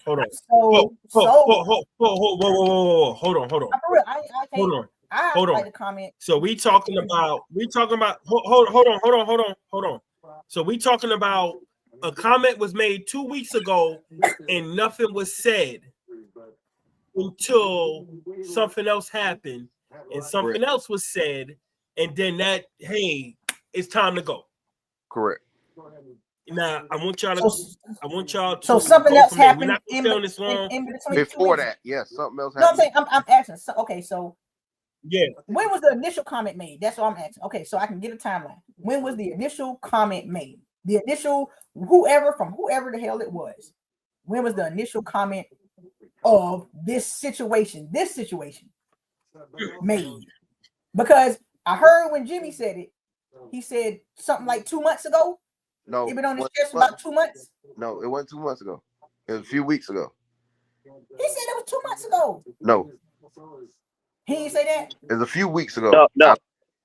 I like to comment. So we talking about hold on. So we talking about a comment was made 2 weeks ago and nothing was said until something else happened and something else was said, and then hey, it's time to go. Correct. Now I want y'all to. So something else happened in between. Before that, yes, something else happened. No, I'm saying I'm asking. So, okay, so yeah, when was the initial comment made? That's what I'm asking. Okay, so I can get a timeline. When was the initial comment made? The initial whoever the hell it was. When was the initial comment of this situation made? Because I heard when Jimmy said it, he said something like 2 months ago. No, it been on his chest about 2 months. No, it wasn't 2 months ago. It was a few weeks ago. He said it was 2 months ago. No. He didn't say that. It was a few weeks ago. No.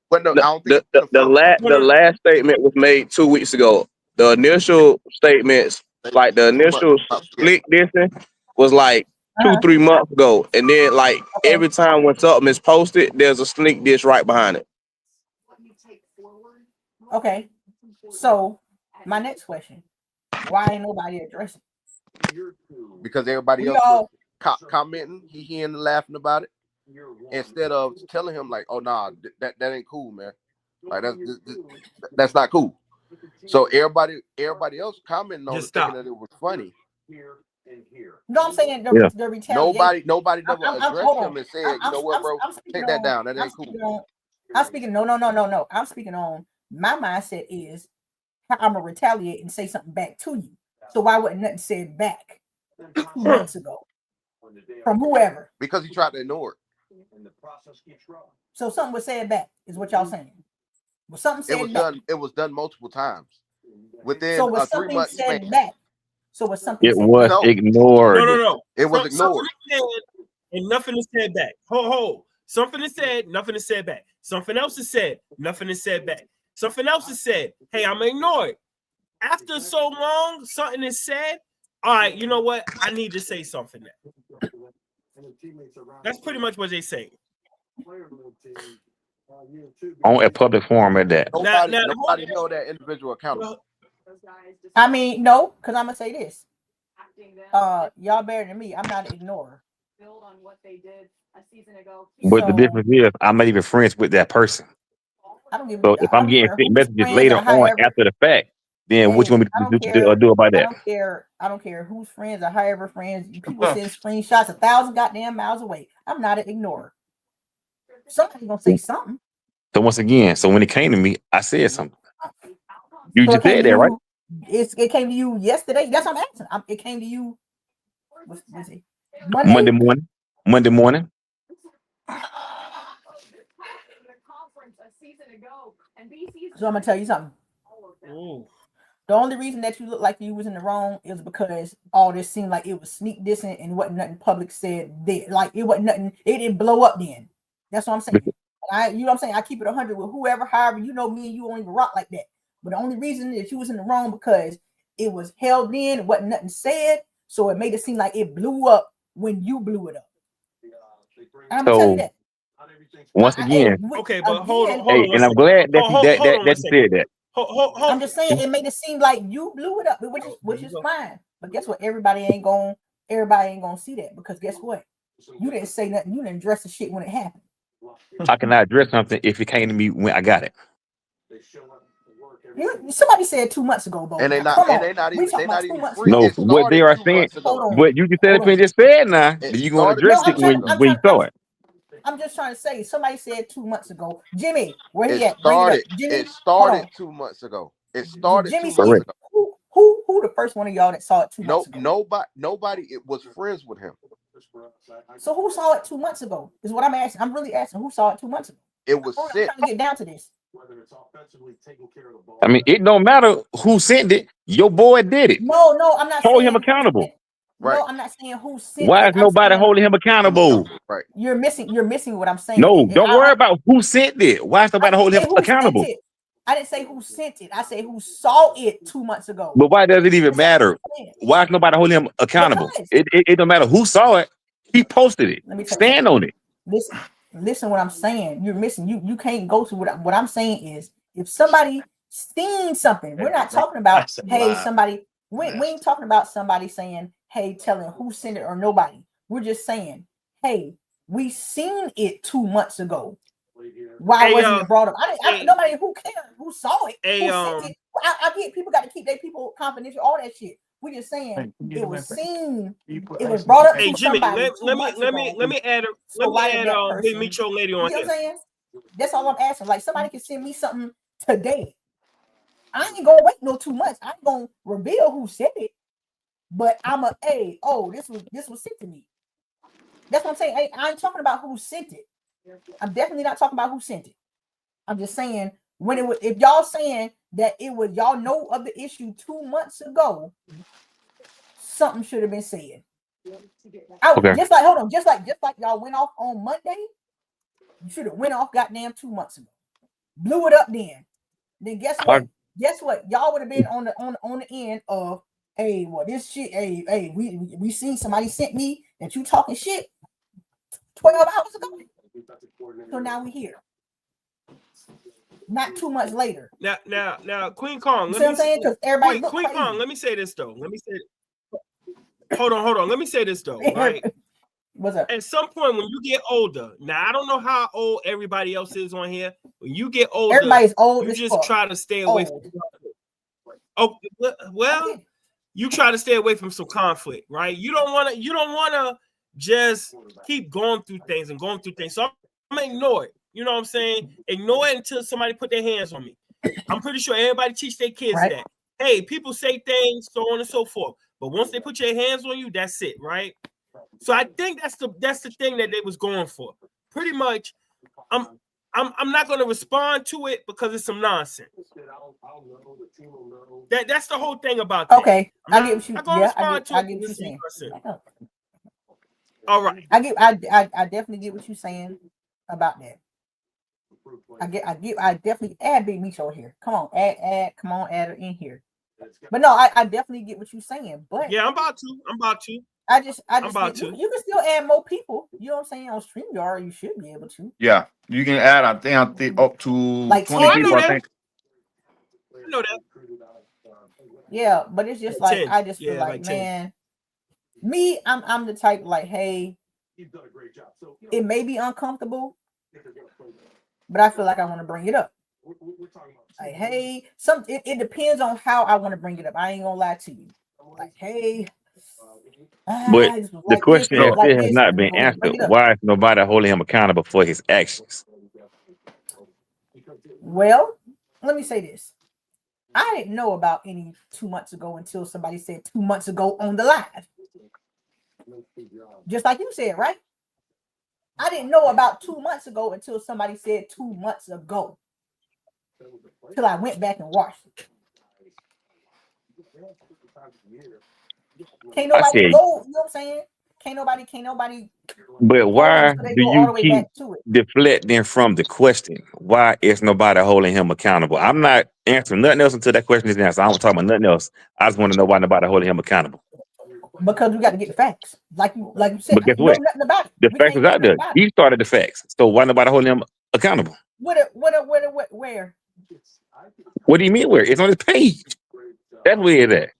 But no, I don't think it's The confirmed. last statement was made 2 weeks ago. The initial statements, like the Too much. initial split distance, was like Uh-huh. 2-3 months ago, and then like Okay. every time when something is posted, there's a sneak dish right behind it. Okay. So my next question: why ain't nobody addressing? Because everybody We else was all commenting, he and laughing about it, instead of telling him like, "Oh nah, that ain't cool, man. Like that's not cool." So everybody else commenting on Just it, thinking stop. that it was funny. no, I'm saying Yeah. the retaliation. Nobody never I'm addressed hold on. him and said, "You know what, bro? I'm speaking Take that on. down. That I'm ain't cool." speaking on. I'm speaking. No. I'm speaking on. My mindset is I'm gonna retaliate and say something back to you. So why wasn't nothing said back 2 months ago from whoever? Because he tried to ignore it. So something was said back is what y'all saying. Was something said back? It was done multiple times So within was a 3 something month span. said back? So was something It said was back? No, ignored. No. it was Something ignored. is said and nothing is said back. Ho. Something is said, nothing is said back. Something else is said, nothing is said back. Something else is said. Hey, I'm gonna ignore it. After so long, something is said. All right, you know what? I need to say something now. That's pretty much what they say. On a public forum at that. Nobody held that individual accountable. I mean, no, because I'm gonna say this. Y'all better than me. I'm not an ignorer. But the So difference is, I'm not even friends with that person. I don't give. So if I I'm don't getting care sent who's messages friends later or on however. after the fact, then what you want I me don't to care. do about I that? don't care. I don't care who's friends or however friends. People send screenshots 1,000 goddamn miles away. I'm not an ignorer. Somebody's gonna say something. So once again, so when it came to me, I said something. You So it just came said to that, right? you. It came to you yesterday. That's what I'm asking. It came to you. Was it Monday? Monday morning. So I'm gonna tell you something. Ooh. The only reason that you look like you was in the wrong is because all this seemed like it was sneak dissing and wasn't nothing public said there. Like it wasn't nothing. It didn't blow up then. That's what I'm saying. You know what I'm saying? I keep it 100 with whoever, however, you know me and you don't even rock like that. But the only reason that you was in the wrong because it was held in, it wasn't nothing said, so it made it seem like it blew up when you blew it up. And I'm gonna tell you So that. once again, Okay, but hold on hey, one and I'm second. glad that Hold on one you second. said that. I'm just saying it made it seem like you blew it up, which is fine. But guess what? Everybody ain't gonna see that because guess what? You didn't say nothing. You didn't address the shit when it happened. How can I address something if it came to me when I got it? Somebody said 2 months ago, Bo. And they Now, come on. not We even talking about 2 months free. ago. No, It what they started are 2 saying, months ago. what you just said up and just said now, then you're gonna address it when you saw it. I'm just trying to say somebody said 2 months ago. Jimmy, where he It at? Bring it up. started. Jimmy, It hold started on. 2 months ago. It started Jimmy 2 months said, ago. who the first one of y'all that saw it 2 months ago? Nobody. It was friends with him. So who saw it 2 months ago? Is what I'm asking. I'm really asking who saw it 2 months ago. It was I'm trying to get down to this. I mean, it don't matter who sent it. Your boy did it. No, I'm not Hold saying him accountable. Right. No, I'm not saying who sent Why it. is nobody holding him accountable? Right. You're missing what I'm saying. No, don't worry about who sent it. Why is nobody holding him accountable? I didn't say who sent it. I said who saw it 2 months ago. But why does it even matter? Why is nobody holding him accountable? It don't matter who saw it. He posted it. Let me tell Stand on it. Listen what I'm saying. You're missing. You can't go to what I'm saying is if somebody seen something, we're not talking about somebody. We ain't talking about somebody saying, hey, telling who sent it or nobody. We're just saying, hey, we seen it 2 months ago. Why wasn't it brought up? Nobody who cares who saw it, who sent it. I get people got to keep their people confidential, all that shit. We're just saying it was seen, it was brought up to Jimmy, somebody. let me add Big Micho lady on here. You know what I'm saying? That's all I'm asking. Like somebody can send me something today. I ain't gonna wait no 2 months. I ain't gonna reveal who sent it, but this was sent to me. That's what I'm saying. Hey, I ain't talking about who sent it. I'm definitely not talking about who sent it. I'm just saying when it was, if y'all saying that it was y'all know of the issue 2 months ago, something should have been said. Just like y'all went off on Monday, you should have went off goddamn 2 months ago. blew it up then guess I, what? Guess what? Y'all would have been on the end of, hey, well, this shit, hey, we seen somebody sent me that you talking shit 12 hours ago. So now we here. Not 2 months later. Now, Queen Kong. You see what I'm saying? Because everybody look Queen crazy. Kong. Let me say this though. Hold on. Let me say this though. Right. What's up? At some point when you get older, now I don't know how old everybody else is on here. When you get older, everybody's old. You just try to stay away from. Oh well, you try to stay away from some conflict, right? You don't want to just keep going through things. So I'm gonna ignore it. You know what I'm saying? Ignore it until somebody put their hands on me. I'm pretty sure everybody teach their kids that. Hey, people say things, so on and so forth. But once they put your hands on you, that's it, right? So I think that's the thing that they was going for. Pretty much, I'm not going to respond to it because it's some nonsense. That's the whole thing about that. Okay, I get what you. Yeah, I get what you're saying. All right, I definitely get what you're saying about that. I definitely add Big Meech over here. Come on, add her in here. But no, I definitely get what you're saying. But yeah, I'm about to. I just you can still add more people. You know what I'm saying? On StreamYard, you should be able to. Yeah, you can add. I think up to like 20 people. I think. I know that. Yeah, but it's just like 10. I just feel like man, me, I'm the type like, hey, it may be uncomfortable, but I feel like I want to bring it up. Like, hey, it depends on how I want to bring it up. I ain't gonna lie to you. Like, hey, but the question still has not been answered. Why is nobody holding him accountable for his actions? Well, let me say this. I didn't know about any 2 months ago until somebody said 2 months ago on the live. Just like you said, right? I didn't know about 2 months ago until somebody said 2 months ago. Till I went back and watched it. Can't nobody go, you know what I'm saying? Can't nobody. But why do you keep deflecting from the question? Why is nobody holding him accountable? I'm not answering nothing else until that question is answered. I don't talk about nothing else. I just want to know why nobody holding him accountable. Because we got to get the facts. Like you said, but guess what? Nothing about it. The facts is out there. He started the facts. So why nobody holding him accountable? Where? What do you mean where? It's on his page. That's where it's at.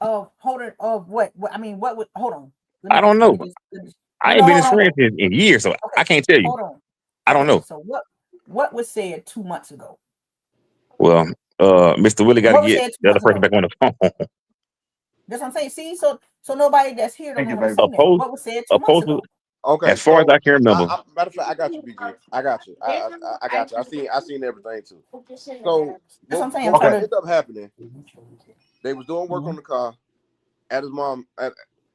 Oh, hold it. Oh, what? I mean, what would hold on. I don't know. I ain't been experienced in years, so I can't tell you. Hold on. I don't know. So what was said 2 months ago? Well, Mr. Willie got to get the other person back on the phone. That's what I'm saying. See, so nobody that's here don't know what was said 2 months ago. Okay. As far as I can remember. Matter of fact, I got you, BG. I got you. I got you. I seen everything too. So that's what I'm saying. What ended up happening? They was doing work on the car at his mom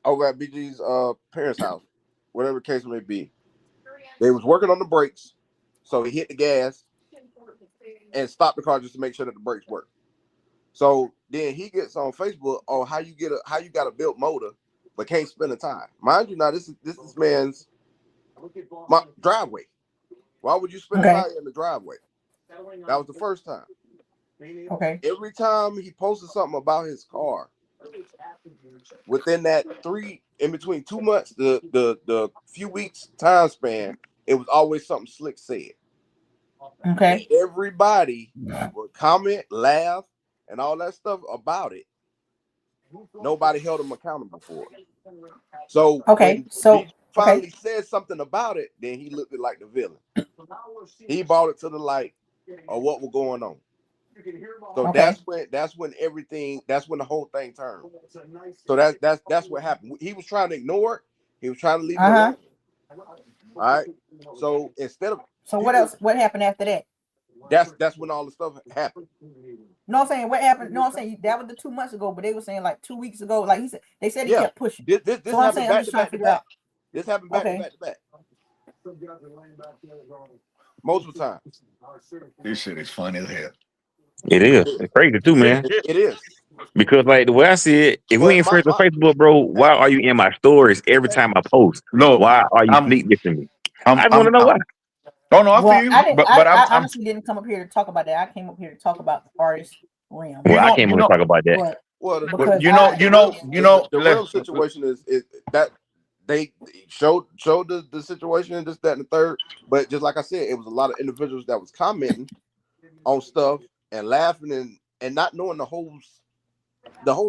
over at BG's parents' house, whatever the case may be. They was working on the brakes, so he hit the gas and stopped the car just to make sure that the brakes work. So then he gets on Facebook on how you got a built motor but can't spend the time. Mind you, now this is man's driveway. Why would you spend a tire in the driveway? That was the first time. Okay. Every time he posted something about his car, within that in between 2 months, the few weeks time span, it was always something slick said. Okay. And everybody would comment, laugh, and all that stuff about it. Nobody held him accountable for it. So when he finally said something about it, then he looked like the villain. He brought it to the light of what was going on. So that's when the whole thing turned. So that's what happened. He was trying to ignore it. He was trying to leave it alone. All right. So instead of what else? What happened after that? That's when all the stuff happened. No, I'm saying what happened. No, I'm saying that was the 2 months ago, but they were saying like 2 weeks ago. Like they said he kept pushing. This happened back to back to back. This happened back to back to back. Multiple times. This shit is funny as hell. It is. It's crazy too, man. It is. Because like the way I see it, if we ain't friends on Facebook, bro, why are you in my stories every time I post? No, why are you sneak dissing me? I want to know why. Oh no, I feel Well, you, I didn't. but I I'm honestly didn't come up here to talk about that. I came up here to talk about the artist realm. you Well, I know can't you even know talk about that. But Well, because you know I you know you know. the real situation is that they showed the situation and this, that, and the third. But just like I said, it was a lot of individuals that was commenting on stuff and laughing and not knowing the whole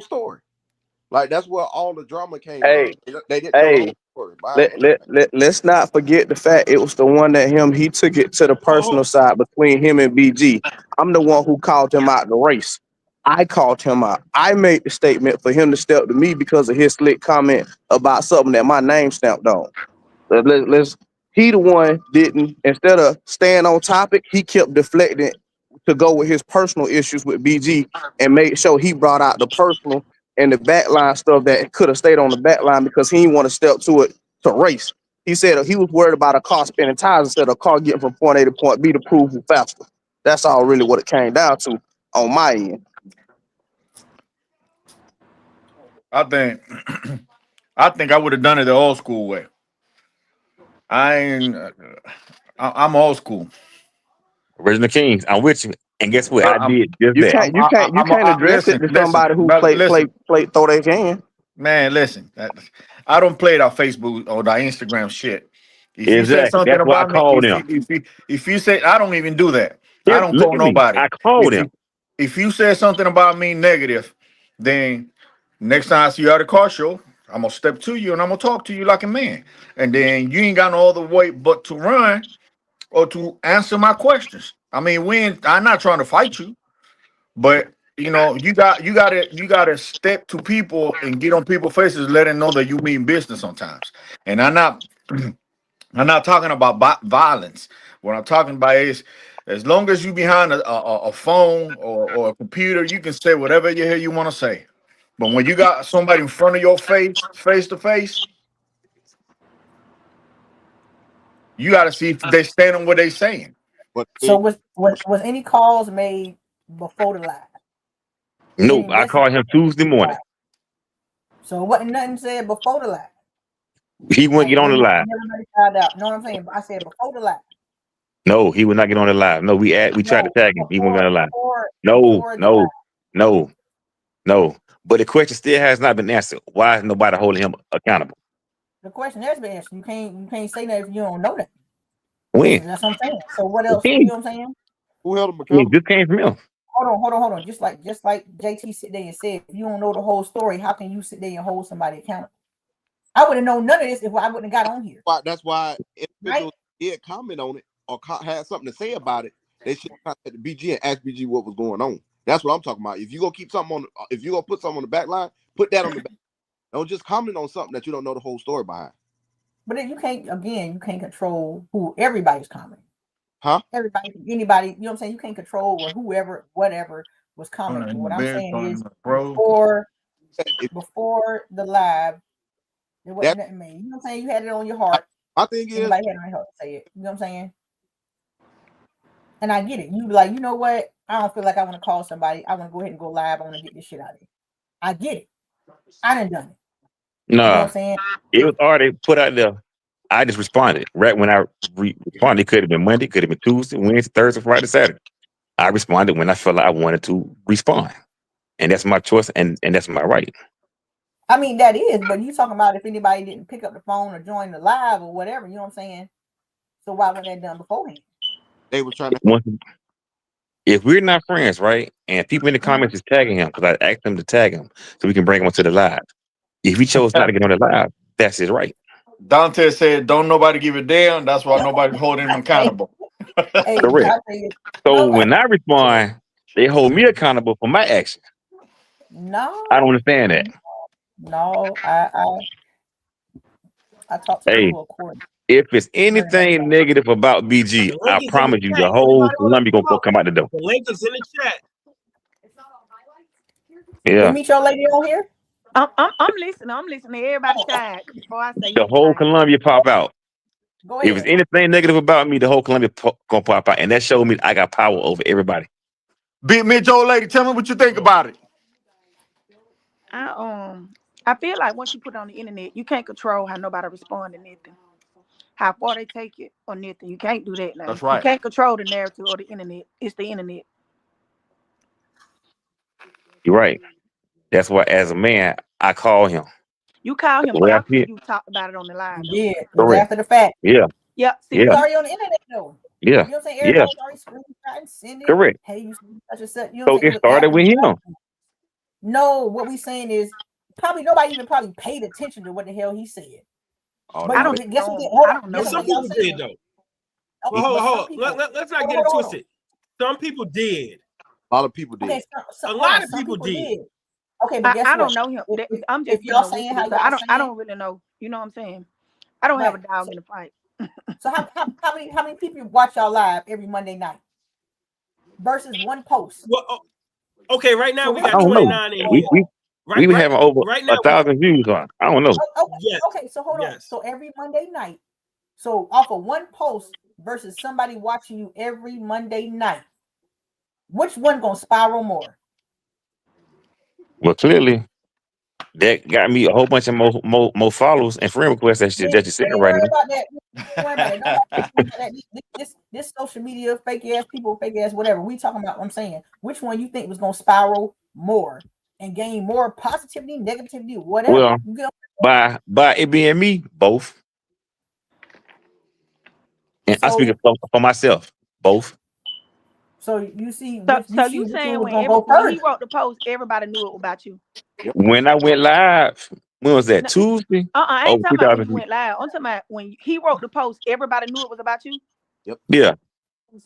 story. Like that's where all the drama came Hey, from. They didn't know the hey, whole story behind anything. let's not forget the fact it was the one that he took it to the personal side between him and BG. I'm the one who called him out the race. I called him out. I made the statement for him to step to me because of his slick comment about something that my name stamped on. Let's he the one didn't, instead of staying on topic, he kept deflecting to go with his personal issues with BG and made sure he brought out the personal and the backline stuff that could have stayed on the backline because he didn't want to step to it to race. He said he was worried about a car spinning tires instead of a car getting from point A to point B to prove who faster. That's all really what it came down to on my end. I think I think I would have done it the old school way. I ain't. I'm old school. Original Kings. I'm with you. And guess what? I I'm did just You that. can't you can't you can't address it listen, to listen, somebody who but listen, play throw their can. man, listen. I don't play that Facebook or that Instagram shit. If you say Exactly. something That's why I about me, called him. if you say I don't even do that. I Yeah, don't look call at me. nobody. I called If him. you if you say something about me negative, then next time I see you at a car show, I'm gonna step to you and I'm gonna talk to you like a man. And then you ain't got no other way but to run or to answer my questions. I mean, I'm not trying to fight you, but you gotta step to people and get on people's faces, let them know that you mean business sometimes. And I'm not talking about violence. What I'm talking about is, as long as you behind a phone or a computer, you can say whatever the hell you want to say. But when you got somebody in front of your face to face, you got to see if they stand on what they saying. But so was any calls made before the live? No, Any I messages? called him Tuesday morning. So wasn't nothing said before the live. He wouldn't Like get on the when live. everybody found out. Know what I'm saying? I said before the live. No, he would not get on the live. No, we tried to No, tag him. He wouldn't get on the live. No, before the live. no, no, no. But the question still has not been answered. Why is nobody holding him accountable? The question has been answered. You can't say that if you don't know that. When? That's what I'm saying. So what else? You He know what I'm saying? who held them accountable? just came from him. Hold on. Just like JT sit there and said, if you don't know the whole story, how can you sit there and hold somebody accountable? I would have known none of this if I wouldn't have got on here. That's why Right? individuals did comment on it or had something to say about it. They should contact the BG and ask BG what was going on. That's what I'm talking about. If you go keep something on, if you go put something on the back line, put that on the back. Don't just comment on something that you don't know the whole story behind. But then you can't control who everybody's commenting. Huh? Everybody, anybody, you know what I'm saying? You can't control or whoever, whatever was commenting. What I'm saying is Bro. before the live, there wasn't nothing made. You know what I'm saying? You had it on your heart. My thing is, anybody had it on your heart to say it. You know what I'm saying? And I get it. You be like, you know what? I don't feel like I want to call somebody. I want to go ahead and go live. I want to get this shit out of here. I get it. I done done it. You know what Nah, I'm saying? it was already put out there. I just responded. Right when I responded, it could have been Monday, could have been Tuesday, Wednesday, Thursday, Friday, Saturday. I responded when I felt like I wanted to respond. And that's my choice and that's my right. I mean, that is, but you talking about if anybody didn't pick up the phone or join the live or whatever, you know what I'm saying? So why wasn't that done beforehand? they were trying to. If we're not friends, right, and people in the comments is tagging him, because I asked them to tag him so we can bring him onto the live. If he chose not to get on the live, that's his right. Dante said, "Don't nobody give a damn." That's why nobody's holding him accountable. Hey, Correct. So no, when I respond, they hold me accountable for my action. no, I don't understand that. no. I talk to Hey, people accordingly. if it's Very much anything so. negative about BG, The I link is in the promise you, chat. the whole Anybody want Columbia to gonna come up? come out the door. The link is in the chat. You Yeah, meet your lady on here? I'm listening. I'm listening to everybody side before I say the whole anything. Columbia pop out. Go If it's ahead. anything negative about me, the whole Columbia gonna pop out, and that showed me I got power over everybody. Big Mitch, old lady, tell me what you think about it. I I feel like once you put it on the internet, you can't control how nobody respond to nothing. how far they take it or nothing. You can't do that now. That's You right. can't control the narrative of the internet. It's the internet. You're right. That's why, as a man, I call him. You call him Well, I after see it. you talked about it on the live You though. did. It was Correct. after the fact. Yeah. Yeah, It see, was Yeah. already on the internet though. You Yeah. know what I'm saying? Yeah. Everybody was already screenshotting, sending. Correct. Hey, you see such and such. You know what So I'm saying? it It was started after with the him. fact. No, what we saying is probably nobody even probably paid attention to what the hell he said. Oh, But I no, don't they, even guess know what? him. Hold I on. don't Well, know Guess him. some what y'all people did saying? though. Okay, Well, but hold some on. people. Let's not Hold get on, it hold on, hold on. twisted. Some people did. A lot of people Okay, did. A hold on. lot of Some people people did. did. Okay, but guess I don't what? know him. I'm If just being y'all a saying witness. how So y'all I saying, don't really know. You know what I'm saying? I don't have right? a dog in the fight. So how many people watch y'all live every Monday night versus one post? Well, okay, right now So we we I don't got need don't to. know. 29 in We here. we Right, we were right, having over right now a thousand views on. I don't know. yes, Okay, so hold on. yes. So every Monday night, so off of one post versus somebody watching you every Monday night, which one gonna spiral more? Well, clearly that got me a whole bunch of more followers and friend requests that you said We ain't right worried now. about that. We ain't worried about that. Nobody talking about that. This social media, fake ass people, fake ass whatever. We talking about. I'm saying, which one you think was gonna spiral more and gain more positivity, negativity, whatever. Well, You get by it being me, both, and I speak so for myself, both. so you see So which so you which one saying was when gonna go when he further. wrote the post, everybody knew it was about you? Yep. When I went live, when was that? No, Tuesday? I ain't Over talking about when 2,000 you views. went live. I'm talking about when he wrote the post, everybody knew it was about you. Yep. Yeah,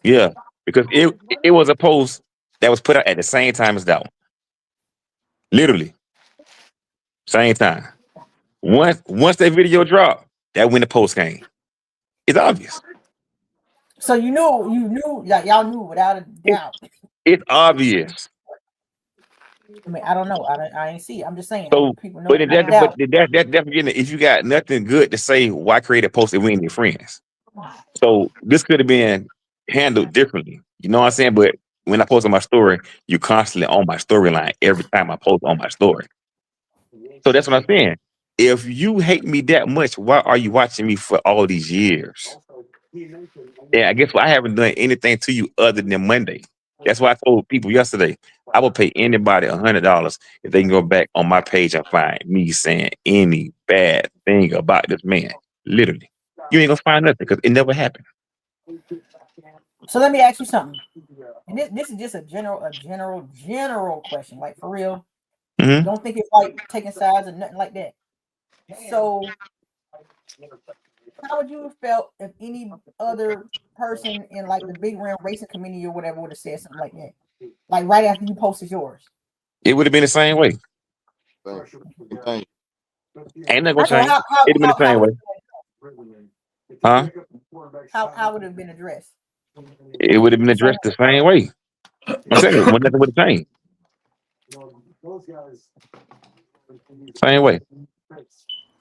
yeah. Because it was a post that was put out at the same time as that one. Literally, same time. Once that video dropped, that when the post came. It's obvious. So you knew like y'all knew without a It, doubt. it's obvious. I mean, I don't know. I ain't see it. I'm just saying So, people know but without a Yeah. doubt. that definitely, if you got nothing good to say, why create a post that we ain't your friends? So this could have been handled differently. You know what I'm saying? But when I post on my story, you constantly on my storyline every time I post on my story. So that's what I'm saying. If you hate me that much, why are you watching me for all these years? And I guess I haven't done anything to you other than Monday. That's why I told people yesterday, I will pay anybody $100 if they can go back on my page and find me saying any bad thing about this man. Literally. You ain't gonna find nothing because it never happened. So let me ask you something. And this is just a general question, like for real. Hmm. Don't think it's like taking sides or nothing like that. So how would you have felt if any other person in like the big round racing community or whatever would have said something like that? Like right after you posted yours. It would have been the same way. Same, same thing. Ain't nothing gonna So change. It'd have been the how same would way. Huh? how would it have been addressed? It would have been The same addressed the same way. I'm saying it, nothing would have changed. Same way.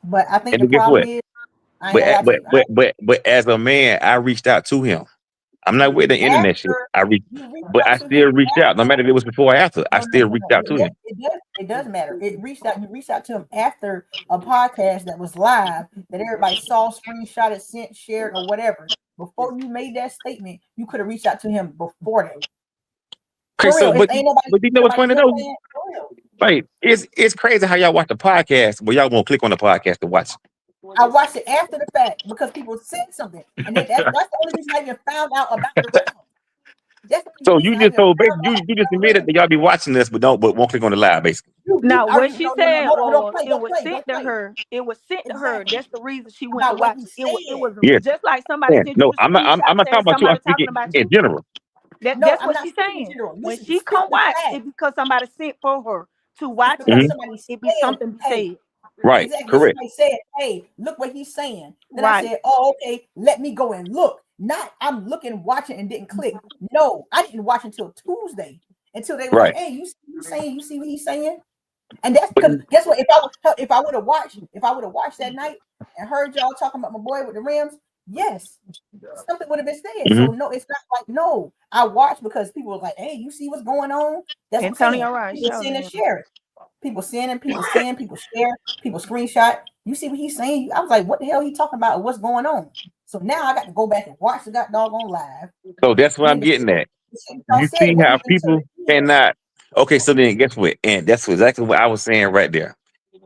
but I think And the then guess problem what? is I ain't gonna lie to you. But as a man, I reached out to him. I'm not with the internet shit. After I you reached but out I to him still reached out. No matter if it was before or after, I still reached no. out to him. It does matter. You reached out to him after a podcast that was live that everybody saw, screenshotted, sent, shared, or whatever. Before you made that statement, you could have reached out to him before that. Okay, For real. so It's ain't nobody but you know what's funny you know what though? I'm saying? For real. Like it's crazy how y'all watch the podcast, but y'all won't click on the podcast to watch. I watched it after the fact because people said something. And then that's the only reason I even found out about the round. That's the only So reason you I just even told found basically out you just about the admitted round. that y'all be watching this, but won't click on the live basically. No, I what already she no said hold on, don't was play, it don't was play, sent don't to play. her. It was sent to her. Exactly. That's the reason she went to About what watch he it. It said. was Yeah. just like somebody Yeah. sent you No, the I'm screenshot not talking saying about you. I'm somebody talking speaking about in you. general. No, That's I'm what not she's speaking in saying. general. When Listen, she spit come the watch fact. it because somebody sent for her to It's watch because it, Hmm. somebody it be said, something be hey, said. Right. exactly. Correct. Somebody said, hey, look what he's saying. Then I Right. said, oh, okay, let me go and look. Not I'm looking, watching, and didn't click. No, I didn't watch until Tuesday. Until they were like, Right. hey, you see what he's saying? You see what he's saying? And that's But because guess what? If I would have watched that night and heard y'all talking about my boy with the Rams, yes, something would have been said. So mhm. no, it's not like no. I watched because people were like, "Hey, you see what's going on?" That's what I'm saying. Antonio Rice, People show send and them. share it. People send, people share, people screenshot. You see what he's saying? I was like, "What the hell he talking about? What's going on?" So now I got to go back and watch the doggone live. So that's what And I'm then the getting shit, at. the shit y'all You said see how wasn't even people to the end. cannot. Okay, so then guess what? And that's exactly what I was saying right there.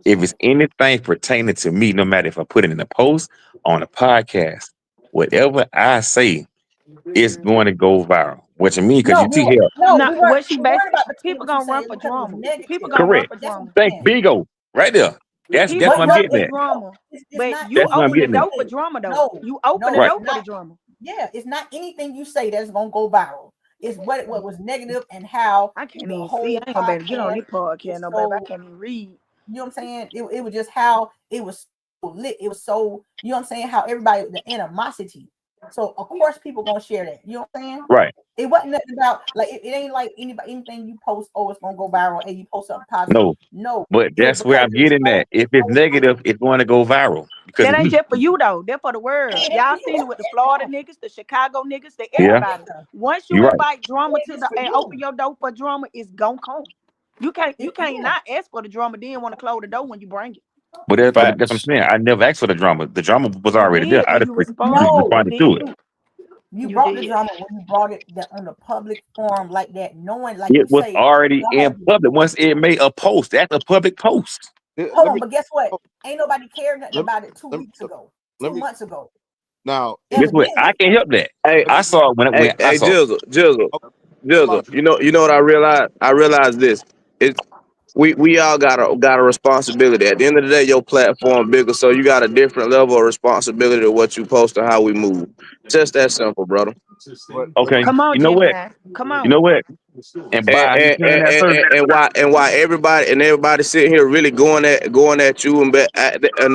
If it's anything pertaining to me, no matter if I put it in a post, on a podcast, whatever I say is going to go viral. What you mean? Because No, you see here, No, what she we weren't basically, about to tell you people what you gonna run said for because it was drama. People negative. gonna run correct. for That's what drama. I'm Thank saying. Bingo. Right there. That's People what I'm run getting for at. drama. It's But not you That's what I'm open the getting at. door for drama though. No, You open the it's Right. door for the not. drama. Yeah, it's not anything you say that's gonna go viral. It's what was negative and how I can't the even see. I whole ain't gonna be able to get on podcast this podcast, is no baby. I so. can't even read. You know what I'm saying? It was just how it was so lit. It was so, you know what I'm saying, how everybody, the animosity. So of course people gonna share that. You know what I'm saying? Right. It wasn't nothing about like it ain't like anything you post, oh, it's gonna go viral, and you post something positive. No. No, But it was that's where because I'm it was getting at. If it's so negative, it's going to go viral because That of ain't me. just for you though. That for the world. it ain't for Y'all you. seen it with the Florida niggas, the Chicago niggas, the Yeah, everybody. Once you you're right. invite drama to It's the for and open you. your door for drama, it's gonna come. You can't Yeah. not ask for the drama, then want to close the door when you bring it. But that's what I'm Facts. saying. I never asked for the drama. The drama was You already there. did I and just you responded. No, You responded to did. it. you You brought the did. drama when you brought it that on the public forum like that, knowing like you It was say, already y'all in had to public. do it. Once it made a post, that's a public post. Hold Let on, me but guess what? oh, Ain't nobody cared nothing let me about it 2 let me weeks ago, let 2 me months ago. now. Guess what? I Evidently, can't help that. Hey, Let me I saw it hey, when I hey, saw it. Jizzle, okay, hold on. Jizzle. You know what I realized? I realized this. It we all got a responsibility. At the end of the day, your platform bigger, so you got a different level of responsibility to what you post and how we move. Just that simple, brother. But Okay, Come on, you know Jimmy what? now. Come You know on. what? And and by you and, saying and, that, and, sir, and why everybody sitting here really going at you and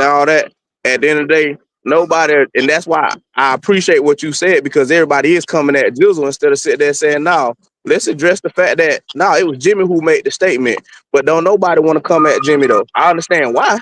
all that. At the end of the day, nobody, and that's why I appreciate what you said because everybody is coming at Jizzle instead of sitting there saying, "No, let's address the fact that no, it was Jimmy who made the statement." But don't nobody want to come at Jimmy though. I understand why.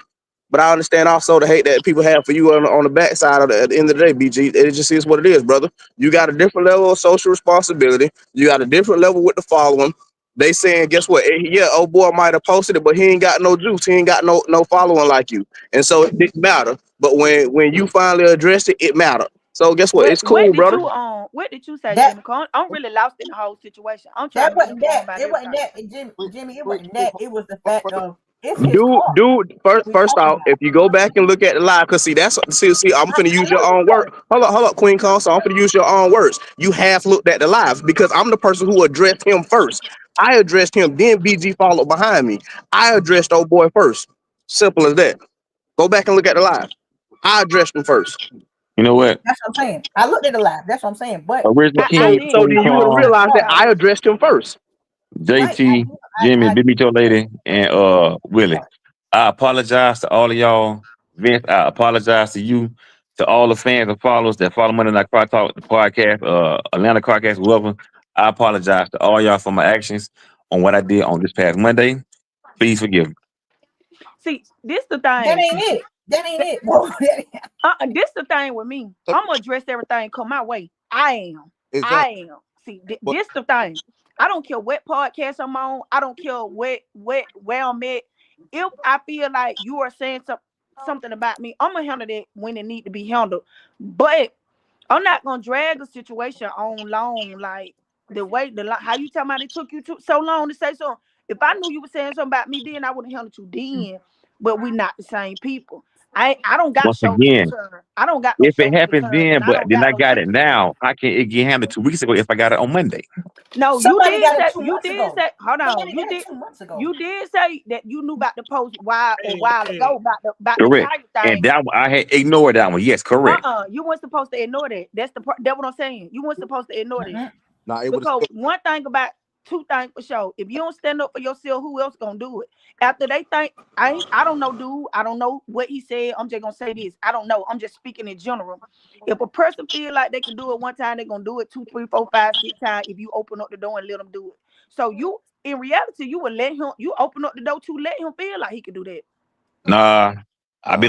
But I understand also the hate that people have for you on the backside of at the end of the day, BG. It just is what it is, brother. You got a different level of social responsibility. You got a different level with the following. They saying, guess what? Yeah, old boy might have posted it, but he ain't got no juice. He ain't got no following like you, and so it didn't matter. But when you finally addressed it, it mattered. So guess what? It's What cool, did brother. you what did you say, that Jimmy? I'm really lost in the whole situation. I'm trying that to be wasn't that. informed about It wasn't everything. that. And Jimmy, it quick, wasn't quick, that. It was the fact of it's his Dude, car dude. First, we first talking off, about. if you go back and look at the live, cause see that's see, I'm finna I use your know you own don't. word. Hold up, Queen Con. So I'm finna use your own words. You half looked at the live because I'm the person who addressed him first. I addressed him, then BG followed behind me. I addressed old boy first. Simple as that. Go back and look at the live. I addressed him first. you know what? That's what I'm saying. I looked at the live. That's what I'm saying. But Original I King, So didn't. Queen then you would have Carl, realized that I addressed him first. right, JT, Jimmy, Baby Joe Lady, and Willie. I apologize to all of y'all. Vince, I apologize to you, to all the fans and followers that follow Monday Night Car Talk, the podcast, Atlanta Carcast, whoever. I apologize to all y'all for my actions on what I did on this past Monday. Please forgive me. See, this the that thing. ain't it. That ain't it. No, This the thing with me. I'm gonna address everything come my way. I am. exactly. I am. See, But this the thing. I don't care what podcast I'm on. I don't care where I'm at. If I feel like you are saying something about me, I'm gonna handle that when it need to be handled. But I'm not gonna drag a situation on long, like how you tell me it took you so long to say something. If I knew you were saying something about me, then I would have handled you then. But we not the same people. I don't got Once shows to again, turn. I don't got no if it shows to happens turn, and then, I but don't then got I no got it chance to. now, I can it get handled 2 weeks ago if I got it on Monday. No, you somebody did got it say 2 months ago. hold on. Somebody got it 2 months ago. You did say that you knew about the post a while ago about the Correct. tire And thing. that one, I had ignored that one. Yes, correct. You weren't supposed to ignore that. That's what I'm saying. You weren't supposed to ignore that. Mm-hmm. now it would have Because still one thing about two things for sure, if you don't stand up for yourself, who else gonna do it? After they think I don't know, dude. I don't know what he said. I'm just gonna say this. I don't know. I'm just speaking in general. If a person feel like they can do it one time, they're gonna do it two, three, four, five, 6 times if you open up the door and let them do it. So you in reality, you would let him you open up the door to let him feel like he could do that. Nah, uh I've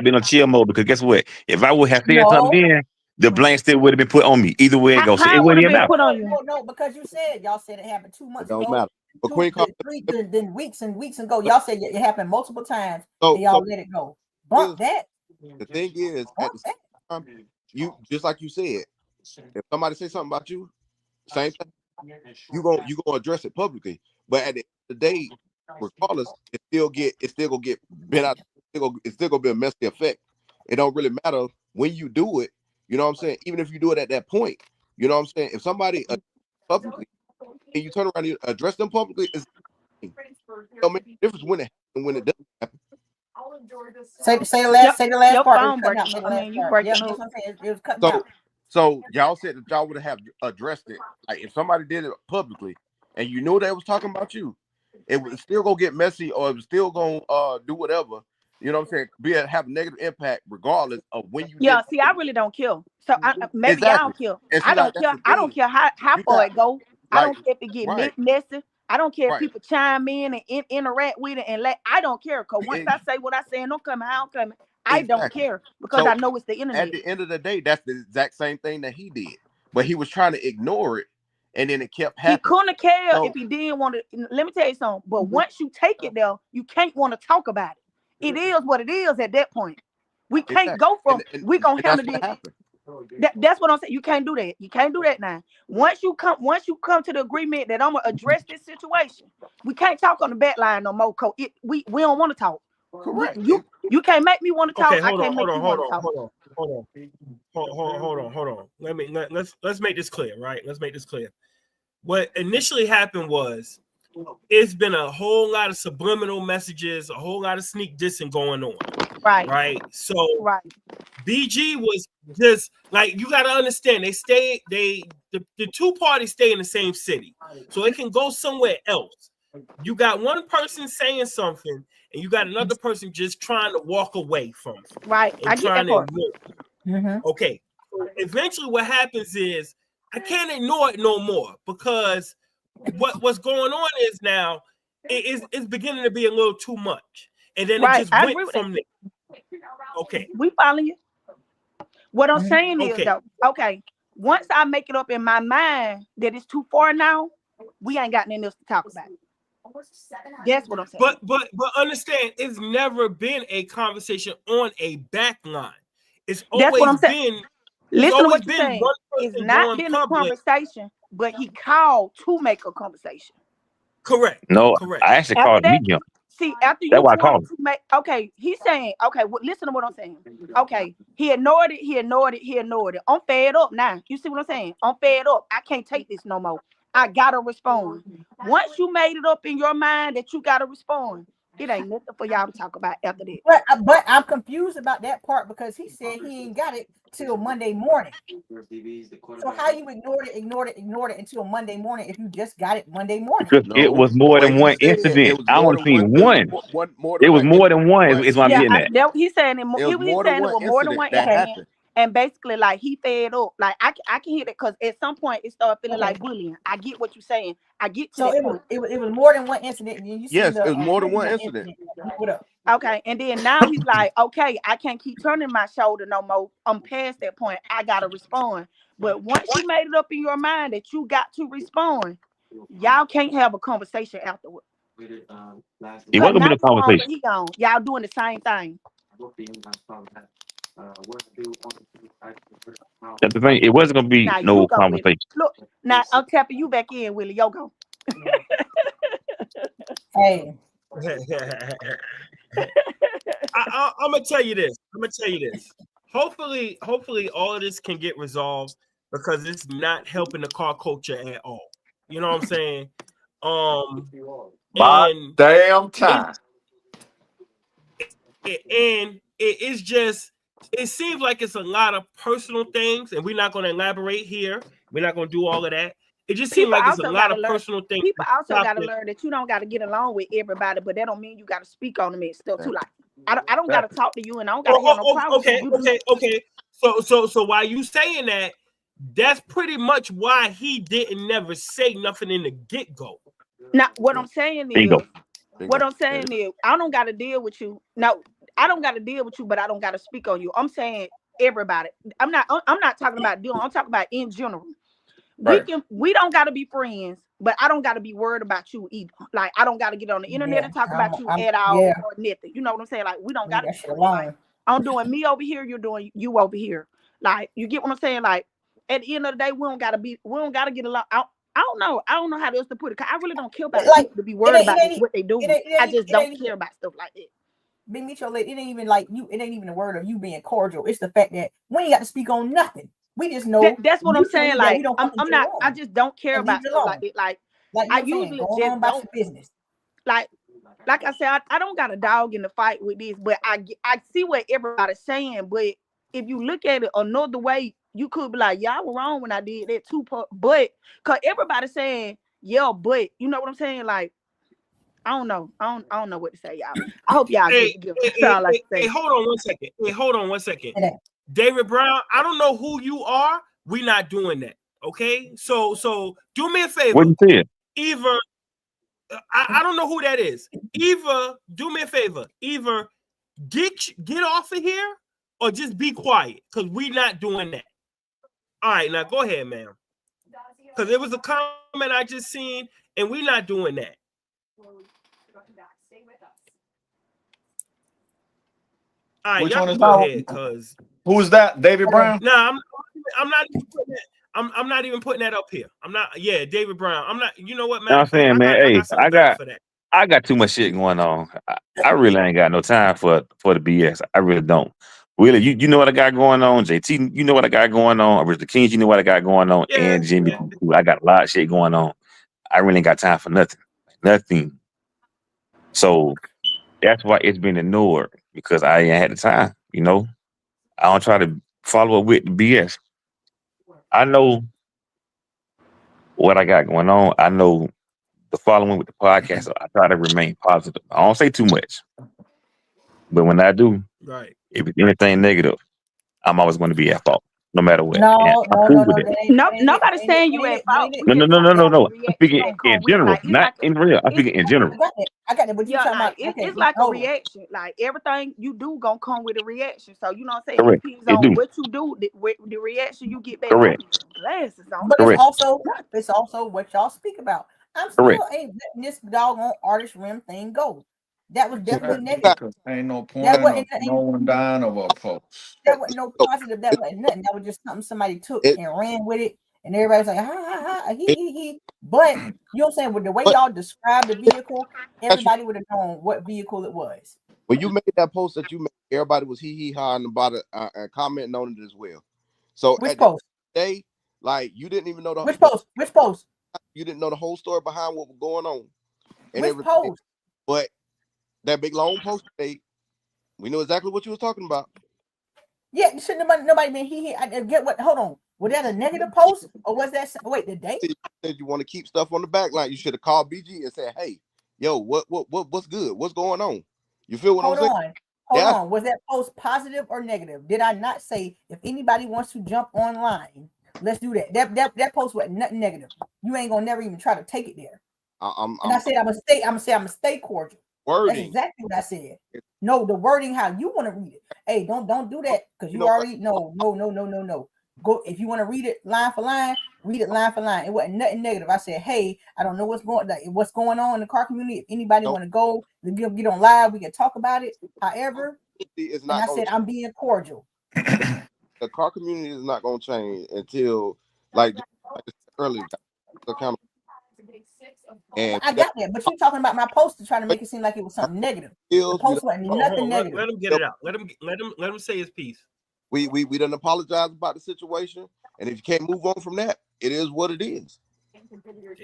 been on chill mode because guess what? If I would have said something No, then, the blame still would have been put on me. Either way it goes. So it How would wouldn't have even been matter. put on no, you? no, no, because you said y'all said it happened two it months don't ago, matter. But two, Queen Card, then three, then weeks and weeks ago. Y'all said it happened multiple times, and so y'all let it go. is Bump that. the thing is at Bump the that. same time. you just like you said, if somebody say something about you, same thing, you gonna address it publicly. But at the end of the day, regardless, it's still gonna get bent out. It's still gonna be a messy effect. It don't really matter when you do it. You know what I'm saying? Even if you do it at that point, you know what I'm saying? If somebody publicly and you turn around and address them publicly, it don't make a difference when it happens and when it doesn't happen. Say the last Your part. It was phone cutting out. breaking. Say the I last mean, you part. Yeah, breaking that's up. what I'm saying. It was cutting So out. so y'all said that y'all would have addressed it. Like if somebody did it publicly and you knew they was talking about you, it was still gonna get messy or it was still gonna do whatever. You know what I'm saying? Have a negative impact regardless of when you did Yeah, it see, I publicly. really don't care. So maybe y'all Exactly. care. And I see, like don't that's care. the I don't thing. care how You far got it go. I like don't care if it get right, messy. I don't care if right. people chime in and interact with it and I don't care. Cause once Ex- I say what I say and don't come how I'm coming, I don't exactly. care because I So know it's the at internet. the end of the day, that's the exact same thing that he did, but he was trying to ignore it, and then it kept He happening. couldn't care if So he didn't want to. Let me tell you something. But once you take it there, you can't want to talk about it. It is what it is at that point. We can't exactly, go from and we gonna that's handle what this. happened. That's what I'm saying. You can't do that. You can't do that now. Once you come to the agreement that I'm gonna address this situation, we can't talk on the back line no more. We don't want to talk. Correct. You can't make me want to talk. Okay, I can't make you want to talk. Hold on. Let's make this clear, right? Let's make this clear. What initially happened was it's been a whole lot of subliminal messages, a whole lot of sneak dissing going on. Right. So Right. BG was just like, you got to understand, the two parties stay in the same city, so it can go somewhere else. You got one person saying something and you got another person just trying to walk away from it. Right. And I get that part. Okay. So eventually what happens is I can't ignore it no more, because what's going on is now it's beginning to be a little too much. And then it just I went agree with from that. there. Okay. We following you. What I'm saying is Okay. though, okay, once I make it up in my mind that it's too far now, we ain't got nothing else to talk about. That's what I'm saying. But understand, it's never been a conversation on a back line. It's That's what always I'm saying. been Listen to what you're saying. one It's person not going been a public. conversation, but he called to make a conversation. Correct. No, Correct. I actually After called that, medium. see, after That's you why I wanted called him. to make, okay, he's saying, okay, well, listen to what I'm saying. Okay, he ignored it. I'm fed up now. You see what I'm saying? I'm fed up. I can't take this no more. I gotta respond. Once you made it up in your mind that you gotta respond, it ain't nothing for y'all to talk about after that. But I'm confused about that part because he said he ain't got it till Monday morning. So how you ignored it until Monday morning if you just got it Monday morning? Because it No, was the more way than he one said it incident. was I more only than seen one. more It than was more than one. one Is what I'm Yeah, incident. getting at. he's saying it. It was He's more than saying it one was more than incident one that incident, happened. and basically, like he fed up. Like I can hear that because at some point it started feeling Okay. like bullying. I get what you're saying. I get to So that it was point. it was more than one incident, and you seen Yes, the it was more than one original incident. incident. What up? Okay, and then now he's like, okay, I can't keep turning my shoulder no more. I'm past that point. I gotta respond. But once you made it up in your mind that you got to respond, y'all can't have a conversation afterward. It Cause wasn't gonna now be a you on, but conversation. he gone. Y'all doing the same thing. That's the thing. It wasn't gonna be Now you no go, Willie. conversation. Look, now I'm tapping you back in, Willie. Yo go. Hey, I'm gonna tell you this. Hopefully all of this can get resolved, because it's not helping the car culture at all. You know what I'm saying? My And damn time. it is just, it seems like it's a lot of personal things, and we're not going to elaborate here. We're not going to do all of that. It just seems People like it's a also lot gotta of learn. personal things. People also gotta learn that you don't gotta get along with everybody, but that don't mean you gotta speak on them and stuff too. Like I don't gotta talk to you, and I don't gotta have no problem with you. Okay. So while you saying that, that's pretty much why he didn't never say nothing in the get-go. Now, what I'm saying Bingo. is, I don't gotta deal with you. No, I don't gotta deal with you, but I don't gotta speak on you. I'm saying everybody. I'm not talking about dealing. I'm talking about in general. Right. We don't gotta be friends, but I don't gotta be worried about you either. Like I don't gotta get on the internet yeah, and talk about you I'm at all yeah, or nothing. You know what I'm saying? Like we don't leave gotta that be shit friends. Like alone. I'm doing me over here, you're doing you over here. Like, you get what I'm saying? Like, at the end of the day, we don't gotta get along. I don't know. I don't know how else to put it. Cause I really don't care about Like, people to be worried about what they do. I just don't ain't care about stuff like that. Big Mitchell, it ain't even like you. It ain't even a word of you being cordial. It's the fact that we ain't got to speak on nothing. We just know That's what I'm saying. that we Like, don't fucking I'm get not. I along just don't care and leave about it stuff alone. like that. Like, Like you I know what I'm saying, usually going on just about don't your business. like I said. I don't got a dog in the fight with this, but I see what everybody's saying. But if you look at it another way, you could be like, y'all were wrong when I did that too. But cause everybody's saying, yeah, but you know what I'm saying? Like, I don't know. I don't know what to say, y'all. I hope y'all get it. That's all I can say. Hold on 1 second. Hold on 1 second. Yeah. David Brown, I don't know who you are. We're not doing that. Okay? So do me a favor. What you said? Either I don't know who that is. Either do me a favor. Either get off of here or just be quiet. Because we're not doing that. All right, now go ahead, ma'am. Because it was a comment I just seen, and we're not doing that. All right, Which y'all one can is go that? ahead, cause Who's that? David Brown? no, I'm not even putting that. I'm not even putting that up here. I'm not. Yeah, David Brown. I'm not. You know what? You Matter know of what I'm fact, saying, man? I Hey, got something better for that. I got too much shit going on. I really ain't got no time for the BS. I really don't. Really, you know what I got going on, JT. You know what I got going on. Richard Kings, you know what I got going on, Yeah, and Jimmy. I got a lot of shit going on. I really ain't got time for nothing. So that's why it's been ignored because I ain't had the time. You know, I don't try to follow up with the BS. I know what I got going on. I know the following with the podcast. So I try to remain positive. I don't say too much, but when I do, right. if it's anything negative, I'm always going to be at fault, no matter what. And No, I'm no, cool no, with no. it. Nobody's saying you at fault. We No, no, just no, talking no, no, about the no. I'm reaction you speaking gonna in come with. general, Like, it's not like in real. I'm it's speaking in general. I got that. But you yeah, talking like about okay? it's like a Hold on. reaction. Like, everything you do gonna come with a reaction. So you know what I'm saying? It Correct. depends It on do. what you do, the reaction you get back. I'm Correct. putting some glasses on. But Correct. it's also what y'all speak about. I'm Correct. still ain't letting this doggone artist rim thing go. That was definitely Exactly. negative. Because ain't no That point wasn't of no ain't, one dying of a post. that wasn't no So positive. That wasn't nothing. That was just something somebody took it, and ran with it, and everybody's like, ha ha ha, it, he. But you know what I'm saying? With the way but y'all described the vehicle, got you. everybody would have known what vehicle it was. When you made that post that you made, everybody was hee hawing about it and commenting on it as well. So Which at the end of post? the day, like you didn't even know Which post? Which post? you didn't know the whole story behind what was going on and Which everything. post? But that big long post today, we know exactly what you was talking about. Yeah, shouldn't nobody been he. I get what. Hold on. Was that a negative post or was that wait the date? You said you want to keep stuff on the back line. You should have called BG and said, "Hey, yo, what's good? What's going on?" You feel what I'm Hold saying? on. Hold That's on. Was that post positive or negative? Did I not say if anybody wants to jump online, let's do that? That post was nothing negative. You ain't gonna never even try to take it there. And I I'm said I'm gonna stay cordial. That's wording. exactly what I said. No, the wording how you want to read it. Hey, don't do that because You you know what? already no. Go if you want to read it line for line, read it line for line. It wasn't nothing negative. I said, hey, I don't know what's going on in the car community. If anybody No, want to go, get on live, we can talk about it. However, it's and not I going said to I'm being cordial. the car community is not going to change until like I said earlier, accountable. And I got that, but you talking about my post to try to make it seem like it was something negative. The skills, post wasn't Hold nothing on. negative. Let him get it out. Let him say his piece. we didn't apologize about the situation, and if you can't move on from that, it is what it is. There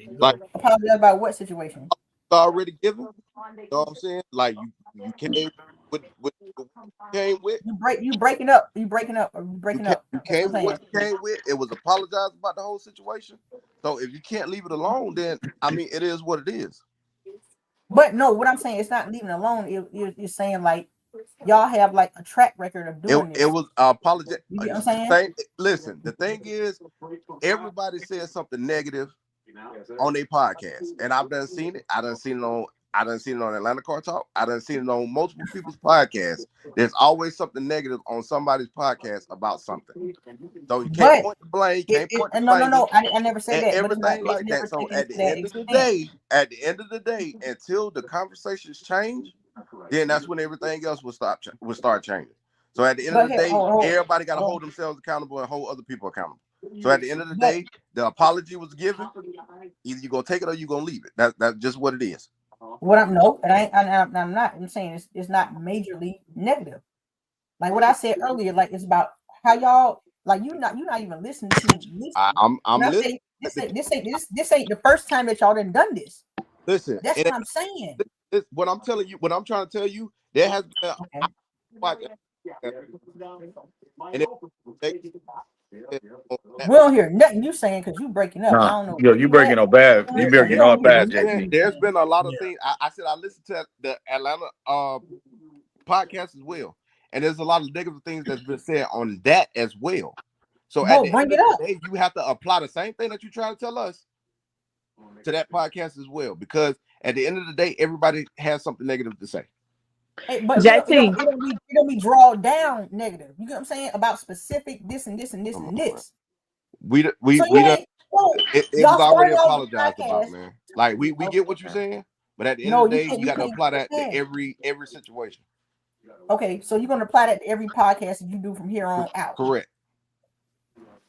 you Like go. Apologize about what situation? it's already given. You know what I'm saying? Like you came with what you came with. You breaking up. You breaking up. You That's what came I'm with what saying. you came with. It was apologized about the whole situation. So if you can't leave it alone, then I mean it is what it is. But no, what I'm saying, it's not leaving alone. You're saying like y'all have like a track record of doing It this. was apology. You get what I'm saying? Listen, the thing is, everybody says something negative on their podcast, and I've done seen it. I done seen it on Atlanta Car Talk. I done seen it on multiple people's podcasts. There's always something negative on somebody's podcast about something. So you can't But point the blame, can't point the no, finger, I never said and that. But everything it's like never that. So taken at to the that end of the extent. day, until the conversations change, then that's when everything else will start changing. So at the end of the day, everybody got to hold themselves accountable and hold other people accountable. So at the end of the day, the apology was given. Either you're gonna take it or you're gonna leave it. That's just what it is. What I'm no, and I'm not. I'm saying it's not majorly negative. Like what I said earlier, like it's about how y'all like you're not even listening to listen. I'm listening. This ain't the first time that y'all done done this. Listen, that's what I'm saying. What I'm telling you, what I'm trying to tell you, there has been we don't hear nothing you saying because you breaking up. I don't know. Yo, you breaking up bad. You breaking up bad, JT. There's been a lot of things. I said I listened to the Atlanta podcast as well, and there's a lot of negative things that's been said on that as well. So at the end of the day, you have to apply the same thing that you try to tell us to that podcast as well, because at the end of the day, everybody has something negative to say. Hey, but JT, it don't be drawn down negative. You know what I'm saying about specific this and this and this and this. It was already apologized about, man. Like we get what you're saying, but at the end of the day, you got to apply that to every situation. Okay, so you're gonna apply that to every podcast that you do from here on out. Correct.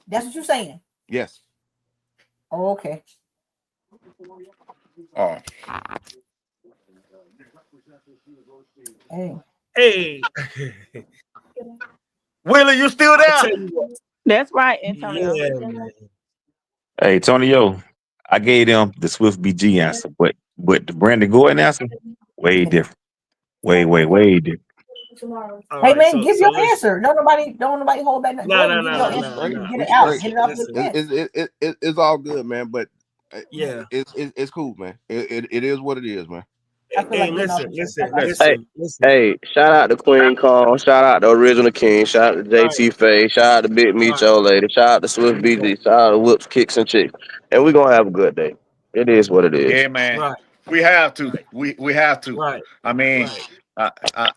That's what you're saying. Yes. Oh, okay. Oh. Hey. Willie, you still there? That's right, Antonio. Yeah, man. Hey, Tonyo, I gave them the Swift BG answer, but the Brandon Gordon answer, way different. Way different. Hey man, give your answer. Don't nobody hold back. No. Get it out. Get it off the chest. It's all good, man. But yeah, it's cool, man. It is what it is, man. Hey, listen. Hey, shout out to Queen Call, shout out to Original King, shout out to JT Faye, shout out to Big Meat Yo Lady, shout out to Swift BG, shout out to Whoops, Kicks, and Chicks. And we're gonna have a good day. It is what it is. Yeah, man. Right. We have to. We have to. Right. I mean,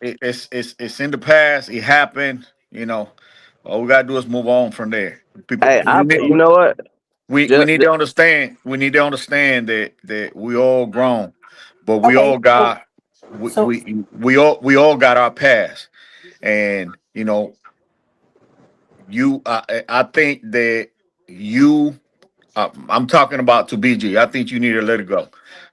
it's in the past. It happened. You know, all we gotta do is move on from there. People, you know what? We need to understand. We need to understand that we all grown, but we all got we all got our past, and you know, I think that you. I'm talking about to BG. I think you need to let it go.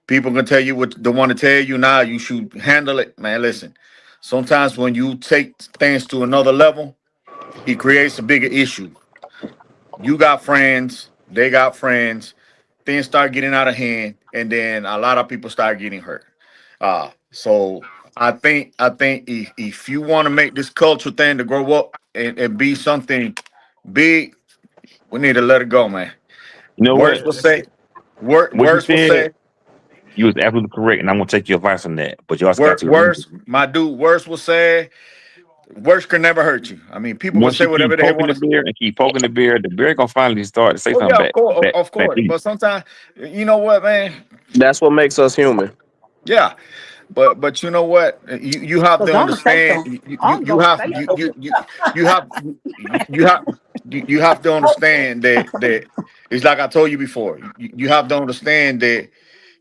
People can tell you what they want to tell you now. You should handle it, man. Listen, sometimes when you take things to another level, it creates a bigger issue. You got friends, they got friends. Things start getting out of hand, and then a lot of people start getting hurt. So I think if you want to make this culture thing to grow up and be something big, we need to let it go, man. You know Words what? will say. What Words will say. You was absolutely correct, and I'm gonna take your advice on that. But you also got to words, my dude. Words will say. Words can never hurt you. I mean, people will say whatever they want to say. And keep poking the beer gonna finally start to say something back. Of course. But sometimes, you know what, man? That's what makes us human. Yeah. But you know what? You have to understand. You have to understand that it's like I told you before. You have to understand that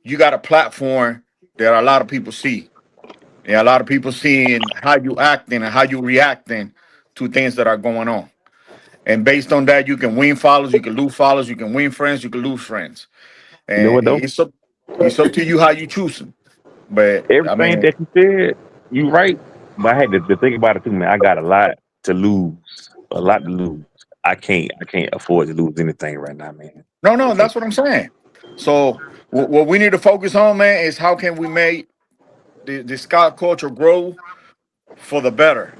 you got a platform that a lot of people see. And a lot of people seeing how you acting and how you reacting to things that are going on. And based on that, you can win followers, you can lose followers, you can win friends, you can lose friends. And you know what, though? It's up to you how you choose them. But everything that you said, you right. But I had to think about it too, man. I got a lot to lose. I can't afford to lose anything right now, man. No, that's what I'm saying. So what we need to focus on, man, is how can we make the Scott culture grow for the better,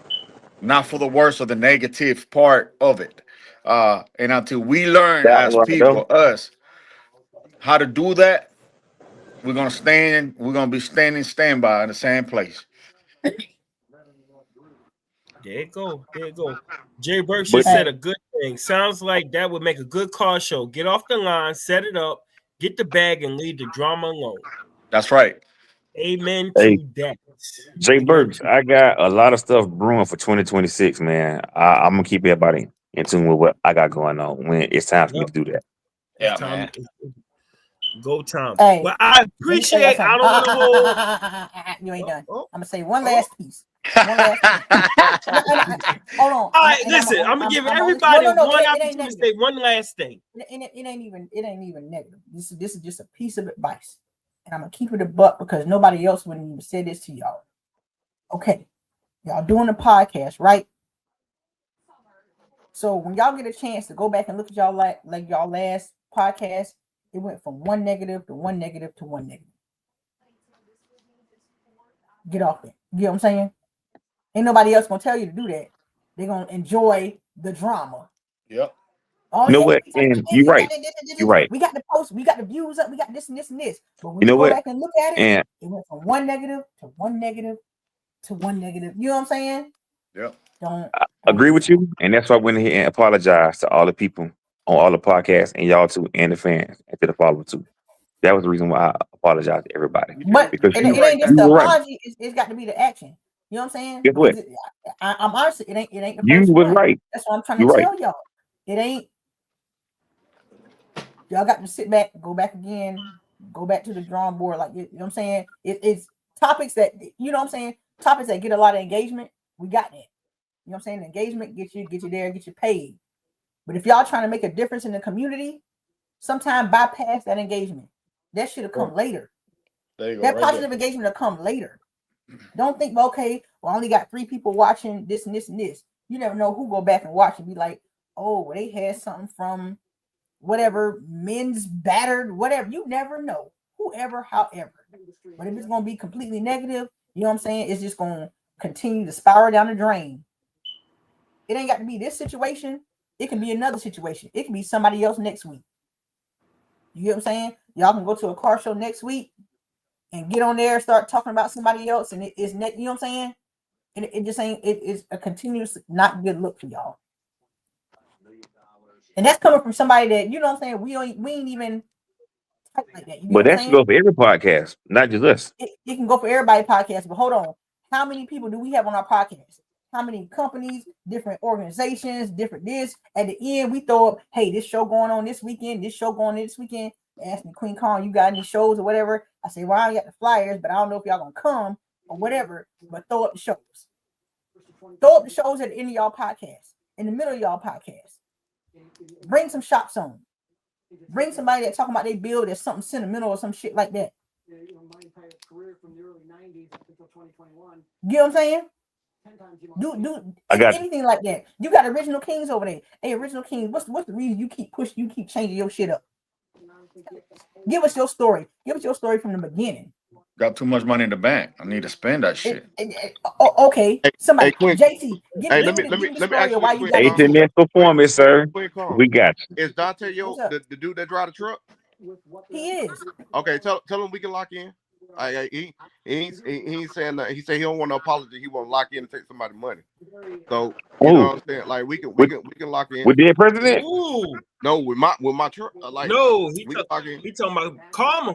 not for the worse or the negative part of it. And until we learn as people, us, how to do that, we're gonna be standby in the same place. There you go. Jay Burks just said a good thing. Sounds like that would make a good car show. Get off the line, set it up, get the bag, and leave the drama alone. That's right. Amen to that. Jay Burks, I got a lot of stuff brewing for 2026, man. I'm gonna keep everybody in tune with what I got going on when it's time for me to do that. Yeah, man. Go Tom. Hey, but I appreciate. I don't want to hold. You ain't done. I'm gonna say one last piece. One last thing. Hold on. All right, listen. I'm gonna give everybody one opportunity to say one last thing. It ain't even negative. This is just a piece of advice, and I'm gonna keep it a buck because nobody else wouldn't even say this to y'all. Okay, y'all doing a podcast, right? So when y'all get a chance to go back and look at y'all like y'all last podcast, it went from one negative to one negative to one negative. Get off it. You know what I'm saying? Ain't nobody else gonna tell you to do that. They're gonna enjoy the drama. Yep. Oh, You know yeah, what? And you're right. You're right. We got the posts, we got the views up, we got this and this and this. But when You you know go what? back and look at it, And it went from one negative to one negative to one negative. You know what I'm saying? Yep. Don't agree with you. And that's why I went ahead and apologized to all the people on all the podcasts and y'all too, and the fans and to the followers too. That was the reason why I apologized to everybody. But Because it you ain't just the were right. apology, it's got to be the action. You know what I'm saying? Guess what? Because I'm honestly, it ain't the You first was one. right. That's what I'm trying You're to right. tell y'all. It ain't. Y'all got to sit back, go back again, go back to the drawing board. Like, you know what I'm saying? It's topics that, you know what I'm saying? Topics that get a lot of engagement. We got that. You know what I'm saying? Engagement get you there, get you paid. But if y'all trying to make a difference in the community, sometimes bypass that engagement. That should have come later. There you go. That Right positive there. engagement will come later. Don't think, well, okay, well, I only got 3 people watching this and this and this. You never know who go back and watch and be like, oh, they had something from whatever, men's battered, whatever. You never know. Whoever, however. But if it's going to be completely negative, you know what I'm saying? It's just going to continue to spiral down the drain. It ain't got to be this situation. It can be another situation. It can be somebody else next week. You get what I'm saying? Y'all can go to a car show next week and get on there, start talking about somebody else, and you know what I'm saying? And it just ain't. It's a continuous not good look for y'all. And that's coming from somebody that, you know what I'm saying, we ain't even type like that. You get But what I'm that should saying? go for every podcast, not just us. It can go for everybody's podcast, but hold on. How many people do we have on our podcast? How many companies, different organizations, different this? At the end, we throw up, hey, this show going on this weekend, this show going on this weekend. They ask me, Queen Kong, you got any shows or whatever? I say, well, I got the flyers, but I don't know if y'all gonna come or whatever. But throw up the shows. Throw up the shows at the end of y'all podcast, in the middle of y'all podcast. Bring some shots on. Bring somebody that talking about their build that's something sentimental or some shit like that. You know what I'm saying? Do anything like that. You got Original Kings over there. Hey, Original Kings, what's the reason you keep pushing, you keep changing your shit up? Give us your story. Give us your story from the beginning. Got too much money in the bank. I need to spend that shit. Okay. Somebody, Quinn, JT, give hey, me the story of why you got Quinn into H&S Performance, sir. Quinn Kong. We got you. Is Dante the dude that drive the truck? He is. Okay, tell him we can lock in. He ain't saying that. He said he don't want no apology. He want to lock in and take somebody's money. So you know what I'm saying? Like we can lock in. With the president? Ooh. No, with my truck. Like No, we can lock in. he talking about karma.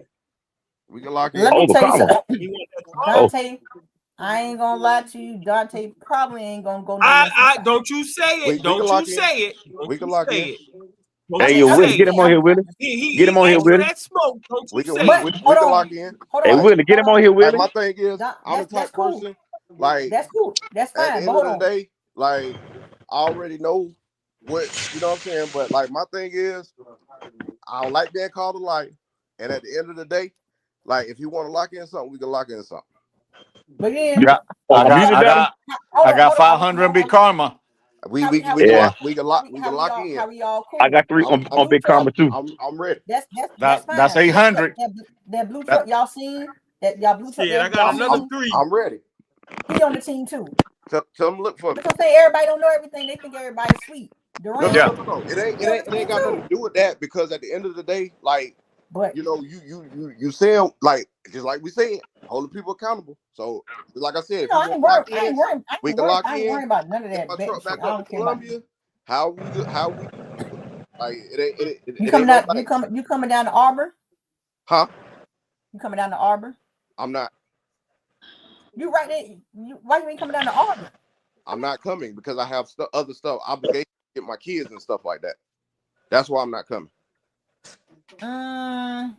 We can lock in. Let me tell you something. He want that karma. Dante, I ain't gonna lie to you. Dante probably ain't gonna go. I don't you say it. Don't you say it. We can lock in. Hey, yo, Willie, get him on here, Willie. Get him on here, Willie. That smoke. Don't you say we it. can lock in. Hey, Willie, get him on here, Willie. My thing is, I'm the type person. Like that's cool. That's fine. At the end of the day, like I already know what you know what I'm saying. But like my thing is, I don't like being called a liar. And at the end of the day, like if you want to lock in something, we can lock in something. But yeah, I got 500 in Big Karma. We can lock in. How we all cool? I got 3 on Big Karma too. I'm ready. That's fine. That's 800. That blue truck y'all seen? That y'all blue truck. I got another 3. I'm ready. He on the team too. Tell them look for me. Because I'm saying everybody don't know everything. They think everybody's sweet. No. It ain't got nothing to do with that because at the end of the day, like, but you know, you saying like just like we said, holding people accountable. So like I said, I ain't worried about none of that. My truck back up to Columbia. How we like it you coming out? You coming down to Arbor? Huh? You coming down to Arbor? I'm not. You right there. Why you ain't coming down to Arbor? I'm not coming because I have other stuff, obligations to get my kids and stuff like that. That's why I'm not coming. I'm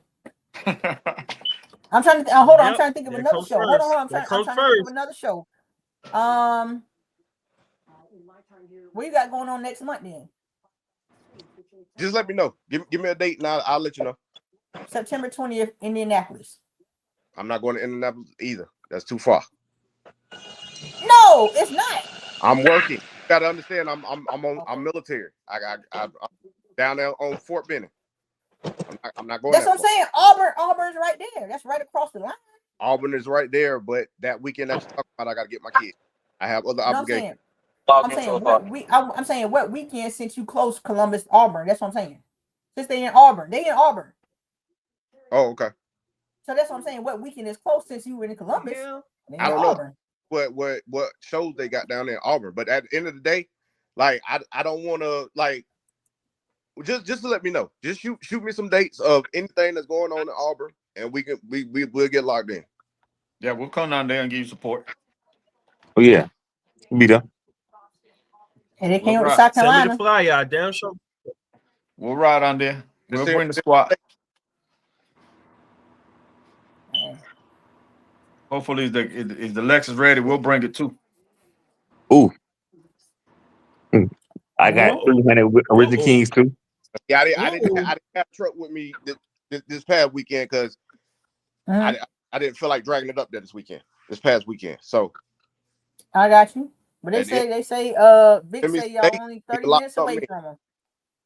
trying to hold on. I'm trying to think of another show. Hold on. I'm trying to think of another show. What you got going on next month then? Just let me know. Give me a date and I'll let you know. September 20th, Indianapolis. I'm not going to Indianapolis either. That's too far. No, it's not. I'm working. You gotta understand. I'm military. I'm down there on Fort Benning. I'm not going. That's what I'm saying. Auburn's right there. That's right across the line. Auburn is right there, but that weekend that you're talking about, I gotta get my kids. I have other obligations. I'm saying what weekend since you close Columbus, Auburn. That's what I'm saying. Since they in Auburn. Oh, okay. So that's what I'm saying. What weekend is close since you were in Columbus? I don't know what shows they got down there in Auburn, but at the end of the day, like I don't want to like just to let me know. Just shoot me some dates of anything that's going on in Auburn, and we'll get locked in. Yeah, we'll come down there and give you support. Oh yeah, be there. And they came up to South Send me Carolina. the flyer out down show. We'll ride on there. We'll bring the squad. Hopefully, if the Lexus ready, we'll bring it too. Ooh. I got 300 Original Kings too. Yeah, I didn't have a truck with me this past weekend because I didn't feel like dragging it up there this past weekend. So I got you. But they say Vic say y'all only 30 minutes away from them.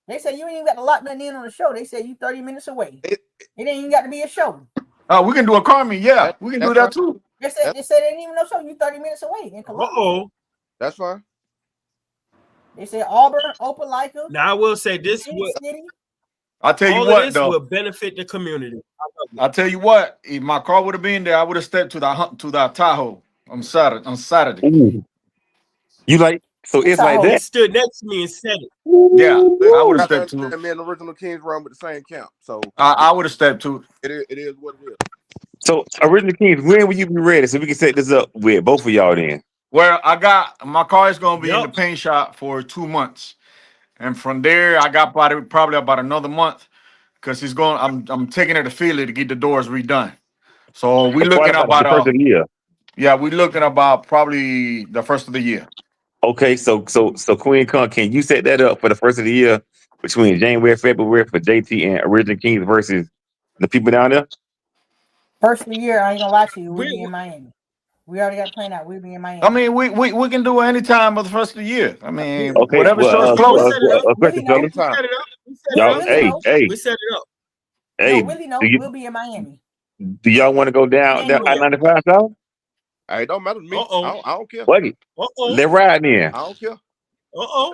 They say you ain't even got to lock nothing in on the show. They say you 30 minutes away. It ain't even got to be a show. Oh, we can do a car meet. Yeah, we can do that too. They said they ain't even no show. You 30 minutes away in Columbus. That's fine. They said Auburn, Opelika. Now I will say this: I'll tell you all what, of this though, will benefit the community. I'll tell you what. If my car would have been there, I would have stepped to the Tahoe on Saturday. Ooh. You like it's like that. He stood next to me and said it. Yeah, I would have stepped to it. Me and the Original Kings run with the same camp, so I would have stepped to it. It is what it is. So Original Kings, when will you be ready so we can set this up with both of y'all then? Well, I got my car is gonna be in the paint shop for 2 months, and from there I got probably about another month because he's going. I'm taking it to Philly to get the doors redone. So we looking about about the first of the year. Yeah, we looking about probably the first of the year. Okay, so Queen Con, can you set that up for the first of the year between January and February for JT and Original Kings versus the people down there? First of the year, I ain't gonna lie to you, we'll be in Miami. We already got planned out. We'll be in Miami. I mean, we can do it any time of the first of the year. I mean, okay, whatever show's close. question, fellas. Y'all, hey. We set it up. Hey, we'll be in Miami. Do y'all want to go down I-95 South? It don't matter to me. I don't care. They're riding in. I don't care.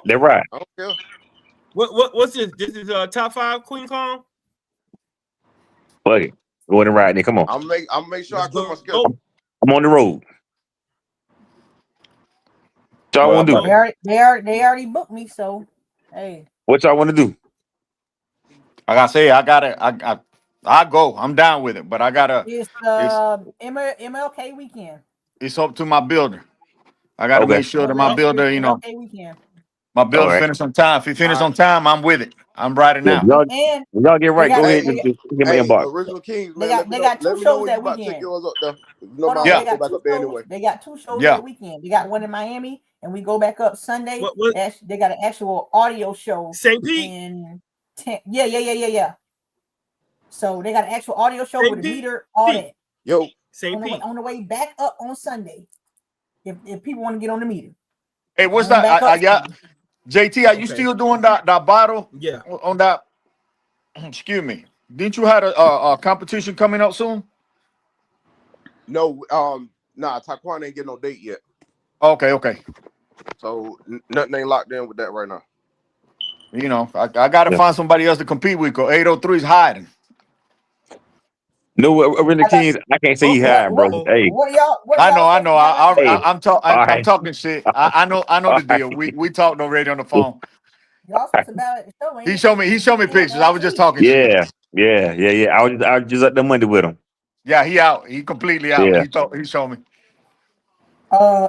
They're right. I don't care. What's this? This is top 5 Queen Kong. Fuck it. Go in and ride in. Come on. I'll make sure I clear my schedule. I'm on the road. What y'all want to do? They already booked me, so hey. What y'all want to do? Like I say, I go. I'm down with it, but I gotta. It's MLK weekend. It's up to my builder. I gotta make sure that my builder, MLK weekend. My builder finish on time. If he finish on time, I'm with it. I'm riding now. Y'all get right. Go ahead and get my inbox. Original Kings, man. They got 2 shows that weekend. They got 2 shows that weekend. They got one in Miami, and we go back up Sunday. They got an actual audio show. St. Pete. Yeah. So they got an actual audio show with a meter, all that. Yo, St. Pete. On the way back up on Sunday, if people want to get on the meter. Hey, what's that? JT, are you still doing that battle? Yeah. On that. Excuse me. Didn't you have a competition coming up soon? No. Taquan ain't getting no date yet. Okay. So nothing ain't locked in with that right now. You know, I got to find somebody else to compete with. Cause 803 is hiding. No, Original Kings. I can't say he hiding, bro. Hey, I know. I'm talking shit. I know the deal. We talked already on the phone. Y'all supposed to battle at the show, ain't He showed me pictures. I was just talking shit. Yeah. I was just at the Monday with him. Yeah, he out. He completely out. Yeah. He showed me.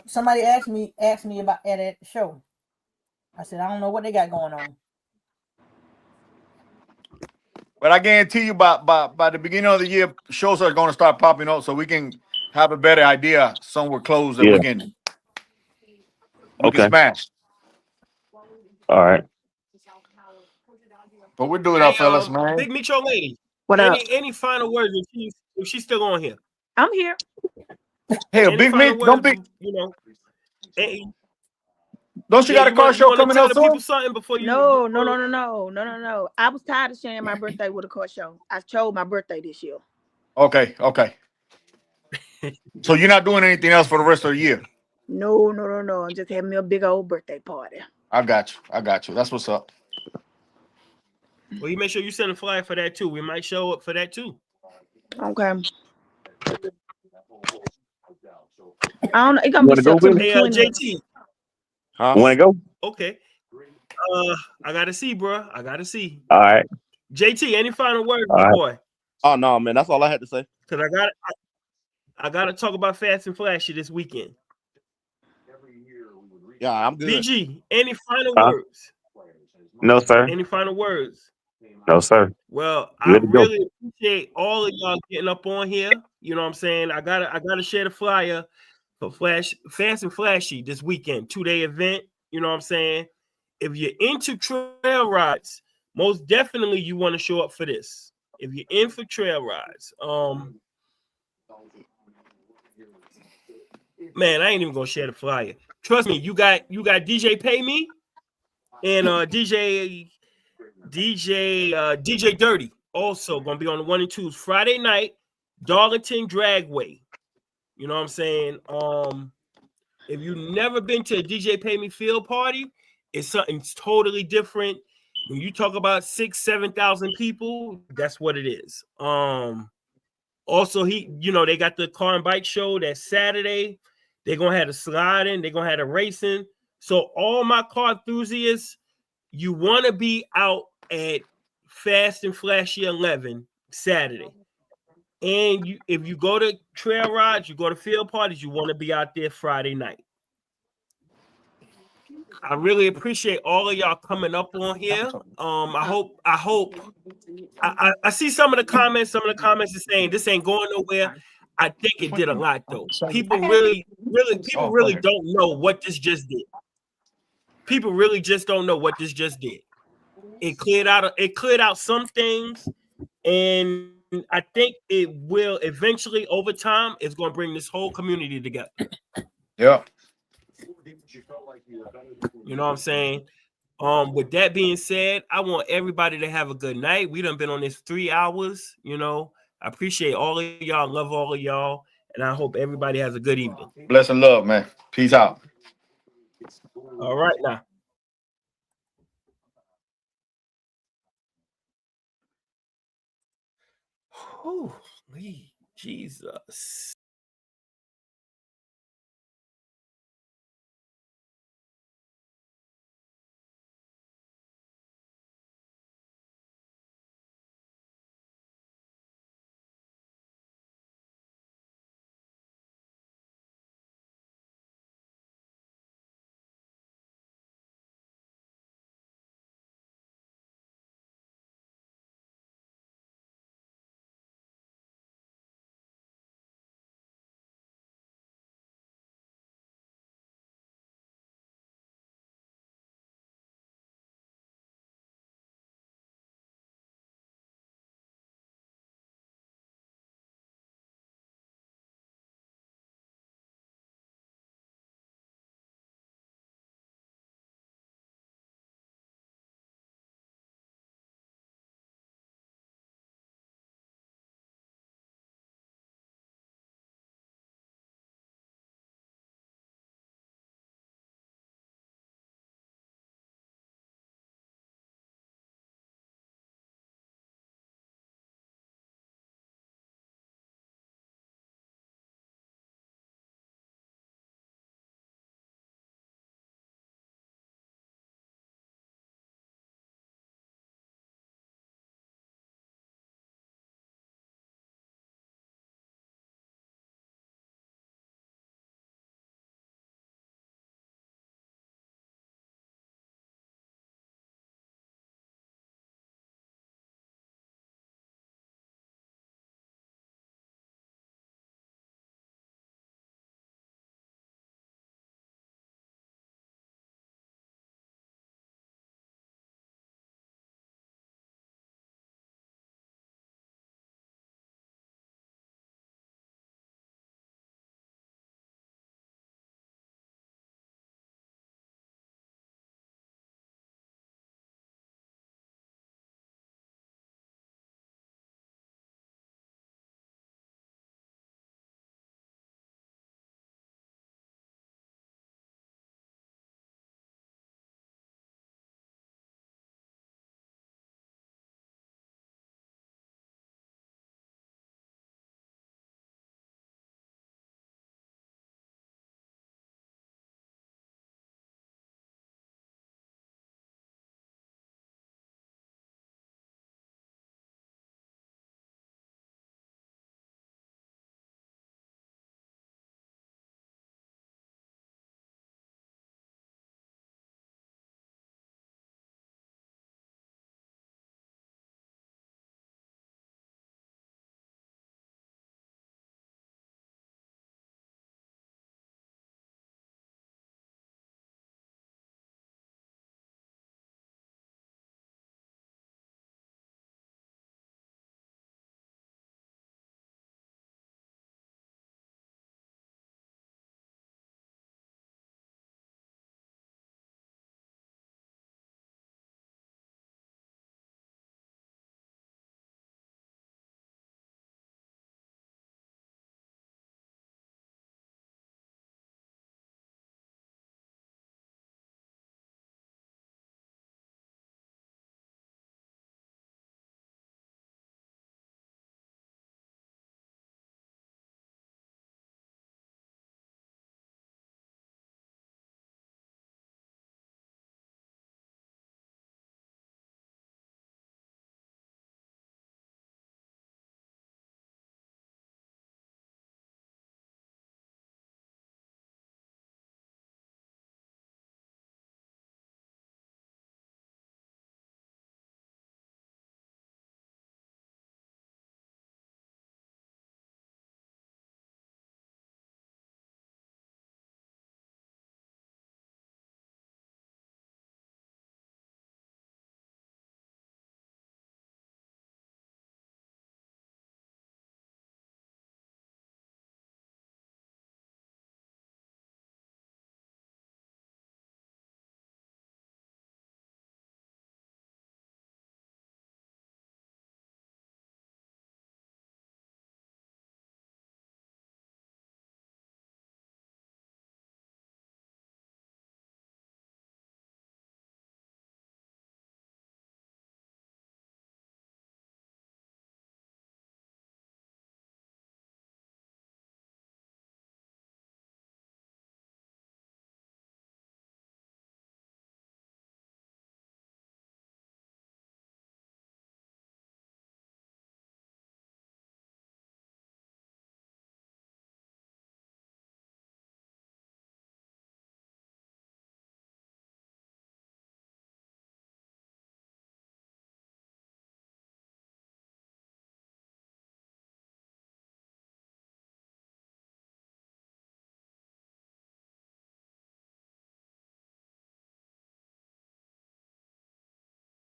Somebody asked me about at the show. I said I don't know what they got going on. But I guarantee you, by the beginning of the year, shows are going to start popping up, so we can have a better idea somewhere close that we can. We Okay. can smash. All right. But we're doing Hey, our fellas, man. Big Meat Show lady. What up? Any final words if she's still on here? I'm here. Hey, Any Big final Meat, don't words? be. Hey, Don't you yeah, got a car you show want to coming tell out the people soon? something before you? No. I was tired of sharing my birthday with a car show. I chose my birthday this year. Okay. So you're not doing anything else for the rest of the year? No. I'm just having me a big old birthday party. I got you. That's what's up. Well, you make sure you send a flyer for that too. We might show up for that too. Okay. I don't know. It's You gonna be want to go with September it? Hey, 20th. JT. Huh? Want to go? Okay. I gotta see, bro. I gotta see. All right. JT, any final words, All right. boy? Oh no, man. That's all I had to say. Because I gotta talk about Fast and Flashy this weekend. Yeah, I'm good. BG, any final Huh? words? No, sir. Any final words? No, sir. Well, I Good to go. really appreciate all of y'all getting up on here. You know what I'm saying? I gotta share the flyer for Fast and Flashy this weekend, 2-day event. You know what I'm saying? If you're into trail rides, most definitely you want to show up for this. If you're in for trail rides, man, I ain't even gonna share the flyer. Trust me, you got DJ Pay Me and DJ Dirty also gonna be on the 1 and 2s Friday night, Darlington Dragway. You know what I'm saying? If you've never been to a DJ Pay Me field party, it's something totally different. When you talk about 6,000-7,000 people, that's what it is. Also, they got the car and bike show that Saturday. They're gonna have the sliding, they're gonna have the racing. So all my car enthusiasts, you want to be out at Fast and Flashy 11 Saturday. And if you go to trail rides, you go to field parties, you want to be out there Friday night. I really appreciate all of y'all coming up on here. I see some of the comments are saying this ain't going nowhere. I think it did a lot though. People really don't know what this just did. People really just don't know what this just did. It cleared out some things, and I think it will eventually, over time, it's going to bring this whole community together. Yeah. You know what I'm saying? With that being said, I want everybody to have a good night. We done been on this 3 hours. I appreciate all of y'all, love all of y'all, and I hope everybody has a good evening. Bless and love, man. Peace out. All right now. Holy Jesus.